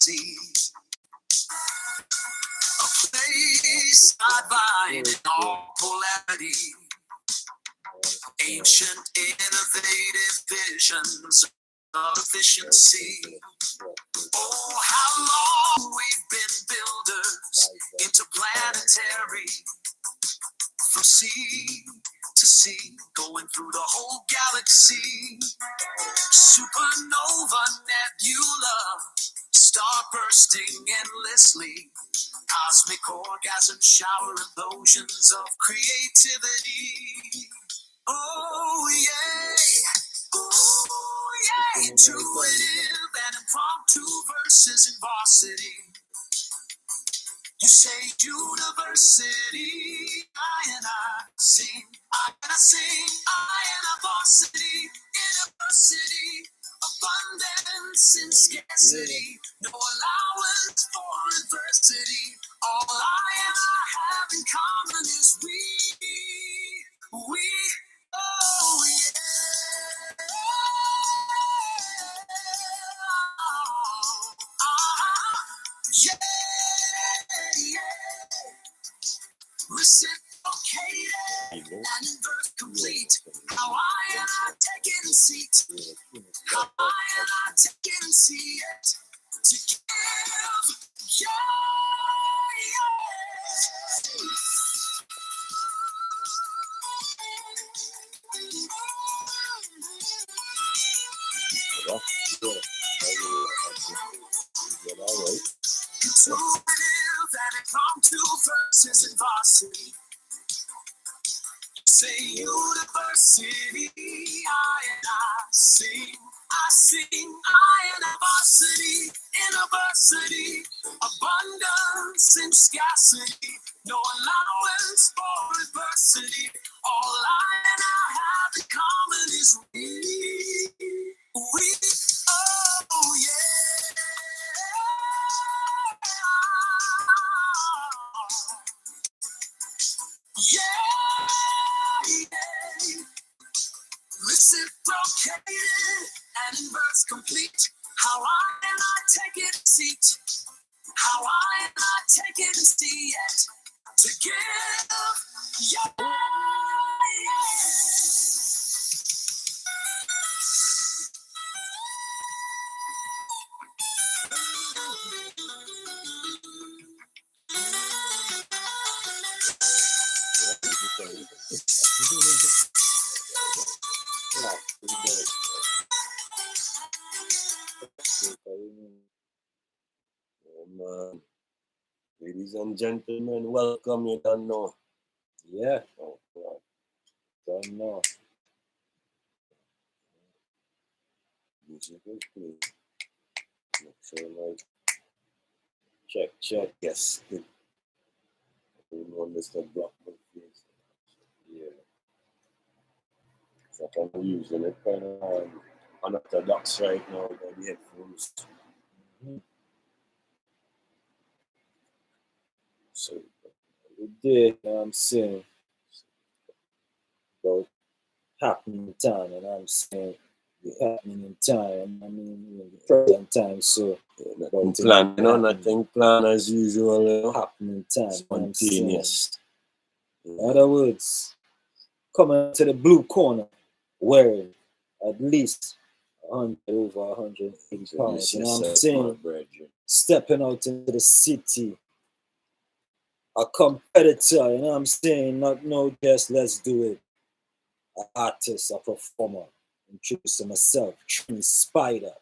see. A place I'd find in all polarity. Ancient, innovative visions of efficiency. Oh, how long we've been builders, interplanetary, from sea to sea, going through the whole galaxy. Supernova, nebula, star bursting endlessly. Cosmic orgasm, shower implosions of creativity. Oh yeah, ooh yeah, intuitive and impromptu verses in varsity. You say university, I sing, I sing, I varsity, university, abundance and scarcity, no allowance for adversity. All I have in common is we, oh yeah. Yeah, yeah. Reciprocated and in verse complete. How I taking seat. How I taking see it. To give, yeah, intuitive and impromptu verses in varsity. Say university, I sing, I varsity, university, abundance and scarcity, no allowance for adversity. All I have in common is we, oh yeah. Yeah, yeah. Reciprocated and in verse complete. How I take it seat. How I take it see it. To give, yeah, yeah. Ladies and gentlemen, welcome. You don't know. Yeah. Oh, God. Don't know. Music is playing. Make sure, like, check. Yes. Good. You know, Mr. Blackman, please. Yeah. So I'm using it kind of unorthodox right now with the headphones. Mm-hmm. So, we did, I'm saying, about happening time, and I'm saying, the happening in time, I mean, in the present time, so. Yeah, nothing planned, nothing planned as usual, happening time, spontaneous. In other words, coming to the blue corner, wearing at least 100 over 180 pounds, you know what I'm saying? Stepping out into the city, a competitor, you know what I'm saying? Not no just let's do it. An artist, a performer. Introducing myself, Trini Spider.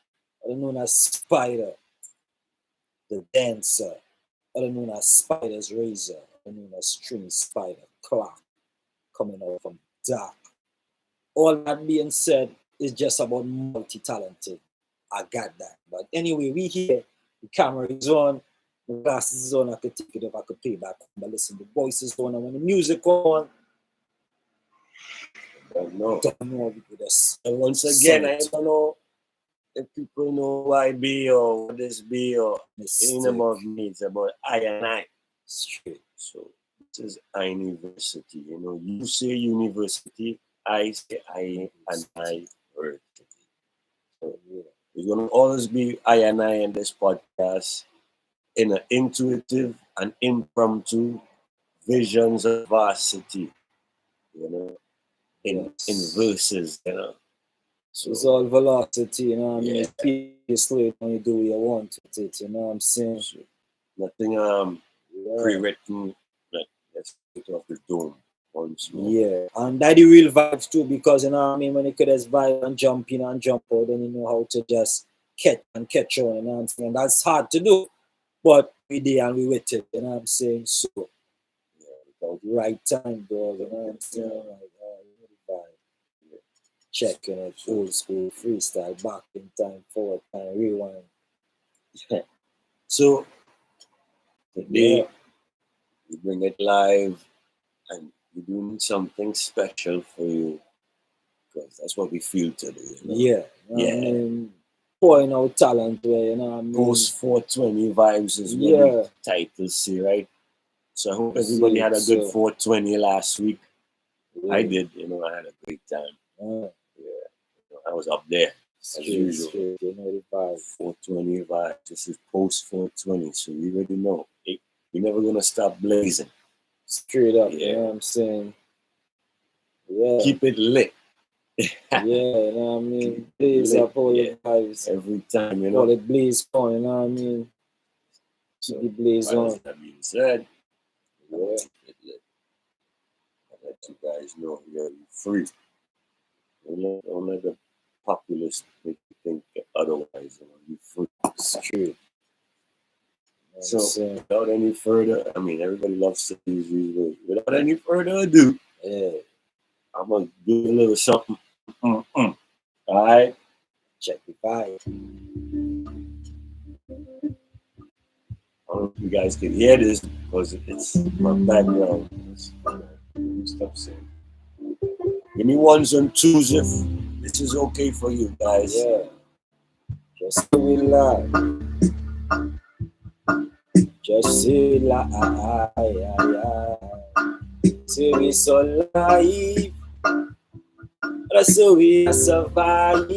I don't know as Spider, the dancer. I don't know as Spider's razor. I don't know as Trini Spider, clock coming out from dark. All that being said is just about multi-talented. I got that. But anyway, we here. The camera is on. The glasses is on. I could take it if I could pay back. But listen, the voice is on. And when the music on, don't know this. And once again, I don't know if people know why be or what this be or it ain't about me. It's about I and I. Straight. So this is university. You know, you say university, I say I and I university. So yeah. It's going to always be I and I in this podcast in an intuitive and impromptu visions of varsity, you know, in verses, you know. So it's all velocity, you know what I mean? It's peacefully when you do what you want with it, you know what I'm saying? Nothing pre-written, like, let's get off the dome once more. Yeah, and that the real vibes too, because you know what I mean, when you could just vibe and jump in and jump out, then you know how to just catch on, you know what I'm saying? That's hard to do, but we did and we with it, you know what I'm saying? So, without the right time, dog, you know what I'm saying? Like, vibe. Checking it, old school, freestyle, back in time, forward time, rewind. So, today, we bring it live, and we're doing something special for you, because that's what we feel today. You know? I mean, pouring out talent where, you know what I mean? Post 420 vibes is what the title say, right? So I hope everybody had a good 420 last week. I did, you know, I had a great time. I was up there as usual. 420 vibes. This is post 420, so you already know. We're never gonna stop blazing. Straight up, you know what I'm saying? Yeah. Keep it lit. You know what I mean? Blaze lit, up all the vibes. Every time, you know. All the blaze on, you know what I mean? Keep the blaze on. That being said, keep it lit. I let you guys know you're free. Don't let the populace make you think otherwise. You know, you're free. It's true. So, without any further, I mean, everybody loves to use these words. Without any further ado, I'm going to do a little something. All right? Check the vibe. I don't know if you guys can hear this because it's my background. Stop saying. Give me ones and twos if this is okay for you guys. Yeah. Just do it live. Just say it live. Say we so live. That's how we survive.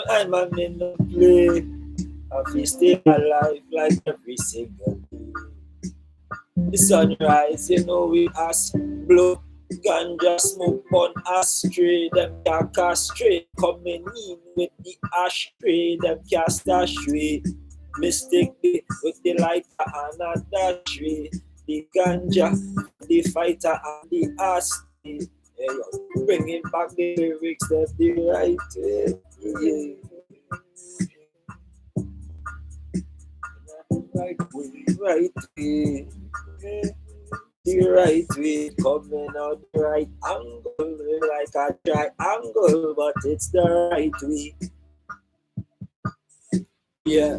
I'm a man to play. I feel stay alive like every single day. The sunrise, you know we ask blow. Ganja smoke on ashtray, them can't castrate. Coming in with the ashtray, them can't stash away. Mistake me with the lighter and a dashtray. The ganja, the fighter and the ashtray. Yeah, bringing back the lyrics that the right way. Right way. The right way, coming out the right angle, like a triangle, but it's the right way. Yeah,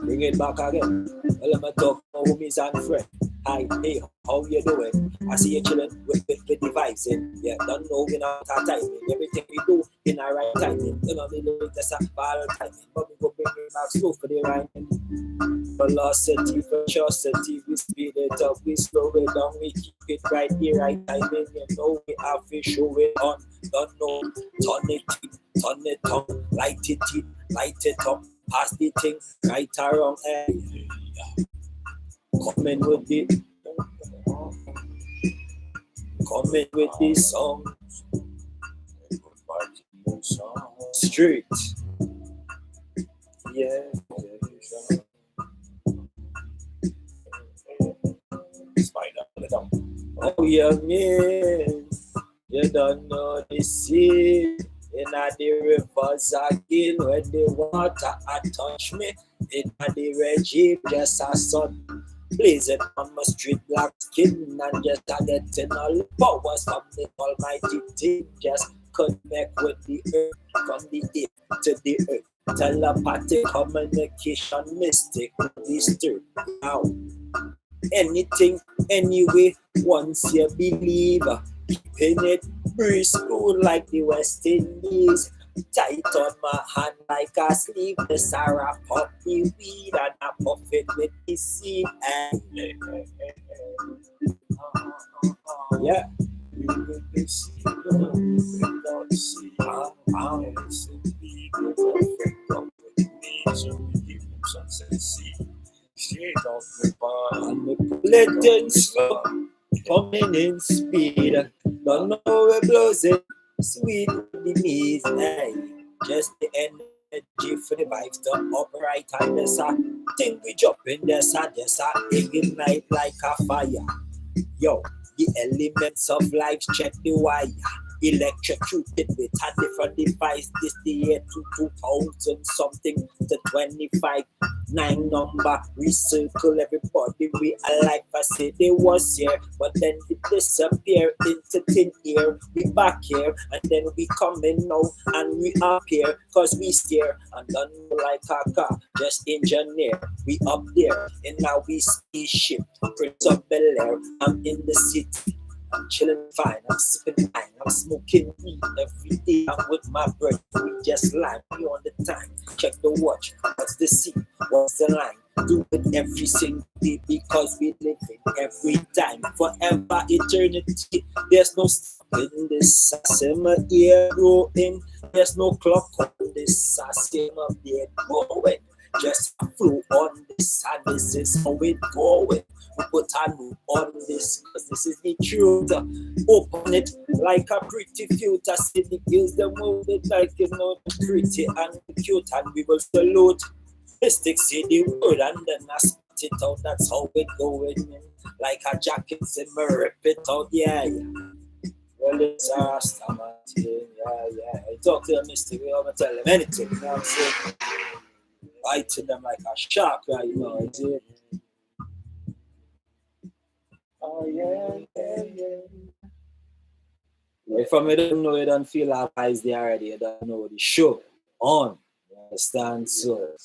bring it back again. Well, I'm talk to homies and friends. Hi, hey, how you doing? I see you chilling with the vibes in. Yeah, don't know we not our timing. Everything we do in our right timing. You know, the lyrics that's a ball timing. But we go bring it back slow for the rhyming. Velocity, velocity, we speed it up, we slow it down, we keep it right here, right timing. You know, we have to show it on. Don't know, turn it on, light it up. Pass the thing right around. Coming with the song. Straight. Yeah. Oh yeah, man. You don't know the sea. In the rivers again, when the water touch me, in the regime, just a sun blazing on my street, black skin, and just getting all the powers from the almighty team. Just connect with the earth, from the air to the earth. Telepathic communication, mystic, disturbed now. Anything, anyway, once you believe. Keeping it breeze cool like the West Indies. Tight on my hand like a sleeve. This I wrap up the weed and I puff it with the seed. Yeah. so we give them sunset sea. Straight off the bar, and we pull it in slow, coming in speed. Don't know where blows it, sweet the knees, hey. Just the energy for the vibes to upright and there's a thing we jump in, there's a ignite like a fire. Yo, the elements of life check the wire. Electrocuted with a different device. This the year 2000 something to 25. 9 number. We circle everybody. We alive. I say they was here, but then they disappear into thin air. We back here, and then we come in now, and we up here, cause we steer and done like a car. Just engineer. We up there, and now we spaceship. Prince of Bel Air. I'm in the city. I'm chilling fine, I'm sipping wine, I'm smoking weed every day. I'm with my bread, we just line, we on the time. Check the watch, what's the scene, what's the line? Do it every single day because we live it every time. Forever, eternity, there's no stopping this. Summer year growing, there's no clock on this. Summer year growing, just flow on this, and this is how it going. We put a move on this, cause this is the truth. Open it like a pretty filter. See the girls that move it like pretty and cute, and we will salute. Mystic see the word and then I spit it out. That's how it going. Like a jacket, and me rip it out. Yeah. Well, it's a Rasta man thing. Yeah. I talk to the Mystic, we don't tell them anything. You know what I'm saying? Biting them like a shark, right? You know, is it? Oh, yeah. If I don't know, you don't feel our eyes there already, you don't know the show on. You understand? So,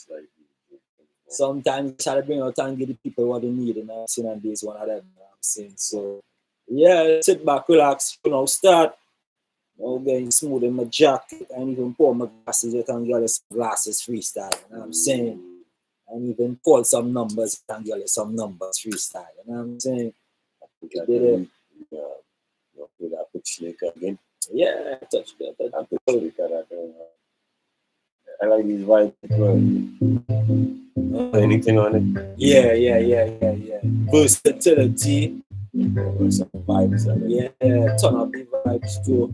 sometimes I try to bring out and give the people what they need, and I'm saying, and this one of them, you know what I'm saying? So, yeah, sit back, relax, start. Getting smooth in my jacket, and even pour my glasses, you can get some glasses freestyle, you know what I'm saying? And even call some numbers, you can get some numbers freestyle, you know what I'm saying? You play that pitch snake again? Yeah, touch that. I like these vibes as well. Anything on it? Yeah. Versatility. Some vibes on it. Yeah, turn up the vibes too.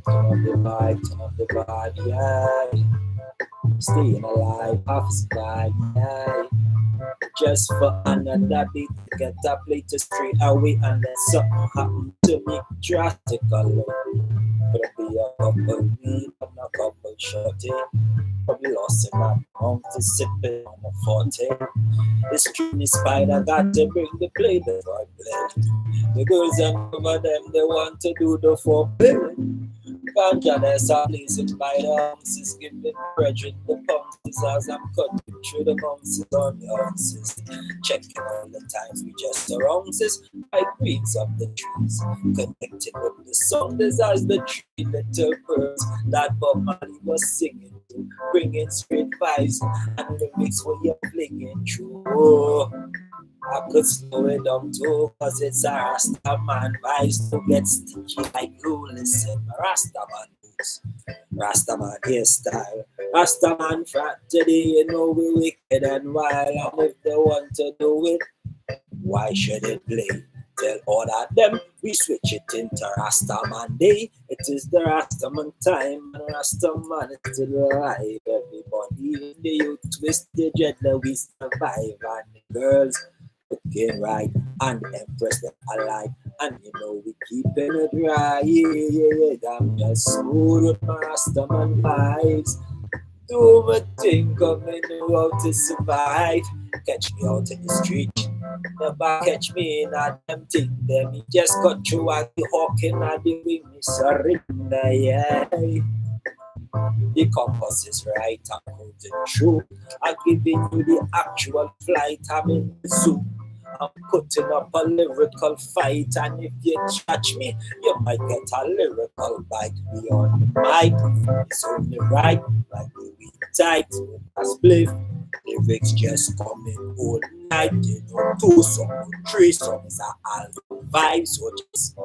Turn up the vibe, yeah. Staying alive, office vibe, yeah. Just for another day to get a plate to straight away, and then something happen to me drastically. Could be a couple weed and a couple shorty. Probably lost in my mom to sipping on a 40. This dreamy spider got to bring the play the boy play. The girls and over them, they want to do the foreplay. Ganja, there's a blazing by the ounces, giving brethren the bounces as I'm cutting through the bounces on the ounces. Checking all the times we just the ounces, by breeze of the trees. Connected with the song, there's as the three little birds that Bob Marley was singing to, bringing straight vibes and lyrics where you're flinging through. I could slow it down too, cause it's a Rasta man vibes to get sticky like glue. Listen, Rasta man boots, Rasta man hairstyle, Rasta man frat today, you know we wicked and wild. And if they want to do it, why should it play? Tell all of them, we switch it into Rasta man day. It is the Rasta man time, and Rasta man is still alive. Everybody in the youth twist the dreadlock, we survive, and the girls looking right, and the empress them alive, and you know we keeping it right. Yeah. I'm just smooth with my Rastaman vibes. Do my thing, coming know how to survive. Catch me out in the street, never catch me in a damn thing. Them me just got through at the hawking and the wing me surrender, yeah. The compass is right, I'm holding true. I'm giving you the actual flight, I'm in the zoo. I'm putting up a lyrical fight, and if you catch me, you might get a lyrical bite. Beyond the mic, it's only right, like the weed tight with a spliff. The lyrics just coming all night, you know, 2 songs, 3 songs are all vibes, so just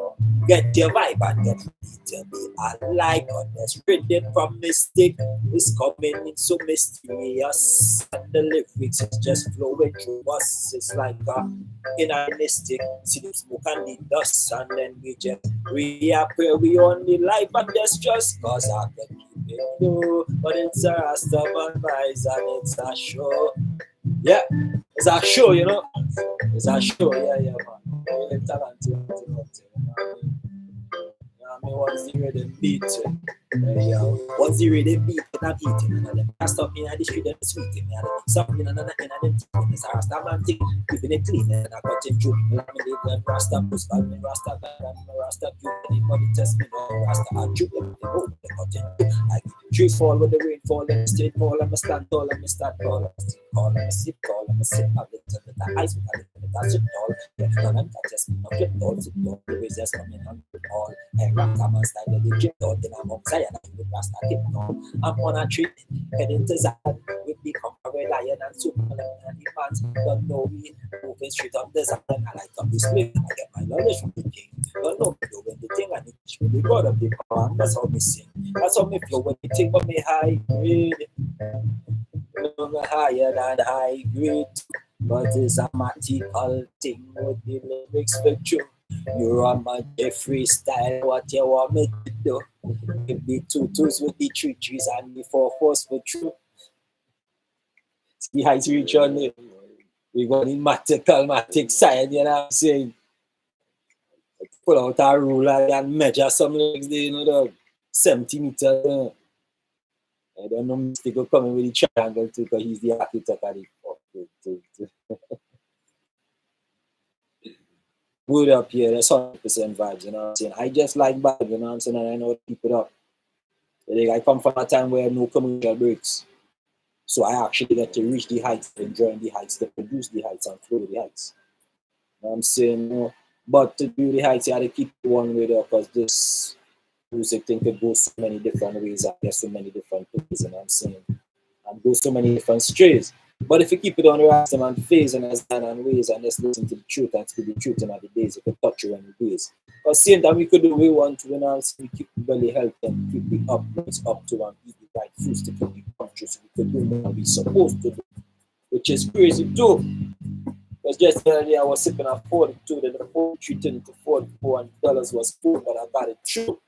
get your vibe and get ready to be alike. Honest rhythm from Mystic is coming in so mysterious, and the lyrics is just flowing through us. It's like in a mystic, see the smoke and the dust, and then we just reappear. We only life and just cause I can keep it low, but it's a Rastaman vibes and it's a show. Yeah, it's a show, you know. It's a show, yeah, man. Really talented, you know what I mean? Once the rhythm beat, once the rhythm beat, I'm eating, and then I stop me and the street, them sweeting me, and then something and then them teething. It's a Rasta man thing, keeping it clean, and I cut it through. Well, I'm in the Rasta push, I'm in Rasta bag, I'm in Rasta view, anybody test me, no Rasta, I juke them, they go, they cut it through. Like trees fall with the rain fall, and straight fall, I'm a stand tall, I'm a stand tall, I'm a sit tall, I'm a sit tall, I'm a sit up, little bit of ice, with a little bit of sit tall, and I'm just me, no flip tall, sit tall, the ways just coming on all, and Rasta style of the gym, don't think I'm on Zion, I'm with Rasta kid, no, I'm on a tree, heading to Zion, with the conqueror lion and Superman and the fans, don't know me, moving straight up the Zion, I like up this play, I get my knowledge from the king, don't know me doing the thing, I need to show the God of the power, and that's how me sing, that's how me flow when the thing, but me high grade, no higher than high grade, but it's a magical thing with the lyrics for true. You're on my Jeffrey style, what you want me to do? Give the 2-2s with the 3-3s and the 4-4s for true. See how it's reach on it. We got the mathematic side, you know what I'm saying? Pull out a ruler and measure some legs there, you know, the 70 meters. I don't know, Mystic will come in with the triangle too, because he's the architect of the good up here, that's 100% vibes, you know what I'm saying? I just like vibes, you know what I'm saying? And I know to keep it up. I come from a time where no commercial breaks. So I actually get to reach the heights, enjoy the heights, to produce the heights and flow the heights. You know what I'm saying? You know? But to do the heights, you have to keep it one way there, because this music thing could go so many different ways and get so many different ways, you know what I'm saying? And go so many different strays. But if you keep it on the right and phase and as and ways and just listen to the truth and to the truth in the days, it could touch you in the days. But same time we could do what we want to, you know, we keep the belly healthy and keep the upwards up to and eat the right foods to keep the country, so we could do what we're supposed to do, which is crazy too. Because just earlier I was sipping at 42, then the 43 turned to 44 and dollars was cool, but I got it true.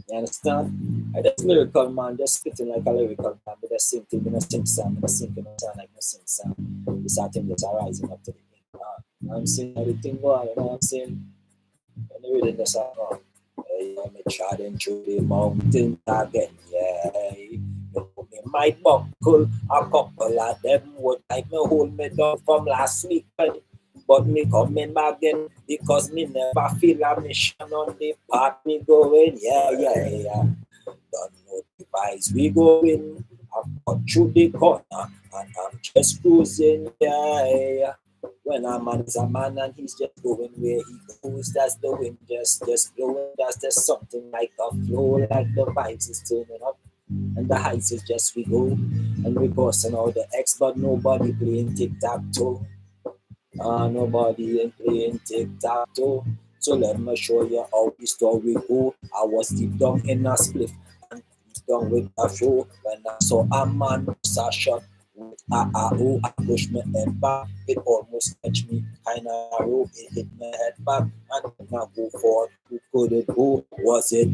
You understand? I just lyrical man, just spitting like a lyrical man, but the same thing, you know, sing sound, you know, sing, you know, sound like no sing sound. This are things that are rising up to the end. You know what I'm saying? Everything going, you know what I'm saying? And the rhythm that's on. Hey, me treading through the mountain again, yeah. You know, me might buckle a couple of them would like me hold me down from last week, but me coming back then because me never feel a mission on the path me going, yeah. Don't know the vibes we going, I've got through the corner and I'm just cruising, yeah. When a man is a man and he's just going where he goes, that's the wind just blowing, that's just something like a flow, like the vibes is turning up. And the heights is just we go, and we busting all the X, but nobody playing tic-tac-toe. Nobody ain't playing tic-tac-toe. So let me show you how the story go. I was deep down in a spliff and deep down with a flow. When I saw a man miss a shot with a I pushed my head back. It almost touched me kinda raw. It hit my head back and when I go forward, who could it go? Was it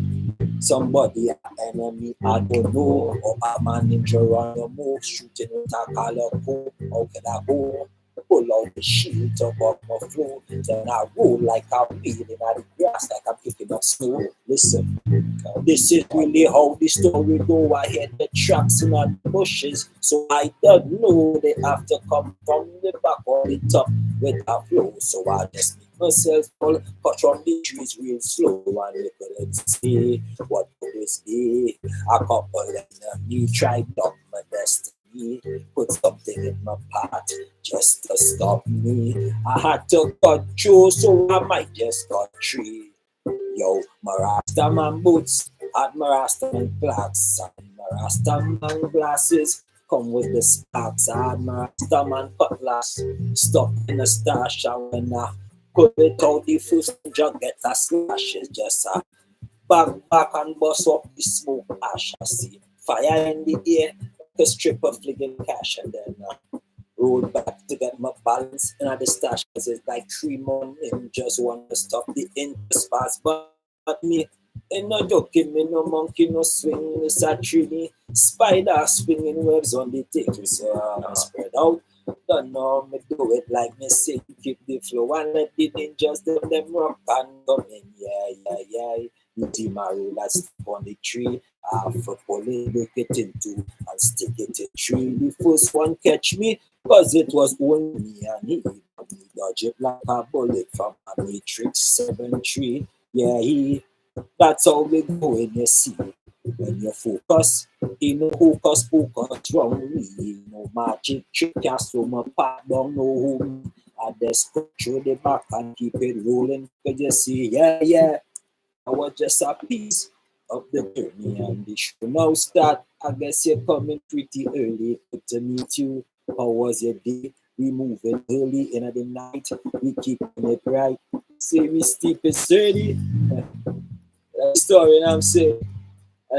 somebody, an enemy, I don't know, or a man in Geronimo shooting with a color code? How can I go? Pull out the shield top of my floor, then I roll like I'm peeling at the grass, like I'm picking up snow. Listen, this is really how the story go. I hear the tracks in the bushes, so I don't know they have to come from the back or the top with a flow. So I just make myself fall, cut from the trees real slow, and look at see what will this be. A couple of me tried up my destiny. Put something in my path just to stop me. I had to cut through, so I might just cut tree. Yo, my Rastaman boots, had my Rastaman plaques, and my Rastaman glasses. come with the sparks. I had my stomach cutlass stuck in a stash. And when I put it out the first jug, get a slash. It's just a back and bust up the smoke ash. I see fire in the air, like a stripper flinging cash, and then roll back to get my balance in the stash. It's like 3 months in just want to stop the interest pass. But me, ain't no joking, me no monkey, no swing, it's a trini. Spider swinging webs on the table, so I spread out. Don't know me do it like me sing, keep the flow and let the ninjas them rock and come in. Yeah. You see my roll that stick on the tree. Half a pulley, break it into and stick it in tree. The first one catch me, cause it was only me and he. Dodge it like a bullet from a Matrix 7-3. Yeah, that's how we go in you see. When you focus, no hocus pocus wrong me. No magic trick, cast from a part, don't know who. I just go through the back and keep it rolling. Cause you see, yeah. I was just a piece of the journey and the show now start. I guess you're coming pretty early. Good to meet you. How was your day? We moving early in the night. We keeping it right. Say we steep is dirty. That story, and I'm saying,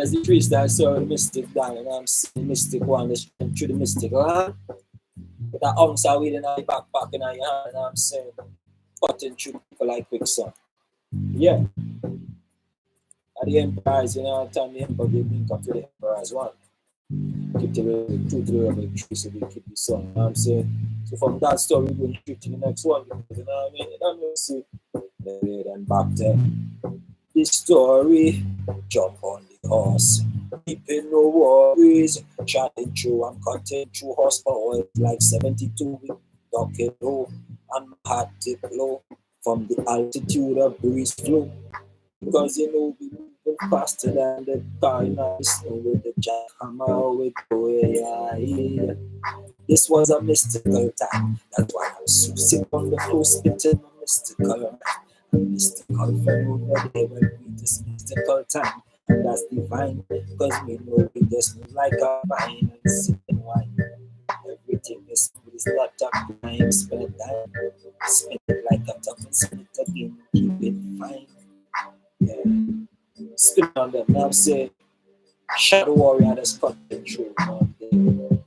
as the priest I saw the mystic down, and I'm seeing mystic one through the mystic land. With that ounce of weed in the backpack in your hand, and I'm saying, cutting through people like quicksand. Yeah. At the Empires, time the Emperor gave me come to the Emperor as one. Keep the truth to the revelatory so they keep the sun. You know what I'm saying? So from that story, we're going straight to the next one. You know what I mean? You know what I see? Then back there. This story, jump on the horse. Keeping no worries. Chatting through and cutting through horsepower like 72 with ducking low. And my heart tip low. From the altitude of breeze flow. Because we moving faster than the car in the snow with the jackhammer with yeah. This was a mystical time. That's why I was so sick on the floor spitting a mystical mystical from over there when we this mystical time. And that's divine. Because we know we just move like a vine and sipping wine. Everything is not a crime. Spend time. Spend it like a top and spend it again. Keep it fine. Yeah. Spin on them. Now I'm saying Shadow Warrior that's cutting through the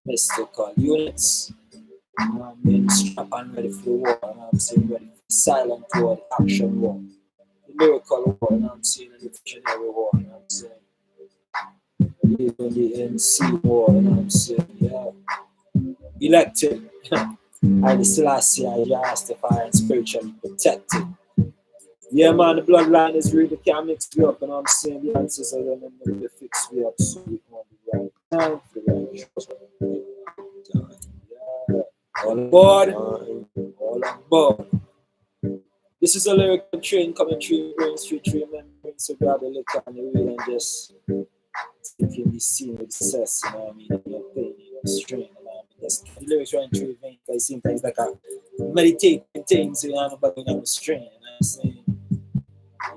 mystical units. I'm being strapped and ready for the war. And I'm saying ready for the silent war, the action war, the lyrical war. And I'm saying the visionary war. And I'm saying even the NC war. And I'm saying elected. I the Selassie, I justify and spiritually protected. Yeah, man, the bloodline is real. They can't mix me up, and I'm saying the answers are them and they fix me up so we can be right time for the right. Yeah. All aboard. All aboard. This is a lyrical train coming through, going straight through remembering, so grab a liquor and the wheel and just take in the scene with success, you know what I mean? And your pain, your strain, you know what I mean? Just the lyrics running through your veins, because it seems things like a meditating thing, so you know about going on the strain, you know what I'm saying?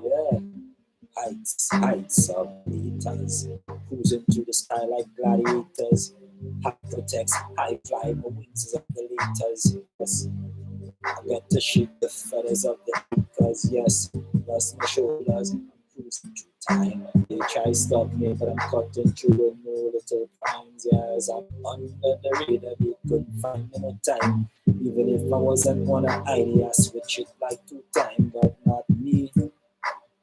Yeah, heights of meters, cruising through the sky like gladiators. High protects, high fly, my wings is of the liters. Yes, I got to shake the feathers of the because yes, that's my shoulders. I'm cruising through time. They try to stop me, but I'm cutting through with no little crimes. Yes, I'm under the radar. They couldn't find me no time. Even if I wasn't on an idea, I switch it like 2 times, but not me.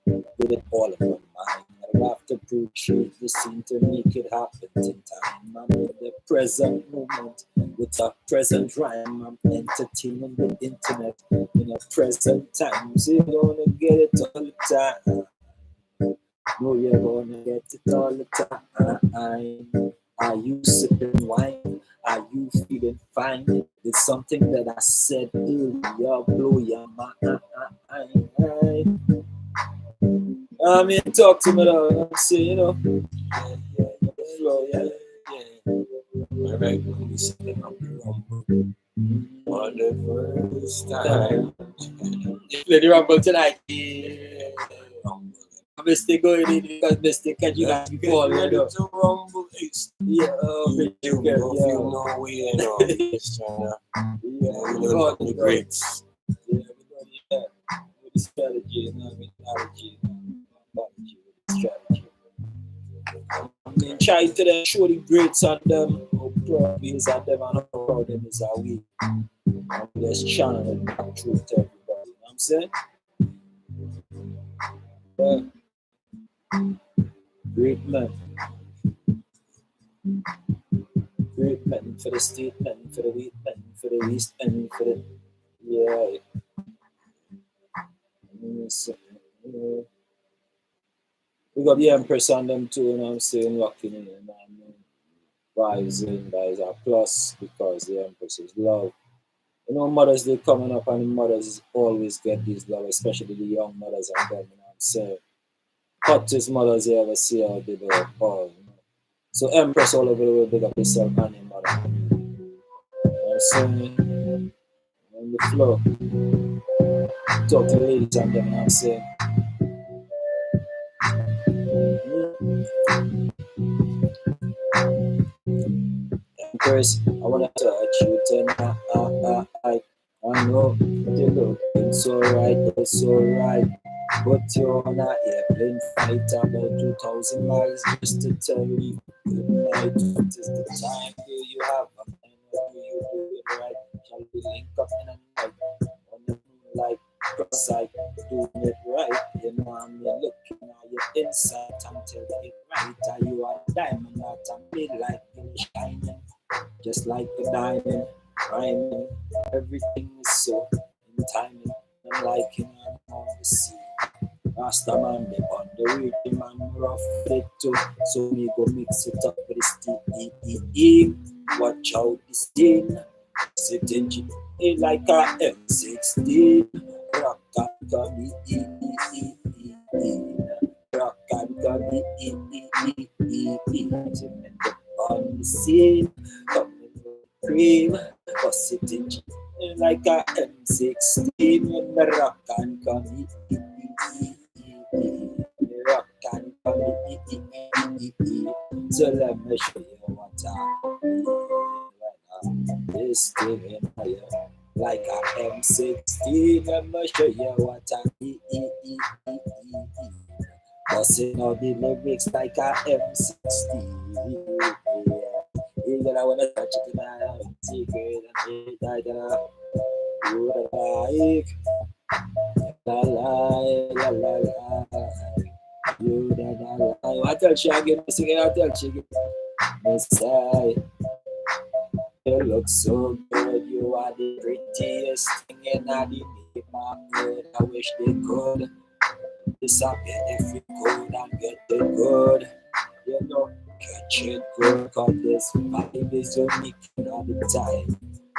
With it all in my mind. I don't have to appreciate the scene to make it happen in time. I'm in the present moment with a present rhyme. I'm entertaining the internet in a present time. So you're gonna get it all the time. No, you're gonna get it all the time. Are you sipping wine? Are you feeling fine? It's something that I said earlier. Blow your mind. I mean, talk to me though. I'm saying, the flow, yeah. Alright, we sitting on the rumble for the first time. Play the rumble tonight. Yeah. best they go in because best they catch you guys before, you know. To rumble east. Yeah, You know we ain't know. Just trying to, we learn from the greats. Yeah, with the strategy, you know, methodology, strategy. I mean, try to them show the greats on them, how proud we is on them, and how proud them is our we. And just channel it back through to everybody, you know what I'm saying? Great man. Great man for the state, man for the wheat, man for the east, man for the. Yeah. We got the Empress on them too, you know what I'm saying? Locking in, man. Vibes in, guys are plus because the Empress is love. You know, Mother's Day coming up, and the mothers always get these love, especially the young mothers and them, you know what I'm saying? Hottest mothers you ever see out there, all, you know. So Empress all over the world, big up yourself and your mother. You know what I'm saying? On the floor. Talk to the ladies and them, you know what I'm saying? Empress, I wanna touch you tonight. I know you looking so right, it's so right. But you're on an airplane flight about 2,000 miles just to tell me good night. What is the time do you have? And what do you do it right? Shall we link up in a night? On the moonlight, cross-eyed, doing it right. You know I'm looking at your inside until it right. Are you a diamond, not a midlight, you're shining just like a diamond, rhyming. Everything is so in timing. I'm liking I'm on the sea. Rasta man, they on the rhythm and rough it too. So me go mix it up with this T-E-E-E. Watch out this thing. Sitting it like a M16. Rock and come E-E-E-E-E. Rock and come E-E-E-E-E. On the scene, coming with cream, bust it in like a M16 when the rock and come rock and come so let me show you what I mean. This thing in here like a M16, let me show you what I mean. Busting out the lyrics like a M16. Even I wanna touch it tonight, secret and it I gonna do the like, la la la la, you da la. I tell you again, sing it. I tell you again, Messiah. You look so good, you are the prettiest thing in the neighborhood. I wish they could disappear if you could and get it good. You know, catch it good, cause this vibe is unique all the time.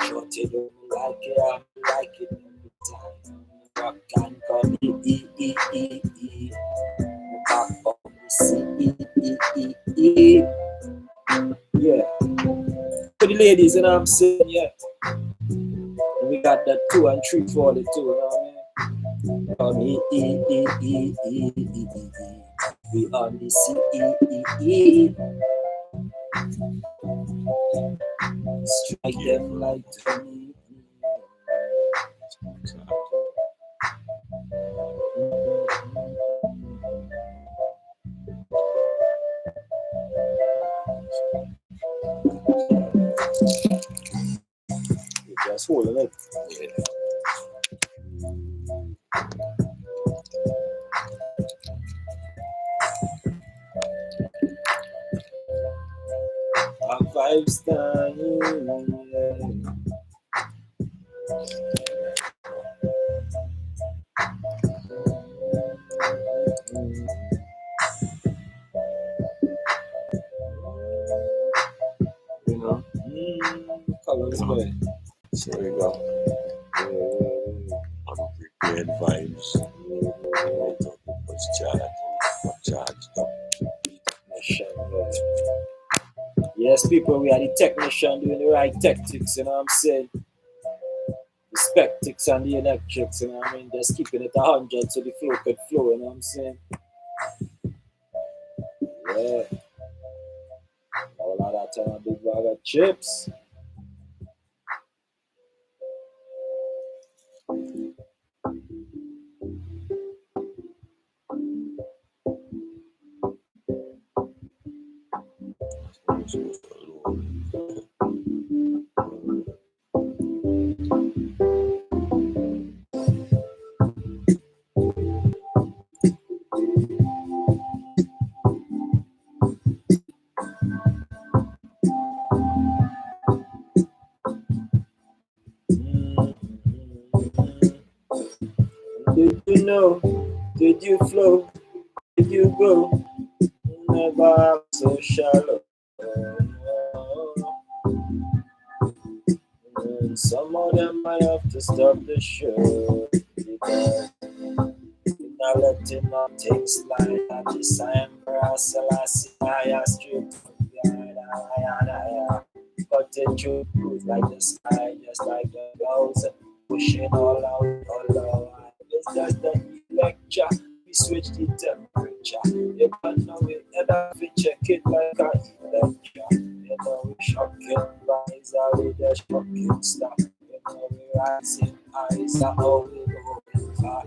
Shorty don't like it, I like it every time. Rock and come E-E-E-E-E. Back on the C-E-E-E-E. Yeah. For the ladies, you know what I'm saying? Yeah. And we got that 2 and 3 for the 2, you know what I mean? On E-E-E-E-E-E-E. We on the C-E-E-E. Strike them like me. Just holding it. I'm 5-star. You know, colors, boy. So we go. Unprepared vibes. Charged up. Yes, people, we are the technician doing the right tactics, you know what I'm saying? The spectics and the electrics, you know what I mean? Just keeping it 100 so the flow could flow, you know what I'm saying? Yeah. A lot of time, a big bag of chips. Did you know? Did you flow? Did you grow? Never so shallow. And some of them might have to stop the show because you're not letting nothing slide. I just I embrace I strip. Cut it through like the sky, just like the clouds, pushing all out, all out. It's just the lecture. We switch the temperature. You can know it, and we check it like a lecture. You know we shocking rise, with the shocking stuff. You know we rising eyes, how we going far.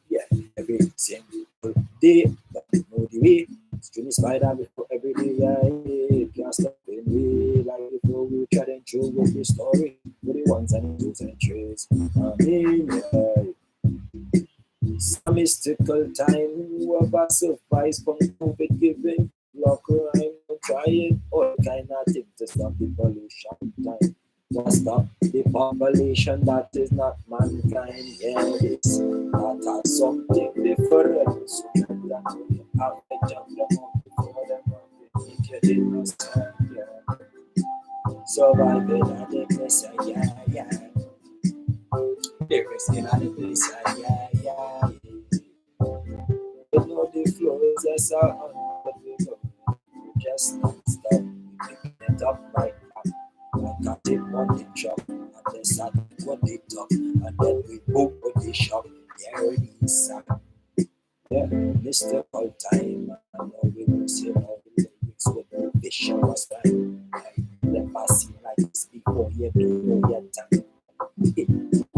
Yeah, everything good day, but you know the way. Street spider before every day, yeah, can't stop in we like before we try and show with the story, with the ones and twos and threes. I mean, yeah, some mystical time, whoever survives from COVID giving, lock rhyme, trying all kind of things to stop the pollution time. To stop the population that is not mankind, yeah, this that has something different. So that we have to jump them up before them up, make it innocent, yeah. Surviving at the place, yeah, yeah. There is in the place, yeah, yeah. You know the flow is just on, but we go. We just not stop. We picking it up right back. I got it on the truck, and then start on the top, and then we move on the shop. There it is, yeah, Mr. All Time. I know we will see all the lyrics with the vision was time. Never seen like this before. You don't know your time.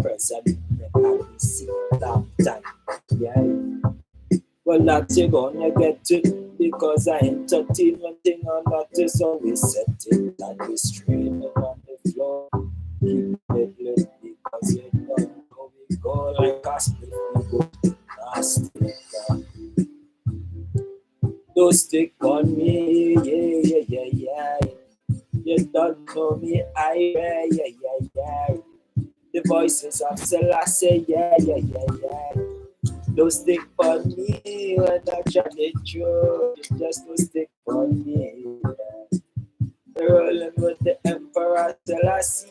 Present and we see that time. Yeah. Well, that's you gonna get it because I entertain one thing on that is always set it and we stream it on the floor. Keep it lit because you don't know we go like a split, we go nasty. Don't stick on me, yeah, yeah, yeah, yeah. You don't know me, yeah, yeah, yeah. The voices of Selassie, yeah, yeah, yeah, yeah. Don't stick on me when I try to throw. Just don't stick on me. Yeah. Rolling with the Emperor Selassie.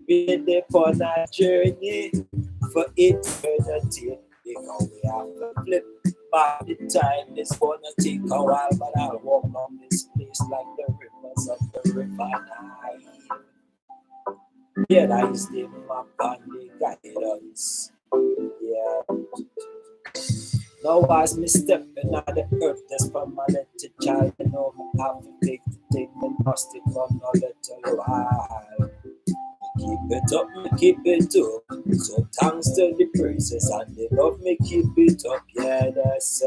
We're on a journey for eternity. Because we have to flip back the time. It's gonna take a while, but I'll walk on this place like the rivers of the river Nile. Yeah, that is the map and the guidance. Yeah. Now as me stepping on the earth, that's from my little child. You know me have to take the thing, me must take from a little while. Keep it up, me keep it up. So thanks to the praises and the love, me keep it up. Yeah, that's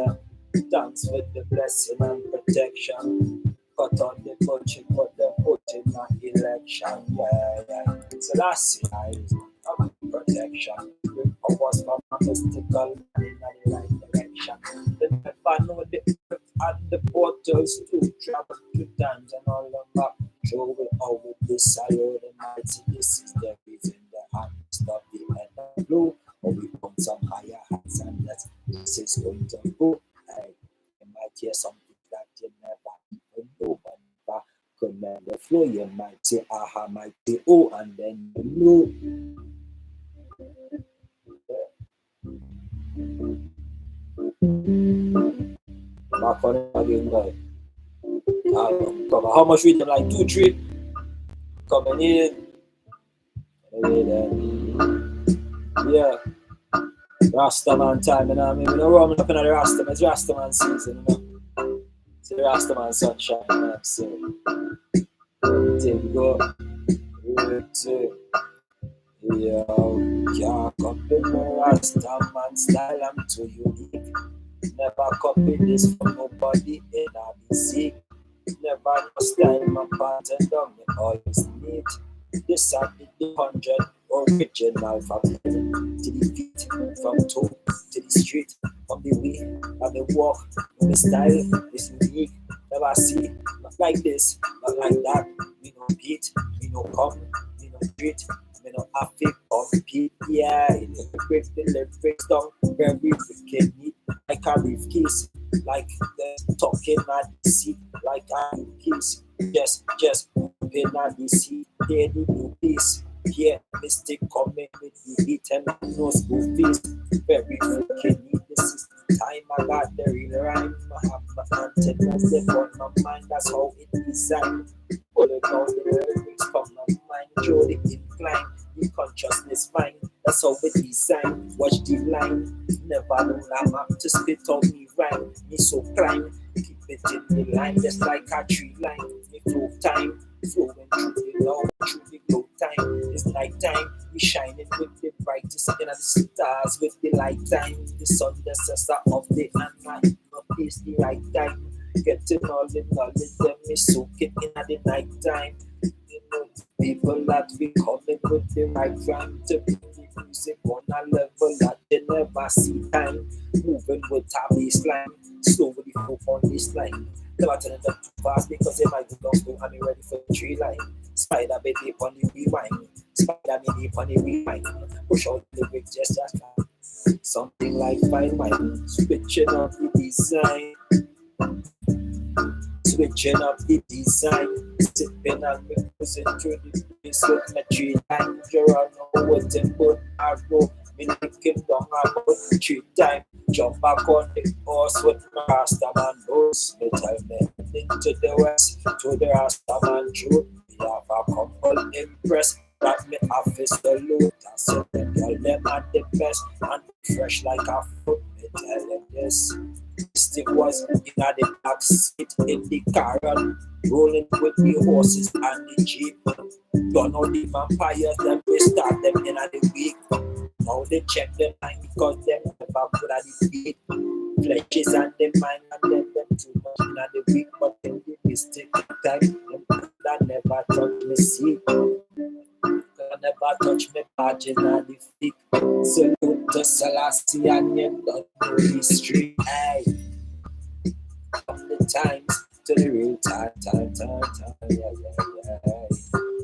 thanks for the blessing and protection. Cut on the budget, but they put in an election. Yeah, yeah. So last year I was of protection. Bring powers from a mystical man in the right direction. They never know the earth and the portals to travel 2 times and all them back. Show it all with this salute the mighty. This is the reason the hand stop the end of blue. Or we want some higher heights and that this is going to go. Hey, you might hear something that you never even know, but never command the flow. You might say aha, might say oh, and then you know. Back on it again, guys. How much rhythm? Like 2, 3 coming in. Yeah. Rastaman time, you know what I mean? We don't run up in the Rastaman, it's Rastaman season, you know. It's the Rastaman sunshine, you know what I'm saying? There we go. Yo, can't copy my Rastaman style, I'm too unique. Never copy this from nobody, and I be sick. Never no style my pattern down, me always neat. This I did the 100 original from heaven to the feet, from toe to the street, from the way I may walk. My style is unique. Never see, not like this, not like that. We no beat, we no come, we no treat, we no have to compete. Yeah, break the lyrics down, very freaking neat, like a briefcase, like the talking at the seat, like a briefcase. Just open at the seat, hear the new piece. Yeah, mistake coming with the beat and no school fees. Very freaking neat. This is the time I got the real rhyme. I have my antennas left on my mind. That's how it designed. Pulling out the lyrics from my mind. Show the incline, the consciousness fine. That's how it designed. Watch the line. Never know I'm up to spit out me rhyme. Me so climb. Keep it in the line, just like a tree line. Me flow time. Flowing through the low, through the low time. It's night time, we shining with the brightest and the stars with the light time. The sun, the sister of the night, not is the right time. Getting all the knowledge, then me soaking in at the night time. You know, the people that we coming with the right rhyme to bring the music on a level that they never see time. Moving with our baseline, slow with the flow on this line. Never turn it up too fast because they might go down slow and be ready for the tree line. Spider baby on the rewind. Spider baby on the rewind. Push out the lyric just like something like fine wine. Switching up the design. Switching up the design. Sipping and mixing through the place with my tree line. You're on what and put arrow. Me looking down about 3 times. Jump back on the horse with my Rastaman nose. Me tell me into the west, to the Rastaman truth. We have a couple impressed that me office the loot. I said them girl them at the best and fresh like a fruit. Me tell them this. Stick was in the back seat in the car and rolling with the horses and the jeep. Don't know the vampires, them we start them in the week. Now they check them mind because them never good at the feet. Fletches and them mind and them too much in the week, but in the mistake time, them that never touch me seat. Never touch me margin and the feet. Salute to Selassie and you don't know the street. Hey, from the times to the real time, yeah.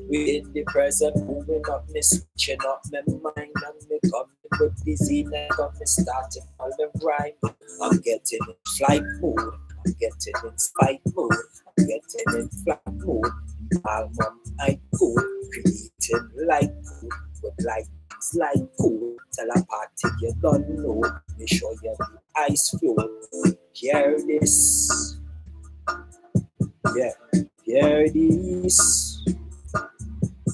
We in the present, moving up, me switching up my mind, and me coming with the Z, and me starting all the rhyme. I'm getting in flight mode, I'm getting in spite mode, I'm getting in flight mode. Album I cool, creating like cool, with like it's like cool. Tell a party you don't know, me show you the ice flow. Hear this, yeah, hear this.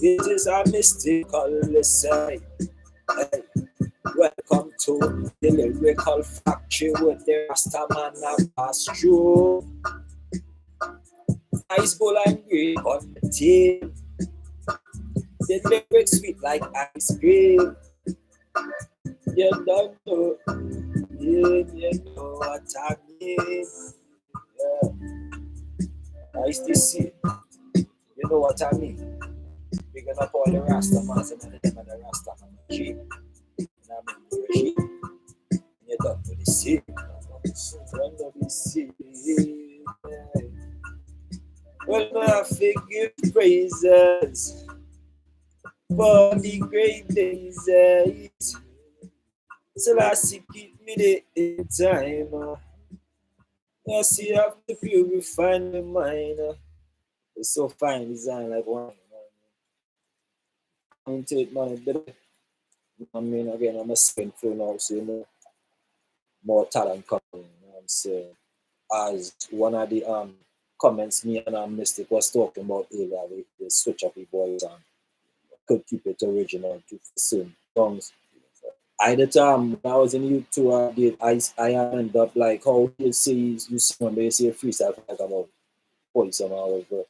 It is a mystical say. Hey, welcome to the lyrical factory with the Rastaman and pass through. Ice bowl and green on the team. The lyrics sweet like ice cream. You don't know, you know what I mean. Yeah. Ice to see, you know what I mean. We're gonna call the Rastamans and the Rastaman regime. You know what I mean? Regime. You don't know the sea. Don't know the sea. Well, I figure praises for the great days. So last you keep me there in time. I see I have to purify my mind. It's so fine design like one. Into it, man. I mean, again, I'm a spin through now, so you know, more talent coming. You know what I'm saying? As one of the comments me and Mystic was talking about earlier, they switch up the voice and could keep it original to sing songs. I did when I was in youth too, I ended up like how you see when they say freestyle for like about 40 some hours, bro.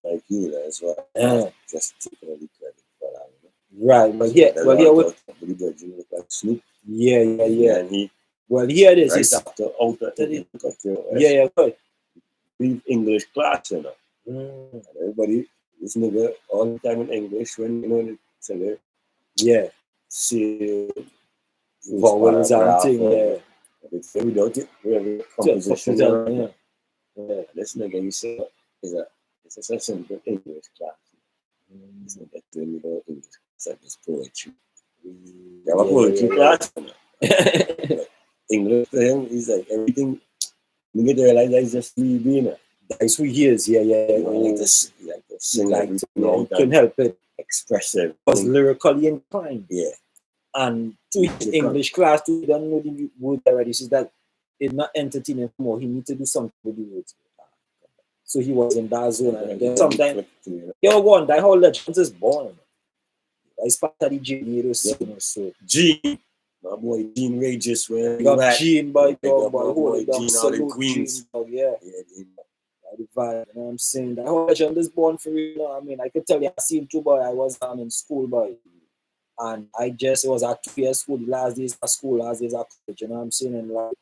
Like you as well. Yeah. Just taking all the credit for that. Right, but yeah, well here with like Snoop. Yeah. And he here it is. right It's, after outer yeah, good. Leave English class, you know. And everybody, this nigga all the time in English when you know they say Yeah. See Vowels and thing, yeah. It's without it, we have a composition. Yeah. This nigga you say it's a simple English class. This nigga doing without English. It's like this poetry. You have a poetry class. English for him is like everything. You get to realize that it's just me being it. That's who he is, yeah. Like this, sing like couldn't help it. Expressive. Was lyrically inclined. Yeah. And to his English class, to don't know the word already, says that it's not entertaining more. He needs to do something with the words. So he was in that zone. And then sometimes, yo, one, that whole legend is born. I started the JD, so Gene. My boy Gene Rages, where you got Gene, boy, boy Gene out in Queens. Yeah. You know what I'm saying? That whole legend is born for real. You know what I mean? I could tell you, I seen too, boy. I was in school, boy. And it was at 2 years school, the last days of school, last days of college, you know what I'm saying? And like,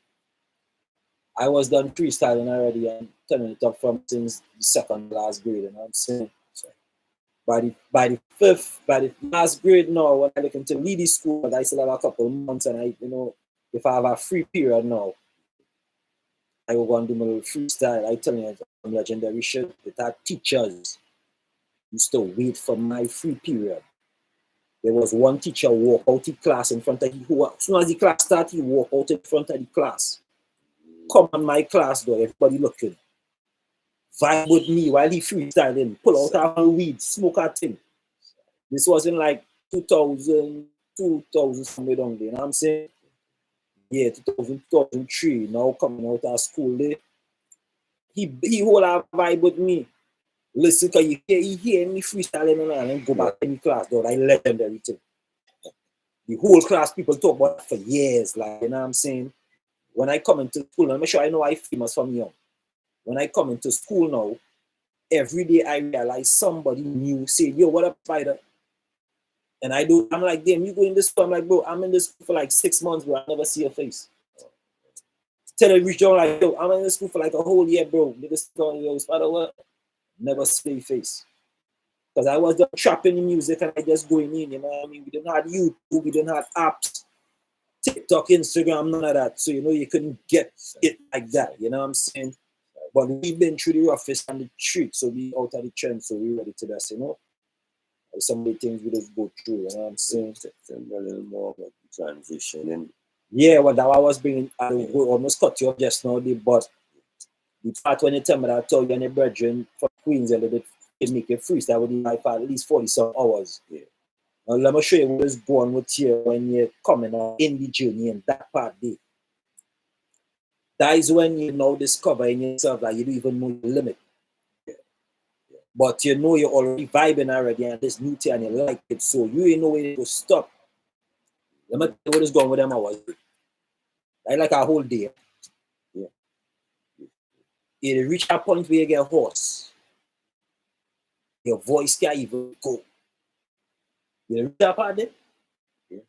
I was done freestyling already and turning it up from since the second last grade, you know what I'm saying? So by the last grade now, when I look into lady school, I still have a couple of months, and if I have a free period now, I will go and do my little freestyle. I tell you, some legendary shit that our teachers used to wait for my free period. There was one teacher walk out of class in front of you. As soon as the class started, he walk out in front of the class. Come on my class door, everybody looking. Vibe with me while he freestyling. Pull out our weed, smoke our thing. This was in like 2000 somewhere down there. You know what I'm saying? Yeah, 2003. Now coming out of school there. He hold a vibe with me. Listen, cause he hear me freestyling and go back in the class door. I legendary thing. The whole class people talk about it for years, like, you know what I'm saying? When I come into school, I'm sure I know I'm famous from young. When I come into school now, every day I realize somebody new say, yo, what up, Spider? And I'm like, damn, you go in this school? I'm like, bro, I'm in this school for like 6 months, bro. I never see your face. Tell the reach down like, yo, I'm in this school for like a whole year, bro. Niggas going, yo, Spider, what? Never see your face. Because I was just trapping the music and I just going in, you know what I mean? We didn't have YouTube, we didn't have apps, TikTok, Instagram, none of that. So, you couldn't get it like that, you know what I'm saying? But we've been through the roughest and the street, so we out of the trend, so we're ready to this, Some of the things we just go through, you know what I'm saying? A little more about the transition. And yeah, well, that I was bringing, I almost cut you off just now, but the part when you tell me that I told you and your brethren from Queens a little bit, it make it freestyle with like for at least 40 some hours. Yeah. Now let me show you what was born with you when you're coming out in the journey and that part there. That is when you now discover in yourself that you don't even know your limit. Yeah. But you're already vibing already and this new thing and you like it, so you ain't know where to stop. Let me tell you what is going with them hours. I like a whole day. Yeah. You reach a point where you get hoarse. Your voice can't even go. You reach that part there? Yeah.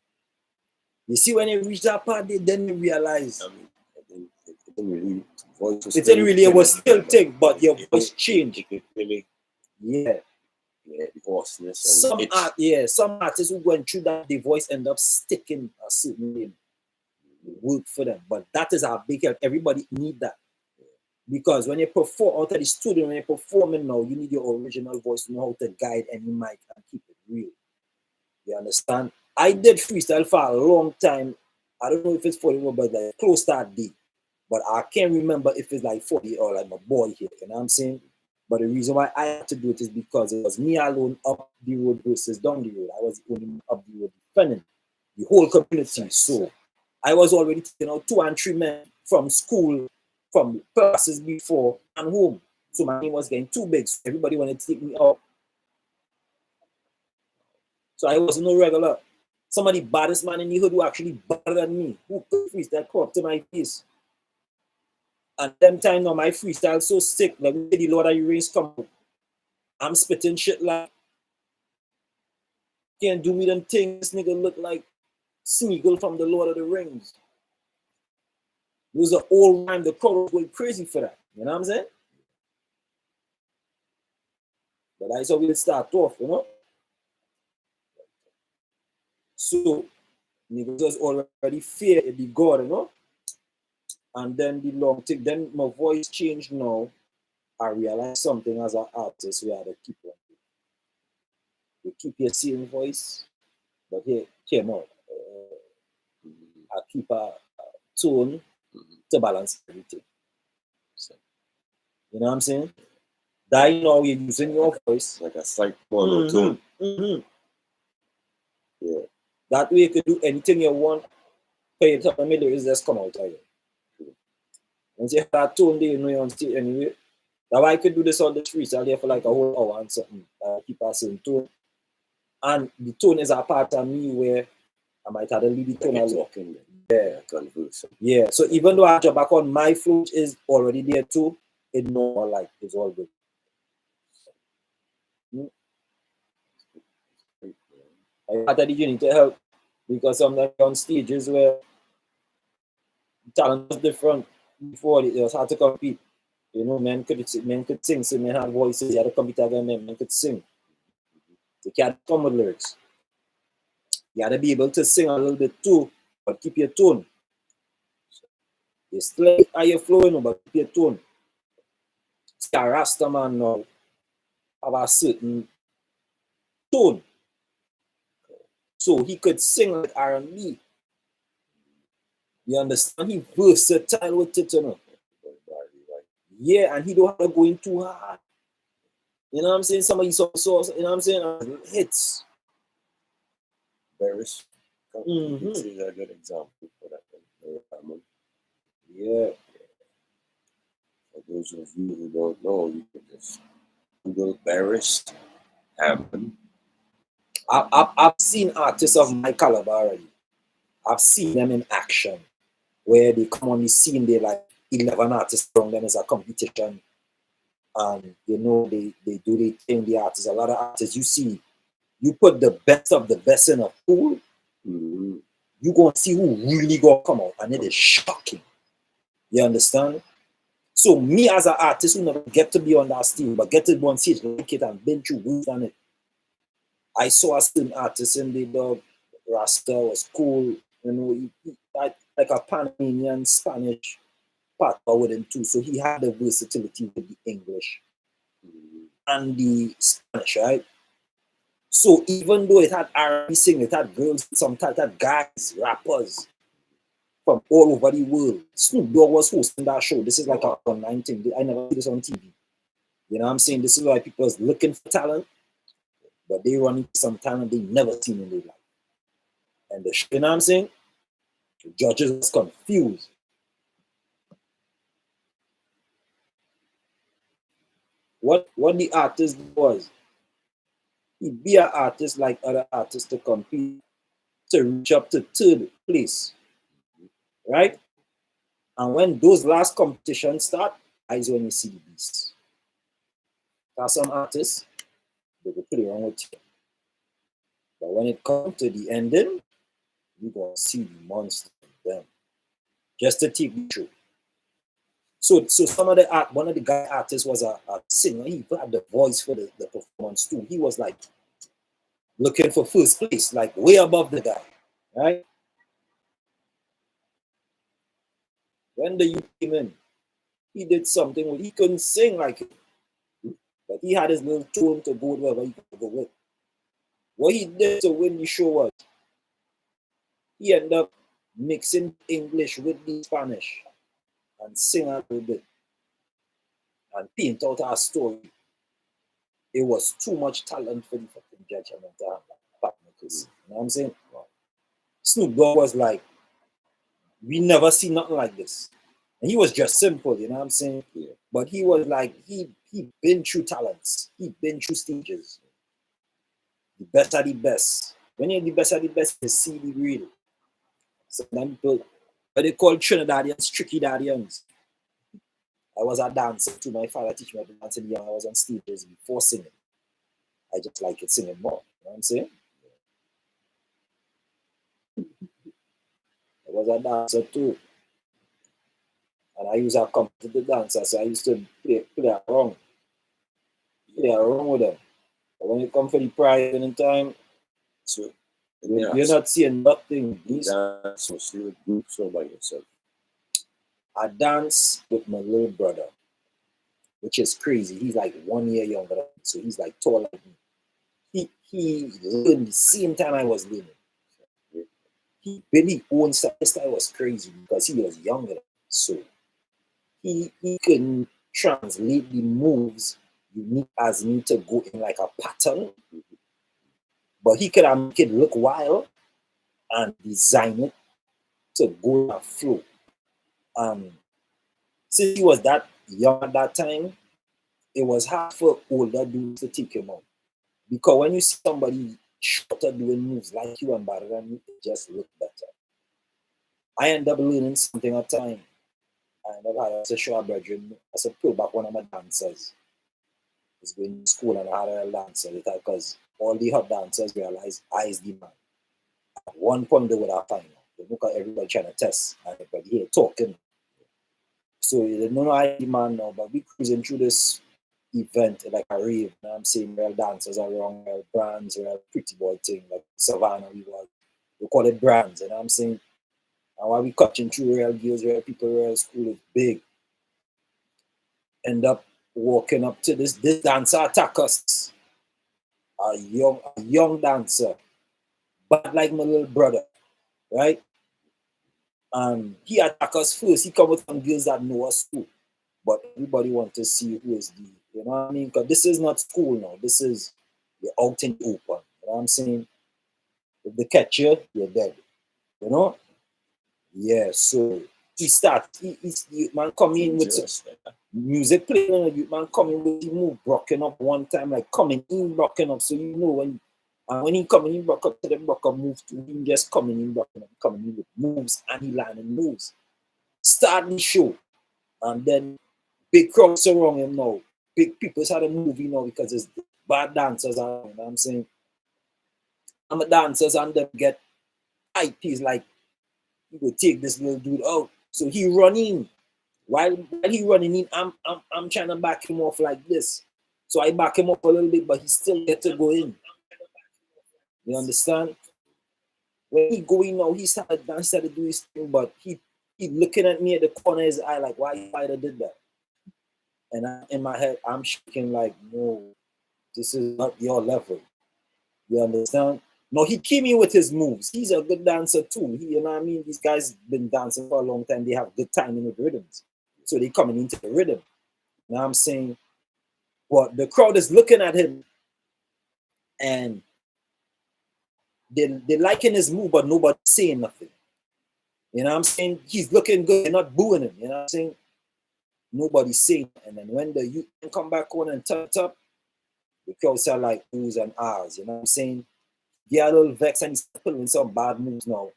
You see when you reach that part there, then you realize it didn't really it was still thick, but your voice changed. Yeah. The hoarseness. Some artists who went through that, the voice end up sticking a certain way. Work for them. But that is our big help. Everybody need that. Because when you perform out of the studio, when you're performing now, you need your original voice to know how to guide any mic and keep it real. You understand? I did freestyle for a long time. I don't know if it's 40 more, but like close to that day. But I can't remember if it's like 40 or like my boy here. You know what I'm saying? But the reason why I had to do it is because it was me alone up the road versus down the road. I was the only up the road defending the whole community. So I was already taking out 2 and 3 men from school, from classes before and home. So my name was getting too big. So everybody wanted to take me out. So I was no regular. Some of the baddest man in the hood who actually better than me, who could freestyle come up to my face. And them time now my freestyle so sick, like the Lord of the Rings come out. I'm spitting shit like can't do me them things. This nigga look like Smeagol from the Lord of the Rings. It was an old rhyme, the crowd was going crazy for that. You know what I'm saying? But that's how we'll start off, you know? So niggas was already fear it be God, you know? And then the long thing, then my voice changed now. I realized something as an artist we had to keep on. You keep your same voice, but here came out. I keep a tone to balance everything. You know what I'm saying? That you know you're using your voice. Like a slight monotone. Yeah. That way you can do anything you want. Pay it up in the middle is just come out of you. Once you have that tone there, you know you're on stage anyway. That's why I could do this on the streets. I'll there for like a whole hour and something. I keep a same tone. And the tone is a part of me where I might have to leave the tone as walking there. Yeah. So even though I jump back on my flow is already there too, it's not like it's all good. I had the journey to help because sometimes on stages where talent was different before it was hard to compete. You know, men could sing, so men had voices, you had to compete against them, men could sing. You can't come with lyrics. You had to be able to sing a little bit too, but keep your tone. You still are you flowing, but keep your tone. See, a Rasta man now have a certain tone. So he could sing like R&B. You understand? He versatile with it, you know. Yeah, and he don't have to go in too hard. You know what I'm saying? Some of these songs, you know what I'm saying? Hits. Barris. This is a good example for that. Yeah. For those of you who don't know, you can just Google Barris Hammond. I've seen artists of my caliber already. I've seen them in action where they come on the scene, they're like 11 artists around them as a competition. And you know, they do their thing, the artists. A lot of artists you see, you put the best of the best in a pool, you gonna see who really gonna come out, and it is shocking. You understand? So me as an artist who never get to be on that stage, but get to be on stage like it and been through worse than it. I saw a certain artist in the dog, Rasta was cool, you know, he like a Panamanian Spanish part with him too. So he had the versatility with the English and the Spanish, right? So even though it had R&B singing, it had girls, sometimes it had guys, rappers from all over the world. Snoop Dogg was hosting that show. This is like a online thing. I never see this on TV. You know what I'm saying? This is why people are looking for talent, but they run into some talent they never seen in their life. And you know what I'm saying? The judges was confused. What the artist was, he'd be an artist like other artists to compete to reach up to third place. Right? And when those last competitions start, is when you see the beast. There some artists, they will play around with you. But when it comes to the ending, you're going to see the monster in them. Just to take the truth. So some of the one of the guy artists was a singer. He had the voice for the performance too. He was like looking for first place, like way above the guy. Right? When the youth came in, he did something where he couldn't sing like it. But he had his little tone to go wherever he could go with. What he did to win the show was he ended up mixing English with the Spanish and sing a little bit and paint out our story. It was too much talent for the fucking judge and to have that. You know what I'm saying? Snoop Dogg was like, we never see nothing like this. And he was just simple, you know what I'm saying? Yeah. But he was like, he been through talents. He been through stages. The best are the best. When you're the best at the best, you see the real. Sometimes people, what they call Trinidadians, tricky Dadians. I was a dancer too. My father teach me how to dance young. I was on stages before singing. I just like it singing more. You know what I'm saying? I was a dancer too. And I used to come to the dancer, so I used to play around. Play around with them. But when you come for the prize in time, So you're not seeing nothing. dance mostly with groups or by yourself? I dance with my little brother, which is crazy. He's like 1 year younger than me, so he's like taller than me. He learned the same time I was learning. He really owned style was crazy because he was younger than me. So he couldn't translate the moves unique as me to go in like a pattern, but he could make it look wild and design it to go in a flow. Since he was that young at that time, it was hard for older dudes to take him on. Because when you see somebody shorter doing moves like you and better than you, it just look better. I ended up learning something at the time. I ended up having to show a brethren, I said, pull back one of my dancers. I was going to school and I had a dancer because all the hot dancers realized I is the man. At one point they would have time. They look at everybody trying to test and everybody here talking. So they don't know I the man now, but we cruising through this event like a rave. You know what I'm saying? Real dancers around, real brands, real pretty boy thing, like Savannah we call it brands, you know what I'm saying? And while we cutting through real girls, real people, real school is big. End up walking up to this dancer attack us. A young dancer, but like my little brother, right? And he attack us first. He come with some girls that know us too. But everybody want to see who is the, you know what I mean? Because this is not school now. This is, you're out in the open. You know what I'm saying? If they catch you, you're dead. You know? Yeah, so he man come in with music playing and the man coming with the move broken up one time, like coming in broken up. So you know when he coming in broke up to the broke up move to him just coming in broken up, coming in with moves and he landing moves. Starting the show. And then big crowds surround him now. Big people start a movie now because it's bad dancers around, you know what I'm saying? And the dancers and them get hype. He's like, he will take this little dude out. So he running. While he running in, I'm trying to back him off like this. So I back him up a little bit, but he still get to go in. You understand? When he go in now, he started to do his thing, but he looking at me at the corner of his eye like, why you did that? And in my head, I'm shaking like, no, this is not your level. You understand? No, he came in with his moves. He's a good dancer too. You know what I mean? These guys been dancing for a long time. They have good timing with rhythms. So they coming into the rhythm. You know what I'm saying? But the crowd is looking at him and they liking his move, but nobody's saying nothing. You know what I'm saying? He's looking good. They're not booing him. You know what I'm saying? Nobody's saying. And then when the youth come back on and turn it up, the crowd sound like oohs and ahs. You know what I'm saying? Get a little vex and he's pulling some bad moves now.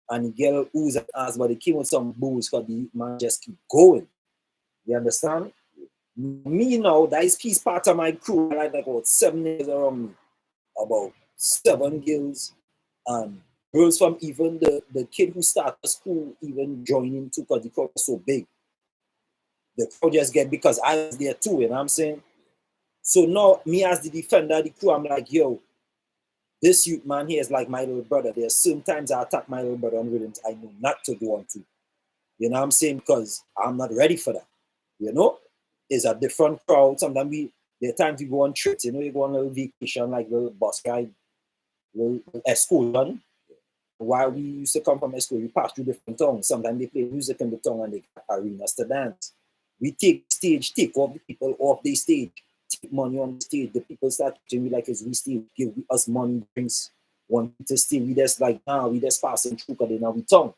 And he get a little oohs and ahs, but he came with some booze because the man just keep going. You understand? Me now, that is piece part of my crew. I like about 7 years around me. About 7 girls and girls from even the kid who started school even joining too because the crowd was so big. The crowd just get because I was there too, you know what I'm saying? So now me as the defender of the crew, I'm like, yo, this youth man here is like my little brother. There's sometimes I attack my little brother on rhythms I know not to go on to. You know what I'm saying? Because I'm not ready for that. You know? It's a different crowd. Sometimes there are times we go on trips, you know, you go on a little vacation, like little bus ride, little excursion. While we used to come from school, we pass through different towns. Sometimes they play music in the town and they got arenas to dance. We take off the people off the stage, take money on the stage. The people start treating me like it's we stage, give us money, drinks, want to stay. We just like, nah, we just passing through because they now we town.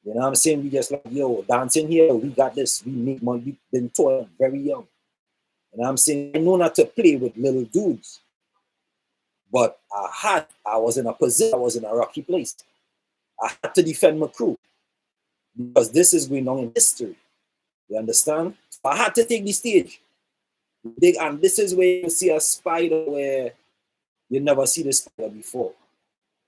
You know what I'm saying? We just like, yo, dancing here, we got this, we make money, we've been touring very young. You know what I'm saying? I know not to play with little dudes. But I was in a position, I was in a rocky place. I had to defend my crew because this is going on in history. You understand? So I had to take the stage. And this is where you see a spider where you never see the spider before.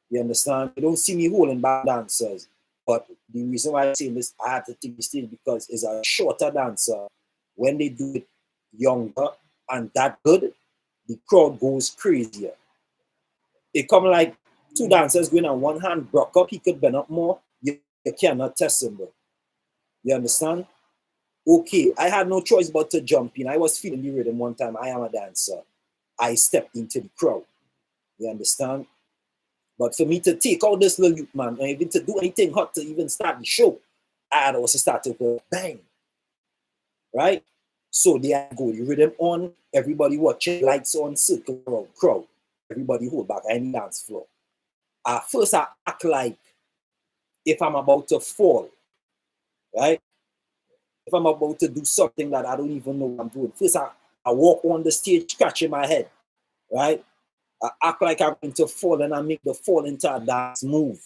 You understand? You don't see me holding back dancers. But the reason why I'm saying this, I had to take the stage because it's a shorter dancer. When they do it younger and that good, the crowd goes crazier. It come like two dancers going on one hand, broke up, he could bend up more. You cannot test him, bro. You understand? Okay, I had no choice but to jump in. I was feeling the rhythm one time. I am a dancer. I stepped into the crowd. You understand? But for me to take out this little youth man, and even to do anything hot to even start the show, I had also started to bang. Right? So there I go. The rhythm on, everybody watching, lights on, circle around, crowd. Everybody hold back, any dance floor. At first I act like if I'm about to fall, right? If I'm about to do something that I don't even know what I'm doing. First I walk on the stage scratching my head, right? I act like I'm going to fall and I make the fall into a dance move.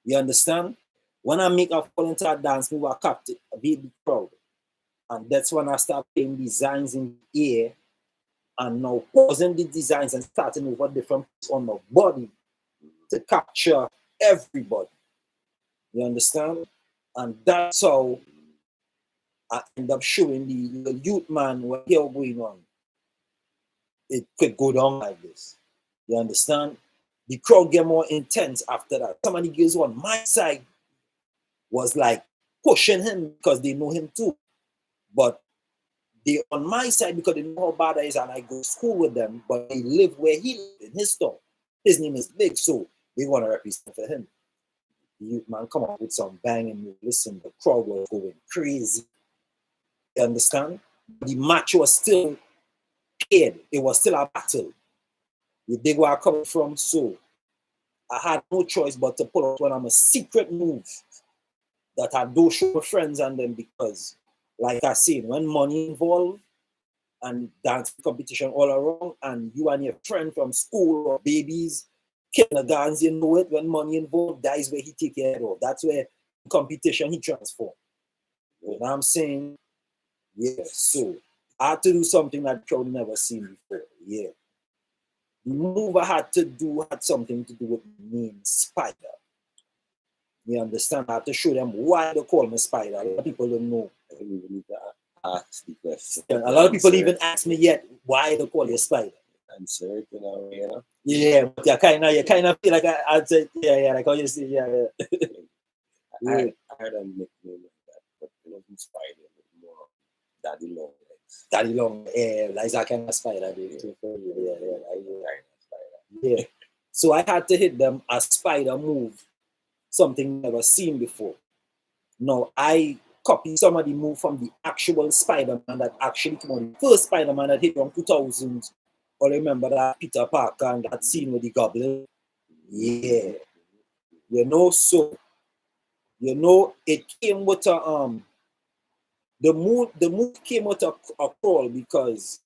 You understand? When I make a fall into a dance move, I capture a big crowd. And that's when I start playing designs in the air and now pausing the designs and starting over different parts on my body to capture everybody. You understand? And that's how I end up showing the youth man what here going on. It could go down like this. You understand? The crowd get more intense after that. Some of the girls on my side was like pushing him because they know him too. But they on my side because they know how bad I is and I go to school with them, but they live where he lives in his town. His name is Big, so they want to represent for him. The youth man come up with some banging music. Listen, the crowd was going crazy. You understand? The match was still paid. It was still a battle. You dig where I come from? So I had no choice but to pull out one of my secret moves that I don't show my friends and them because, like I said, when money involved and dance competition all around, and you and your friend from school or babies, kindergartens, you know it, when money involved, that is where he take care of. That's where competition he transform. You know what I'm saying? Yeah, so I had to do something that crowd never seen before. Yeah. The move I had to do had something to do with the name Spider. You understand? I had to show them why they call me Spider. A lot of people don't know. I really need to ask the question. A lot of people even ask me yet why they call you Spider. Answer it in a way, you know? Yeah, but you kind of feel like I'd say, yeah, like how you say, yeah. I heard a nickname like that, but it wasn't Spider, but more Daddy Long Legs. Daddy Long, yeah, like that kind of Spider. Yeah. So I had to hit them a Spider move, something never seen before. Now I copied some of the move from the actual Spider-Man that actually came on. The first Spider-Man that hit around 2000. Or remember that Peter Parker and that scene with the goblin? Yeah. You know, so it came with a the move came with a crawl because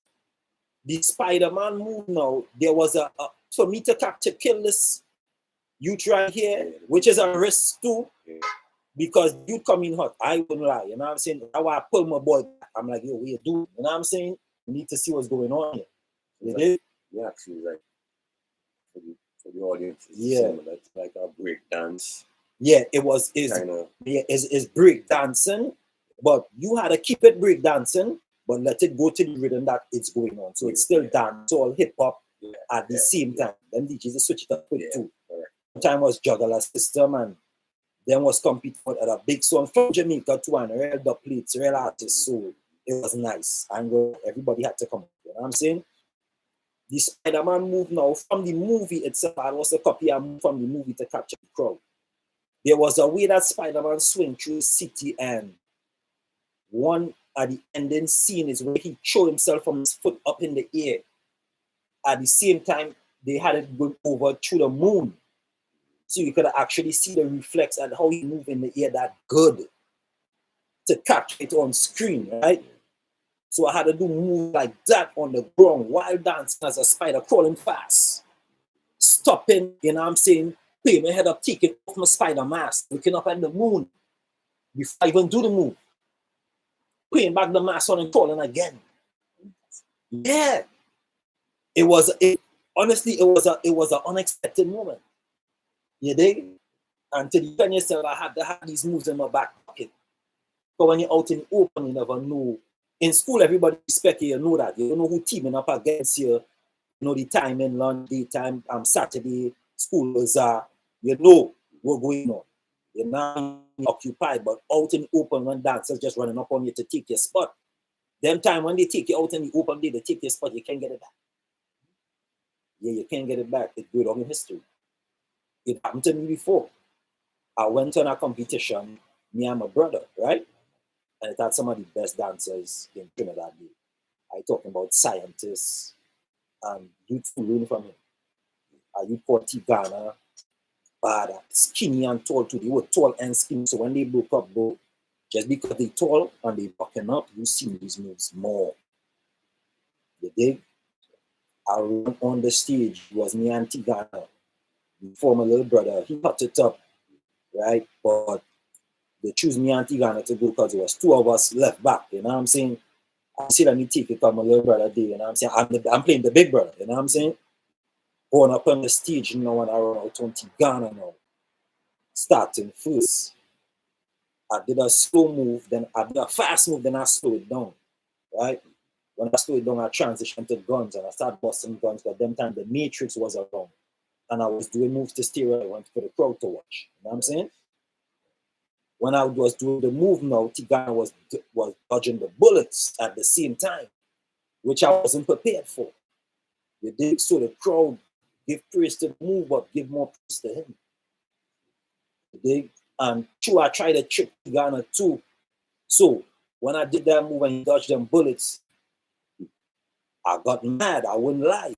the Spider-Man move now, there was a for me to kill this youth right here, which is a risk too, because you come in hot. I wouldn't lie, you know what I'm saying? That's why I pull my boy back. I'm like, yo, what you do? You know what I'm saying? You need to see what's going on here. You did? Yeah, actually, like for the audience, yeah, that's like a break dance. Yeah, it's break dancing, but you had to keep it break dancing, but let it go to the rhythm that it's going on. So it's still dancehall, hip hop at the same time. Then DJs switch it up with too. Time was juggler system, and then was competing with a big song from Jamaica too, and real dub plates, real artists. So it was nice, and everybody had to come. You know what I'm saying? The Spider-Man move now from the movie itself, I also copy a move from the movie to capture the crowd. There was a way that Spider-Man swing through the city, and one at the ending scene is where he threw himself from his foot up in the air. At the same time, they had it going over through the moon. So you could actually see the reflex and how he moved in the air that good to capture it on screen, right? So I had to do move like that on the ground while dancing as a spider crawling fast. stopping, you know what I'm saying, putting my head up, taking off my spider mask, looking up at the moon before I even do the move. Putting back the mask on and crawling again. Yeah. Honestly, it was an unexpected moment. You dig? And to defend yourself, I had to have these moves in my back pocket. But when you're out in the open, you never know. In school, everybody respect you, you know that. You don't know who teaming up against you. You know the time in lunch, daytime, Saturday, school was, you know what's going on. You're not occupied, but out in the open when dancers just running up on you to take your spot. Them time when they take you out in the open day, they take your spot, you can't get it back. Yeah, you can't get it back. It's good on in history. It happened to me before. I went on a competition, me and my brother, right? And it had some of the best dancers in Trinidad. I talking about scientists and youth learning from him. You called Ghana, bad, skinny and tall too. They were tall and skinny. So when they broke up, bro, just because they tall and they bucking up, you see these moves more. You dig? I ran on the stage. It was me and Ghana. Before my little brother, he cut it up, right? But they choose me and Ghana to go because it was two of us left back. You know what I'm saying? I see that me take it on my little brother day, you know what I'm saying? I'm playing the big brother, you know what I'm saying? Going up on the stage, you know, when I run out 20 Ghana now. Starting first. I did a slow move, then I did a fast move, then I slow it down. Right? When I slow it down, I transitioned to guns and I started busting guns, but them time the Matrix was around. And I was doing moves to steer I went for the crowd to watch. You know what I'm saying? When I was doing the move now, Tigana was dodging the bullets at the same time, which I wasn't prepared for. You dig? So the crowd give praise to the move, but give more praise to him. You dig? And two, I tried to trick Ghana too. So when I did that move and he dodged them bullets, I got mad. I wouldn't lie.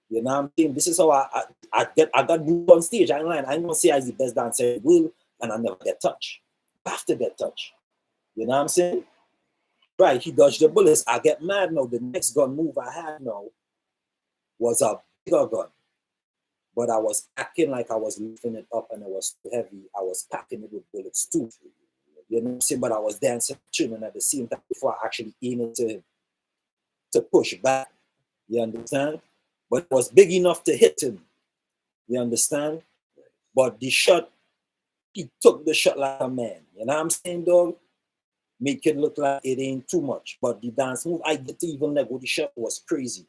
You know what I'm saying? This is how I got moved on stage. I ain't lying. I ain't gonna say I'm the best dancer in the world and I never get touched. I have to get touched. You know what I'm saying? Right, he dodged the bullets. I get mad now. The next gun move I had now was a bigger gun. But I was acting like I was lifting it up and it was too heavy. I was packing it with bullets too. You know what I'm saying? But I was dancing tuning at the same time before I actually aimed to push back. You understand? But it was big enough to hit him. You understand? But the shot, he took the shot like a man. You know what I'm saying, dog? Make it look like it ain't too much. But the dance move I did to even let go the shot was crazy.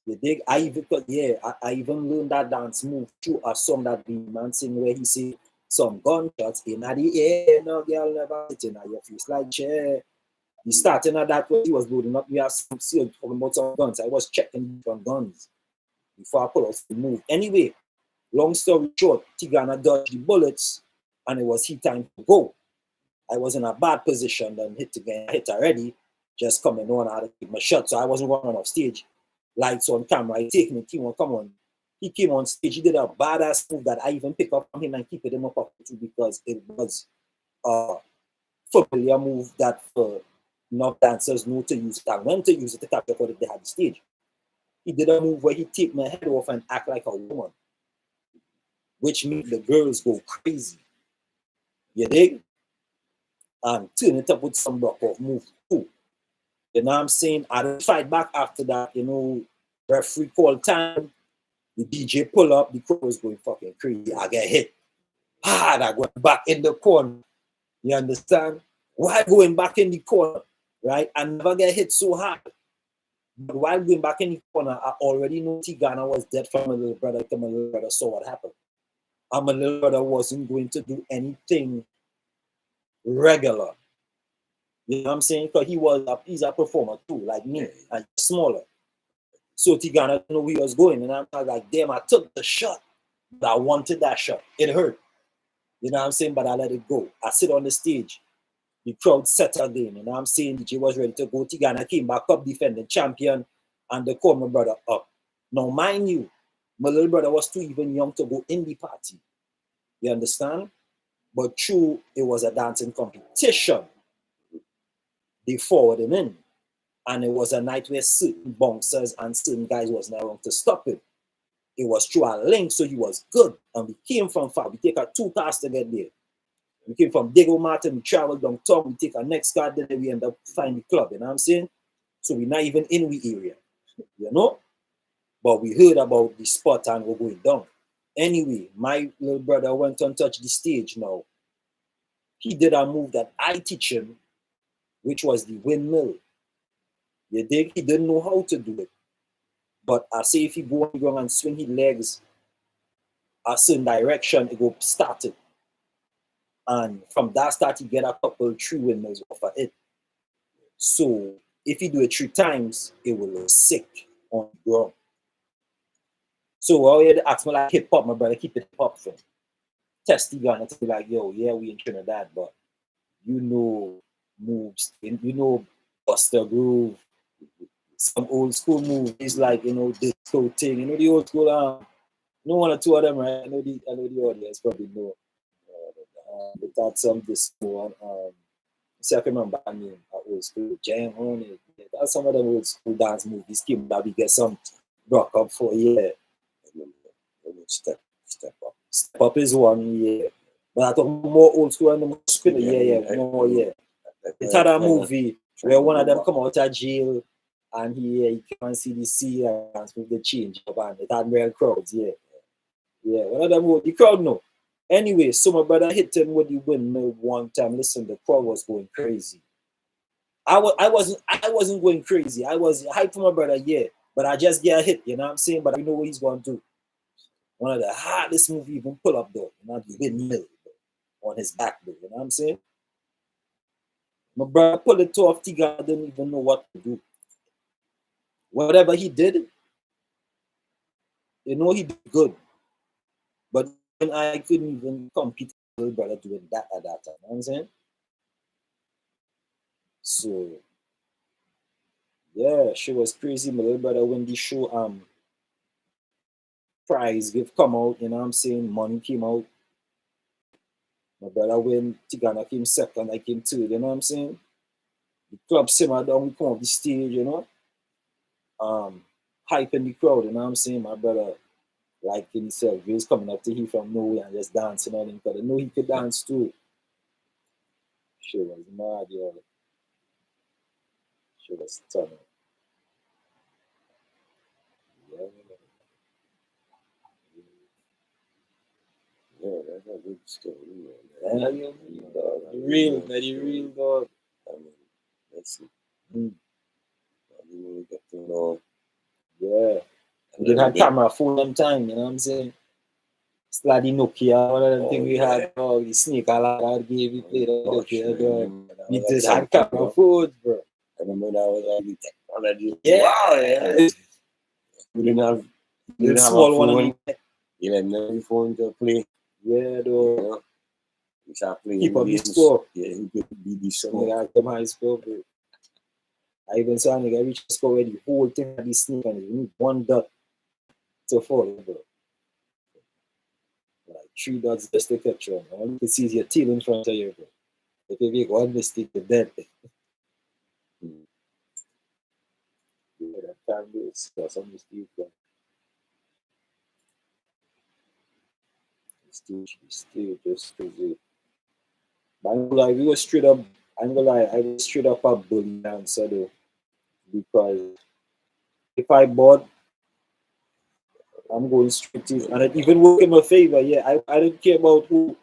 You dig? I even learned that dance move through a song that the man sing where he say some gunshots in the air, no girl never sitting at your face like chair. He starting at that when he was loading up. We have some talking about some guns. I was checking different guns before I pull out the move. Anyway, long story short, Tigana dodged the bullets and it was his time to go. I was in a bad position, then hit already, just coming on, I had to take my shot. So I wasn't running off stage. Lights on camera, I taking it, team on, come on. He came on stage, he did a badass move that I even pick up from him and keep it in my pocket too because it was a familiar move that for enough dancers know to use it and when to use it to capture what they had the stage. He did a move where he take my head off and act like a woman, which made the girls go crazy. You dig? And turn it up with some rock off move too. You know what I'm saying? I didn't fight back after that, you know, referee call time, the DJ pull up, the crowd was going fucking crazy. I get hit hard, I went back in the corner. You understand? While going back in the corner, right? I never get hit so hard. But while going back in the corner, I already know Tigana was dead from my little brother because my little brother saw what happened. And my little brother wasn't going to do anything regular. You know what I'm saying? Because he's a performer too, like me, and smaller. So Tigana knew where he was going, and I'm like, damn, I took the shot. But I wanted that shot. It hurt. You know what I'm saying? But I let it go. I sit on the stage. The crowd set again. You know what I'm saying? DJ was ready to go. Tigana came back up defending champion, and they called my brother up. Now, mind you, my little brother was too even young to go in the party. You understand? But true, it was a dancing competition. They forwarded him in. And it was a night where certain bouncers and certain guys wasn't around to stop it. It was through a link, so he was good. And we came from far. We take 2 cars to get there. We came from Diego Martin, we traveled downtown, we take our next car, then we end up finding the club, you know what I'm saying? So we're not even in the area, you know? But we heard about the spot and we're going down. Anyway, my little brother went on touch the stage now. He did a move that I teach him, which was the windmill. You dig? He didn't know how to do it. But I say if he go on the ground and swing his legs a certain direction, it go start it. And from that start, he get a couple 3 windmills off of it. So if you do it 3 times, it will look sick on the ground. So I had to ask me like hip hop, my brother, keep it hip hop from. Test the gun and be like, yo, yeah, we in Trinidad, but you know moves, you know Buster Groove, some old school movies like, you know, disco thing, you know the old school, no 1 or 2 of them, right? I know the audience probably know. But that's some disco one. See, I can remember I mean old school Jam on it. Yeah, that's some of them old school dance movies came that we get some rock up for, yeah. Step up. Step up is one, yeah. But I talk more old school and more spinner, yeah. More, yeah. It had a movie where one of them come out of jail and he can't see the sea and with the change up and it had real crowds, yeah. Yeah, one of them, the crowd know. Anyway, so my brother hit him with the windmill one time. Listen, the crowd was going crazy. I wasn't going crazy. I was hyped for my brother, yeah. But I just get a hit, you know what I'm saying? But I know what he's going to do. One of the hardest moves even pull up though, you know, the windmill on his back though, you know what I'm saying? My brother pulled it off, Tiga didn't even know what to do. Whatever he did, you know, he did good. But when I couldn't even compete with my brother doing that at that time, you know what I'm saying? So yeah, she was crazy. My little brother when the show prize give come out, you know what I'm saying? Money came out. My brother when Tigana came second, I came third, you know what I'm saying? The club simmer down, we come off the stage, you know. Hyping the crowd, you know what I'm saying? My brother like himself, he was coming up to him from nowhere and just dancing on him because I know he could dance too. She was mad, yo. She was stunning. Yeah. Yeah, that's a good story, man. Yeah, you dog. The real dog. I mean, that's it. I didn't really get to know. Yeah. We didn't have camera full them time, you know what I'm saying? Slady Nokia, one of them things we had, dog. The snake I like gave we played on Nokia, dog. We did have camera phones, bro. I remember that was like the technology. Yeah. Wow, yeah. We didn't have a small phone. You didn't have a phone to play. Yeah, though. You know? We start playing Keep up the games. score. Yeah, he could be the Some score. nigga come high score, bro. I even saw a nigga reach the score where the whole thing had the snake and you need 1 dot to follow, bro. Like 3 dots just to catch on. All you can see is your tail in front of you, bro. If you make one mistake, you're dead. Yeah, that time is some mistake, bro. Still just crazy. But I'm gonna lie, we were straight up. I'm gonna lie, I was straight up a bully dancer though, because if I bought, I'm going straight to, and it even worked in my favor. Yeah, I didn't care about who.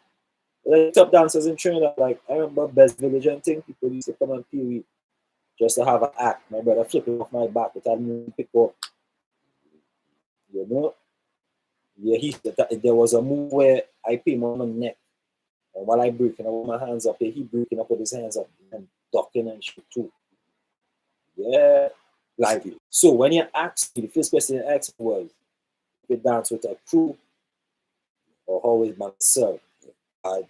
Like top dancers in Trinidad, like I remember Best Village and thing. People used to come and pay me just to have an act. My brother flipping off my back, but I didn't pick up. You know? Yeah, there was a move where I pay him on my neck. And while I breaking up with my hands up here, he breaking up with his hands up and ducking and shit too. Yeah. Like, so when you asked me, the first question you asked me was, if you dance with a crew or always myself, I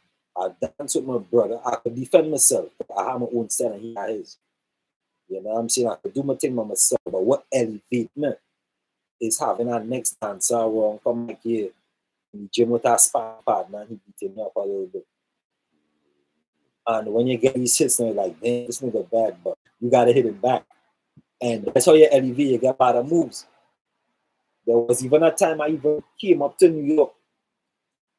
dance with my brother. I could defend myself. I have my own style and he has his. You know what I'm saying? I could do my thing by myself. But what elevate me is having our next dancer around, come back here in the gym with our sparring partner and he beating me up a little bit. And when you get these hits, you're like, man, this nigga bad, but you gotta hit him back. And that's how you elevate, you get better moves. There was even a time I even came up to New York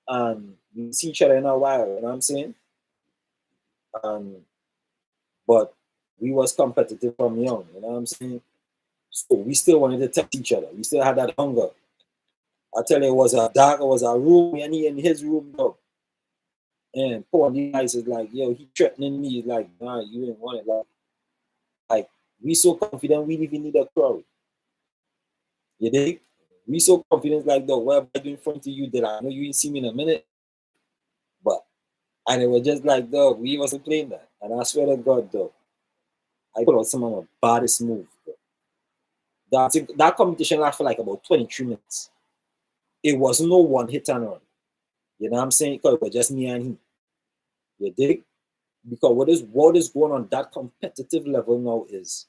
and we see each other in a while, you know what I'm saying? But we was competitive from young, you know what I'm saying? So we still wanted to test each other. We still had that hunger. I tell you, it was a room, and he in his room, though. And poor guys is like, yo, he threatening me, like, nah, you didn't want it. Like we so confident we didn't even need a crowd. You dig? We so confident, like, though, whatever I do in front of you, that I know you didn't see me in a minute. And it was just like, dog, we wasn't playing that. And I swear to God, dog, I put out some of the baddest moves, dog. That competition lasted for like about 23 minutes. It was no one hit and run. You know what I'm saying? Because it was just me and him. You dig? Because what is going on that competitive level now is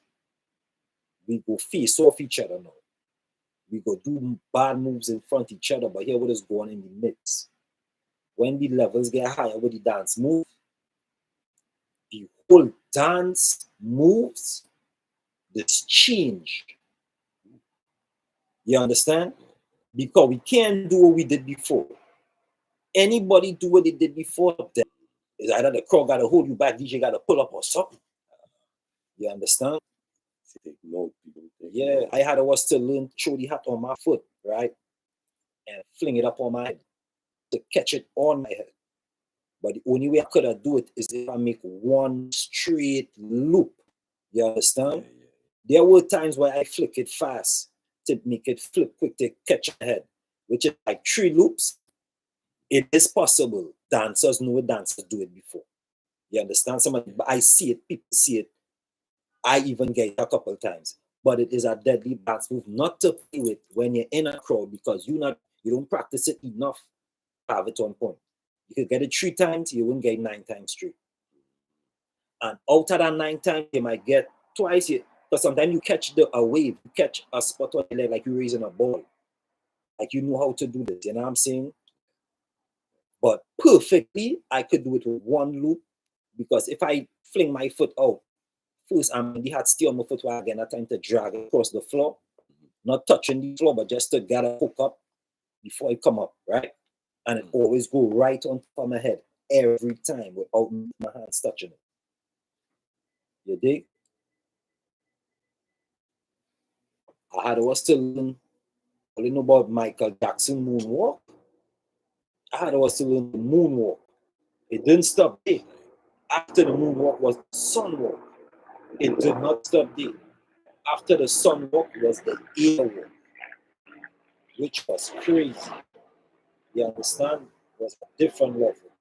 we go face off each other now. We go do bad moves in front of each other, but here what is going on in the midst. When the levels get higher with the dance move, the whole dance moves, this change. You understand? Because we can't do what we did before. Anybody do what they did before, then it's either the crowd got to hold you back, DJ got to pull up or something. You understand? Yeah, I had to still learn to throw the hat on my foot, right? And fling it up on my head to catch it on my head. But the only way I could have do it is if I make one straight loop. You understand? There were times where I flick it fast to make it flip quick to catch a head, which is like 3 loops. It is possible. Dancers know dancers do it before. You understand? But I see it, people see it. I even get it a couple times. But it is a deadly dance move not to play with when you're in a crowd because you don't practice it enough to have it on point. You could get it 3 times, you wouldn't get it 9 times straight. And out of that 9 times, you might get twice. Because sometimes you catch a wave, you catch a spot on the leg like you're raising a ball. Like you know how to do this, you know what I'm saying? But perfectly, I could do it with one loop because if I fling my foot out, first I'm in the hat still on my foot while I get that time to drag it across the floor, not touching the floor, but just to get a hook up before I come up, right? And it always go right on top of my head every time without my hands touching it. You dig? I was still learning about Michael Jackson moonwalk. I was still learning the moonwalk. It didn't stop there. After the moonwalk was the sunwalk. It did not stop there. After the sunwalk was the airwalk, which was crazy. You understand? It was a different level.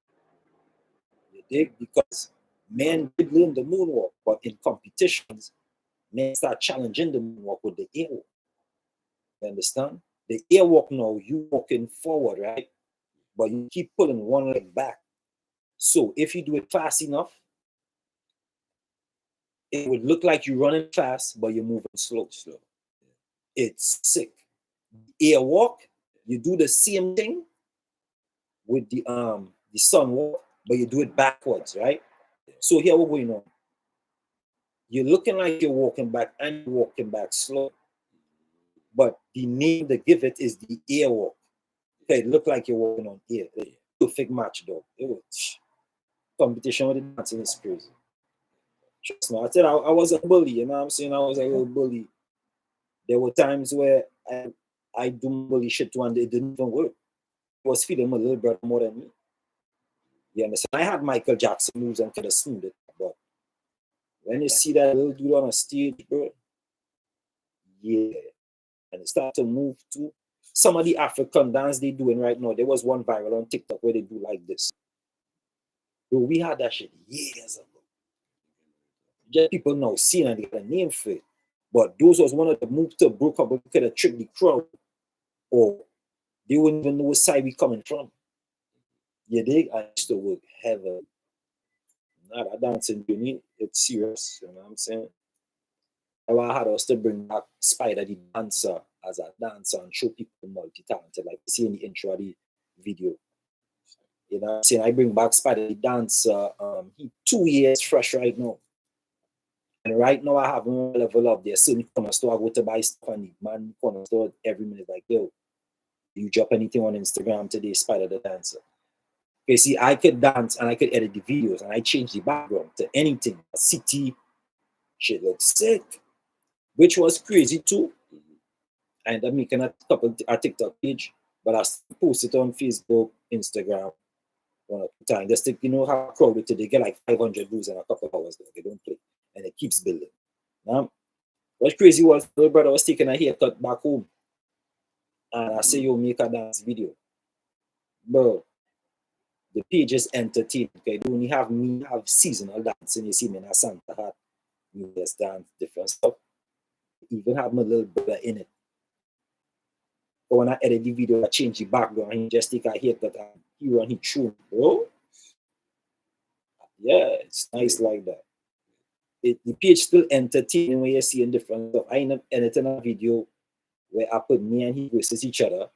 You dig? Because men did learn the moonwalk, but in competitions, men start challenging the moonwalk with the airwalk. You understand? The airwalk now, you walking forward, right? But you keep pulling one leg back. So if you do it fast enough, it would look like you're running fast, but you're moving slow. It's sick. Airwalk, you do the same thing with the sunwalk, but you do it backwards, right? So here we're going on. You're looking like you're walking back and you're walking back slow. But the name they give it is the airwalk. Okay, it look like you're walking on air. Perfect match, dog. It was competition with the dancing is crazy. Trust me, I said I was a bully, you know what I'm saying? I was a little bully. There were times where I do bully shit too and it didn't even work. I was feeding my little brother more than me. You understand? I had Michael Jackson moves and could have smoothed it, but when you see that little dude on a stage, bro, yeah, and it start to move too. Some of the African dance they doing right now, there was one viral on TikTok where they do like this. Bro, we had that shit years ago. Just people now seeing and they got a name for it. But those was one of the moves to broke up, but could have tricked the crowd, or they wouldn't even know what side we coming from. You dig? I used to work heavily. Not a dancing unit, it's serious, you know what I'm saying? I had us to bring back Spider the dancer as a dancer and show people multi-talented, like you see in the intro of the video. You know what I'm saying? I bring back Spider the dancer. He 2 years fresh right now. And right now I have one level up there. Certain corner store I go to buy stuff and the man corner store every minute like, yo, you drop anything on Instagram today, Spider the Dancer. Okay, see, I could dance and I could edit the videos and I change the background to anything. A city, shit looks sick. Which was crazy too. I ended up making a TikTok page, but I post it on Facebook, Instagram, one at a time. Just to, you know how crowded today, they get like 500 views in a couple of hours. They don't play, and it keeps building. Now, what's crazy was my brother was taking a haircut back home, and I say, "Yo, make a dance video." Bro, the page is entertaining. Okay, you only have me have seasonal dancing. You see me in a Santa hat, New Year's dance, different stuff. Even have my little brother in it. But when I edit the video, I change the background. He just take a haircut and he run his tune, bro. Yeah, it's nice like that. The page still entertaining when you're seeing different stuff. I end up editing a video where I put me and he versus each other.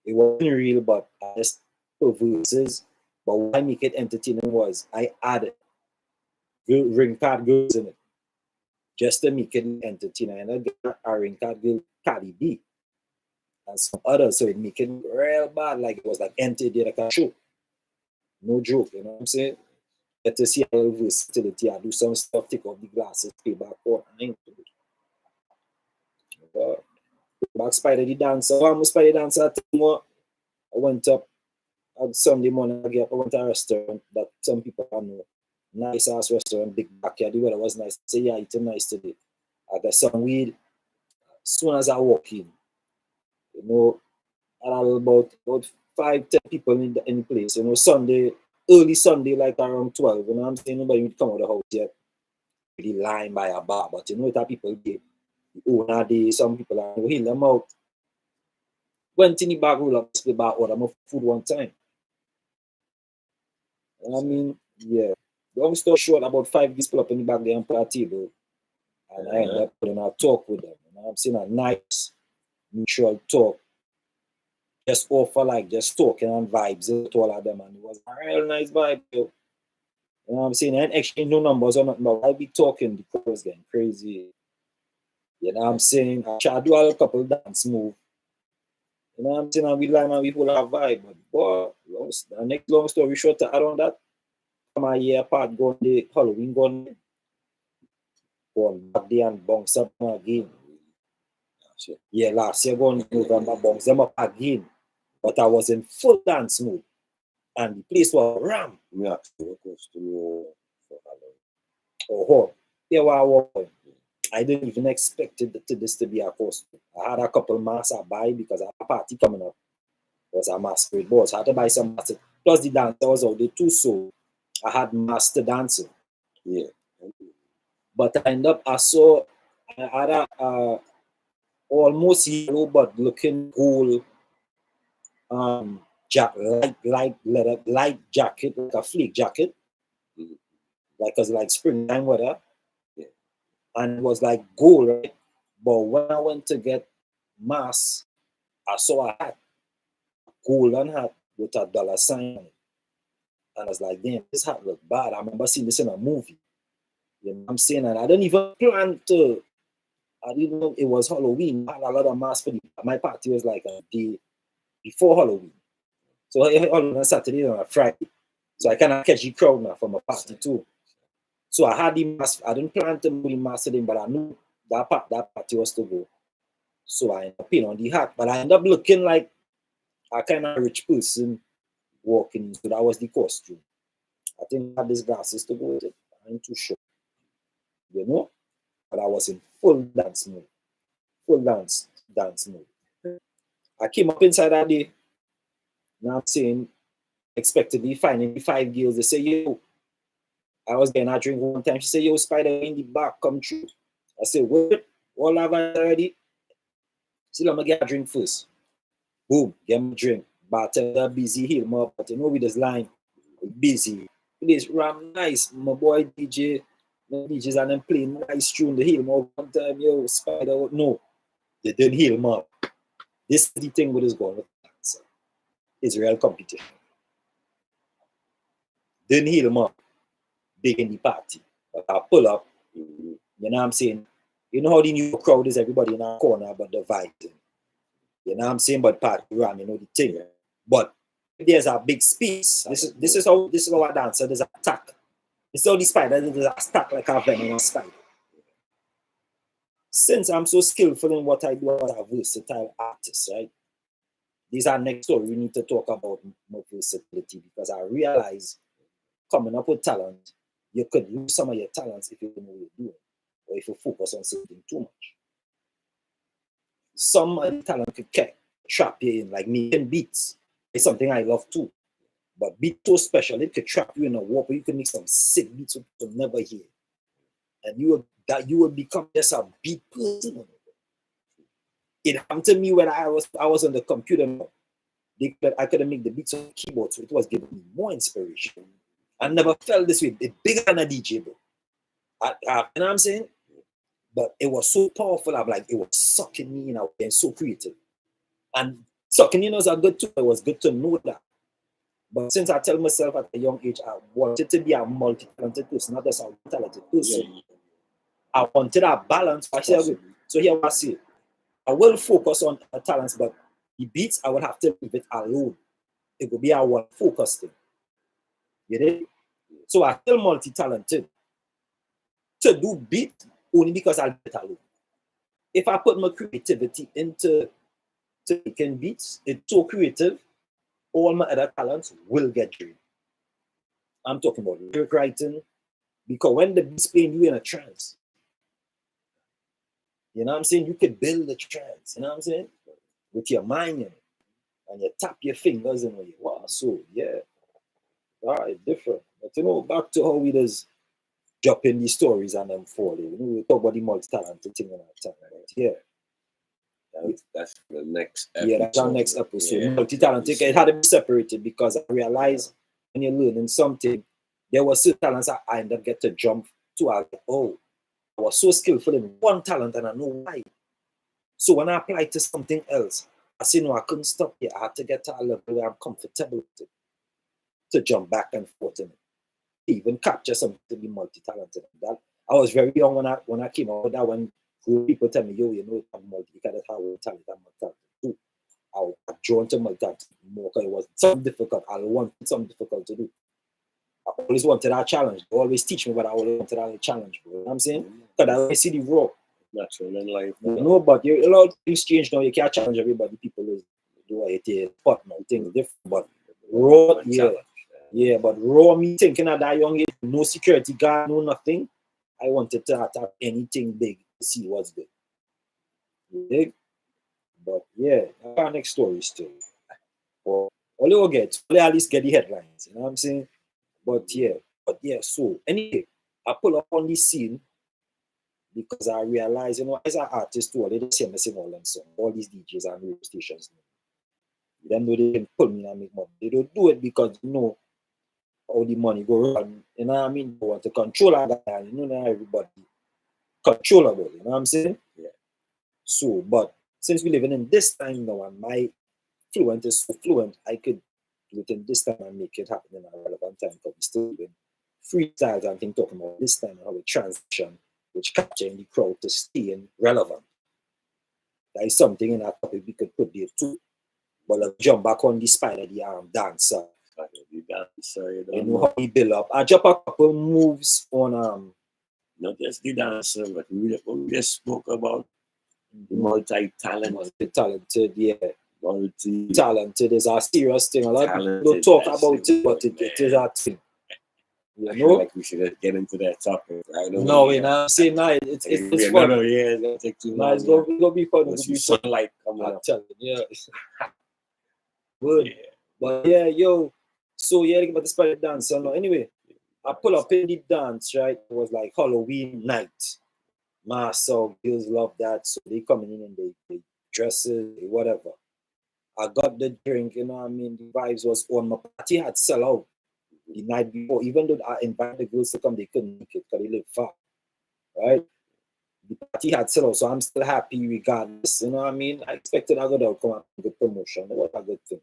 It wasn't real, but I just put verses. But what I make it entertaining was I added ring card girls in it just to make it entertaining. And I got a ring card girl, Cardi B, and some others, so it make it real bad, like it was like entertaining like a show. No joke, you know what I'm saying? Get to see a little versatility. I do some stuff, take off the glasses, pay back on. Back Spider the dancer. I'm a Spider dancer. I went up on Sunday morning. I went to a restaurant that some people know. Nice ass restaurant, big backyard. The weather was nice. I say, yeah, it's nice today. I got some weed. As soon as I walk in, you know, I had about 5-10 people in the place. You know, Sunday, early Sunday, like around 12. You know what I'm saying? Nobody would come out of the house yet. Really lying by a bar. But you know what people get? Owner day, some people are heal them out. Went in the back, roll up, split back, order my food one time. I mean, yeah. Long story short, about 5 guys pull up in the back there and put a table. And I ended up putting a talk with them. You know, I'm saying a nice, mutual talk. Just offer like just talking and vibes to all of them. And it was a real nice vibe, yo. You know what I'm saying? I ain't exchange no numbers or nothing, but I'll be talking, the crowd was getting crazy. You know what I'm saying? I try to do a couple dance move. You know what I'm saying? And we line and we hold our vibe. But boy, the next long story short to add on that, my year apart going the Halloween going back there and bounce up again. Yeah, last year going November, bounce them up again. But I was in full dance mood. And the place was ram. Yeah, costume for Halloween. Oh, yeah, wow. I didn't even expect this to be a costume. I had a couple masks I buy because I had a party coming up. It was a masquerade ball. So I had to buy some masks. Plus the dancer was out there too, so I had masks to dance in. Yeah. But I ended up, I had a almost yellow but looking cool light jacket, like a flake jacket. Like it was like springtime weather. Yeah. And it was like gold, right? But when I went to get mask, I saw a hat, a golden hat with a dollar sign on it. And I was like, damn, this hat look bad. I remember seeing this in a movie. You know what I'm saying? And I didn't even plan to, I didn't know it was Halloween. I had a lot of masks for my party was like a day before Halloween. So on a Saturday and a Friday. So I kind of catch the crowd now from a party too. So I had the mask. I didn't plan to do the mask today, but I knew that party was to go. So I ended up paying on the hat. But I ended up looking like a kind of rich person walking. So that was the costume. I think I had these glasses to go with it. I ain't too sure. You know? But I was in full dance mode. Full dance mode. I came up inside that day. Now I'm saying, expectedly finding 5 girls. They say, yo, I was getting a drink one time. She said, yo, Spider in the back, come through. I said, what? All have I already? She said, I'm going to get a drink first. Boom, get my drink. Bartender busy, heal me up. But you know, with this line, busy. Place ram nice. My boy DJ, my DJs and them playing nice tune. They heal me up one time. Yo, Spider, no. They didn't heal me up. This is the thing with this going with dancer. It's real competition. Didn't heal me up. Big in the party. But I pull up, You know what I'm saying? You know how the new crowd is, everybody in our corner but the vibe thing. You know what I'm saying? But part ram, you know the thing. But if there's a big space, this is how a dancer does attack. It's all the spider does attack like a venomous spider. Since I'm so skillful in what I do as a versatile artist, right? These are next story. We need to talk about my versatility because I realize coming up with talent, you could lose some of your talents if you don't know what you're doing or if you focus on something too much. Some of the talent could trap you in, like making beats. It's something I love too. But beat so special, it could trap you in a warp where you can make some sick beats you'll never hear. And you would become just a beat person. It happened to me when I was on the computer. I couldn't make the beats on the keyboard, so it was giving me more inspiration. I never felt this way. It's bigger than a DJ, bro. You know what I'm saying? But it was so powerful. I'm like, it was sucking me in. I was being so creative. And sucking in was a good too. It was good to know that. But since I tell myself at a young age, I wanted to be a multi-talented person, not just a talented person. I wanted a balance. So here I say, I will focus on talents, but the beats, I will have to leave it alone. It will be a one focus thing. You know? So I still multi-talented to do beat only because I'll be alone. If I put my creativity into making beats, it's so creative, all my other talents will get drained. I'm talking about lyric writing, because when the beat's playing, you in a trance. You know what I'm saying? You could build a trance, you know what I'm saying? With your mind in it. And you tap your fingers and you wow, so yeah. All right, different. But you know, back to how we just drop in these stories and them falling. You know, we talk about the multi-talented thing in our time, right? Yeah. That's the next episode. Yeah, that's our next episode. Yeah. Multi-talented. It had to be separated because I realized when you're learning something, there were certain talents I ended up getting to jump to. I was like, oh, I was so skillful in one talent and I know why. So when I applied to something else, I said, no, I couldn't stop here. I had to get to a level where I'm comfortable with it, to jump back and forth in it. Even capture something to be multi-talented. That I was very young when I came out with that. When people tell me, yo, you know, I'm multi, you have one talent, I'm multi-talented too. I was drawn to multi-talented more because it was something difficult. I wanted something difficult to do. I always wanted that challenge. They always teach me, but I always wanted that challenge, bro. You know what I'm saying? Because I always see the raw. Natural in life. No, but a lot of things change now. You can't challenge everybody. People do it, but now things different. But raw, yeah. Yeah, but raw me thinking at that young age, no security guard, no nothing. I wanted to attack anything big to see what's good. Yeah? But yeah, our next story still. Or only will get, only at least get the headlines, you know what I'm saying? But yeah, so anyway, I pull up on this scene because I realize, you know, as an artist too, they just hear me sing all them songs, all these DJs and radio stations. They know they can pull me and make money. They don't do it because, you know, all the money go around, you know what I mean? They want to control that, you know, not everybody controllable, you know what I'm saying? Yeah. So, but since we're living in this time now and my fluent is so fluent, I could do it in this time and make it happen in a relevant time because we're still doing freestyles and things talking about this time and how we transition, which capturing the crowd to staying relevant. That is something in that topic we could put there too. But let's jump back on the spider, the dancer. You know how we build up. I drop a couple moves on not just the dancer, but we just spoke about the multi-talented. Multi-talented, yeah. Multi-talented is a serious thing. A lot of people don't talk about it, but it is a thing. You know? Like we should get into that topic. Right? No, you know, I'm saying now it's fun. No, yeah, it's gonna take too long. It's gonna be fun. It's be sunlight coming up. Yeah. Good. Yeah. But yeah, yo. So yeah, about the spider dance. So no, anyway, I pull up in the dance, right? It was like Halloween night. So girls love that. So they coming in and they dresses, whatever. I got the drink, you know what I mean? The vibes was on. My party had sell out the night before. Even though I invited the girls to come, they couldn't make it because they live far. Right? The party had sell out, so I'm still happy regardless. You know what I mean? I expected I could come out with good promotion. It was a good thing.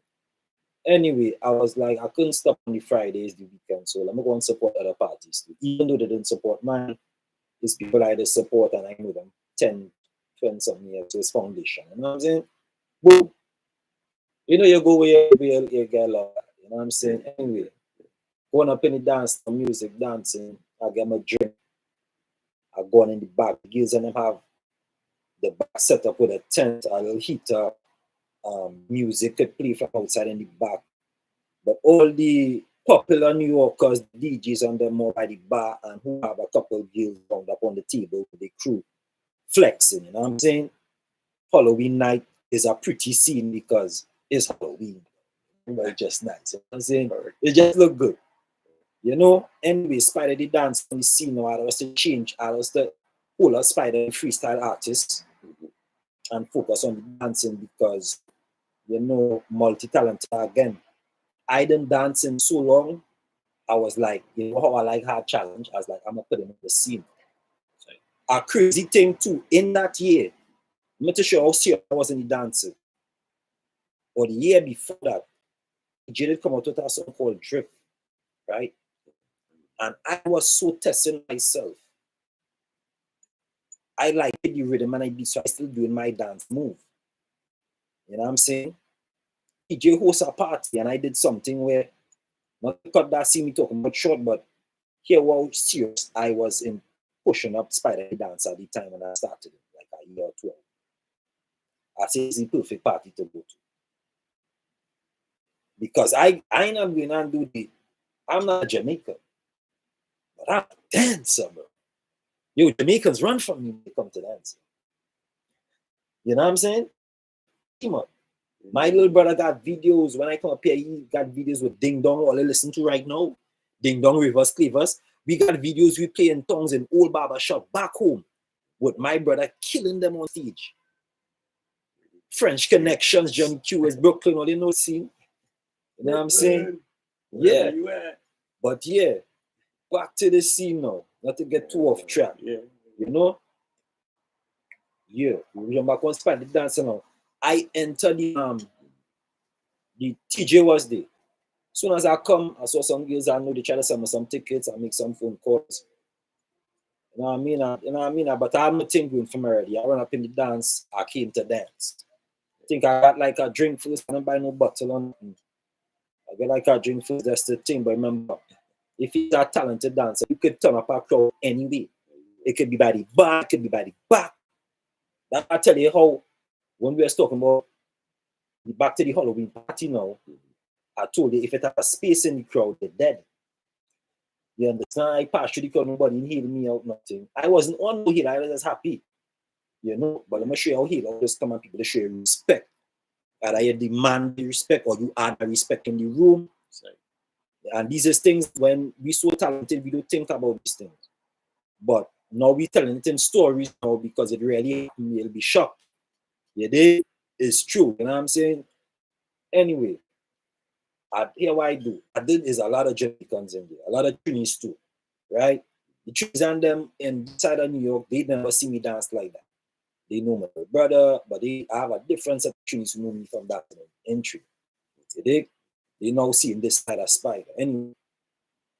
Anyway, I was like, I couldn't stop on the Fridays, the weekend, so let me go and support other parties too. Even though they didn't support mine, It's people I just support and I know them 10, 20 something years. So it's foundation. You know what I'm saying? Boom. You know, you go where you get love. You know what I'm saying? Anyway, going up in the dance, the music, dancing, I get my drink. I go on in the back. The girls and them have the back set up with a tent, a little heater, music could play from outside in the back. But all the popular New Yorkers, DJs on them more by the bar and who have a couple of girls round up on the table with the crew flexing, you know what I'm saying? Halloween night is a pretty scene because it's Halloween. It's just nice. You know what I'm saying? It just look good. You know, anyway, Spider the dance on the scene now, I was to change, I was to pull a Spider freestyle artist and focus on the dancing because, you know, multi-talented again. I didn't dance in so long. I was like, you know how I like hard challenge? I was like, I'm gonna put him in the scene. A crazy thing too, in that year, I'm not too sure how serious I was in the dancing. Or the year before that, Jay did come out with a song called Drip, right? And I was so testing myself. I like the rhythm and I beat, so I still doing my dance move. You know what I'm saying? DJ host a party and I did something where not cut that see me talking about short, but here how serious I was in pushing up Spider dance at the time when I started it, like a year or two. I say it's the perfect party to go to. Because I not going and do the I'm not a Jamaican, but I'm a dancer, bro. Yo, Jamaicans run from me when they come to dance. You know what I'm saying? Come on. My little brother got videos. When I come up here, he got videos with Ding Dong, all I listen to right now. Ding Dong, Rivers, Cleavers. We got videos we play in tongues in old barber shop back home with my brother killing them on stage. French Connections, Johnny Q is Brooklyn, all you know scene. You know what I'm saying? Yeah. But yeah, back to the scene now. Not to get too off track. Yeah. You know? Yeah. We jump back on spot the dancing now. I entered the TJ was there. As soon as I come, I saw some girls I know they try to sell me some tickets and make some phone calls. You know what I mean? You know what I mean? But I have nothing going for me already. I run up in the dance, I came to dance. I think I got like a drink first, I don't buy no bottle on me. I get like a drink first, that's the thing. But remember, if you're a talented dancer, you could turn up a crowd anyway. It could be by the bar, it could be by the back. That I tell you how, when we were talking about back to the Halloween party now, I told you if it has a space in the crowd, they're dead. You understand? I passed through the crowd, nobody healed me out, nothing. I wasn't on no heal, I was just happy. You know, but let me show you how heal. I'll just come and people to show you respect. Either you demand the respect or you add the respect in the room. And these are things when we so talented, we don't think about these things. But now we telling it in stories now because it really happened, you'll be shocked. Yeah, it's true, you know what I'm saying? Anyway, here what I do. I did is a lot of Jamaicans in there, a lot of Trinidadians too, right? The Trinidadians and them inside of New York, they never see me dance like that. They know my brother, but I have a different set of Trinidadians who know me from that entry. They now see in this side of Spider. Anyway,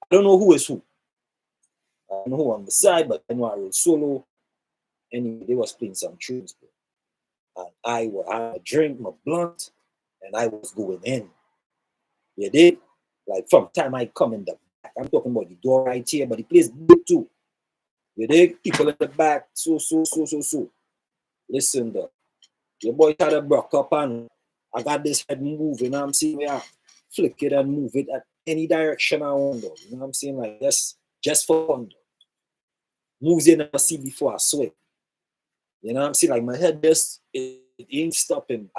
I don't know who is who. I don't know who on the side, but I know I wrote solo. Anyway, they was playing some tunes, bro. And I had a drink, my blunt, and I was going in. You did? Like from time I come in the back, I'm talking about the door right here, but the place big too. You dig? People in the back, so. Listen, though. Your boy had a broke up and I got this head moving. I'm seeing me flick it and move it at any direction I want, though. You know what I'm saying? Like, just for fun, though. Moves you never see before, I swear. You know what I'm saying? Like, my head just, it ain't stopping.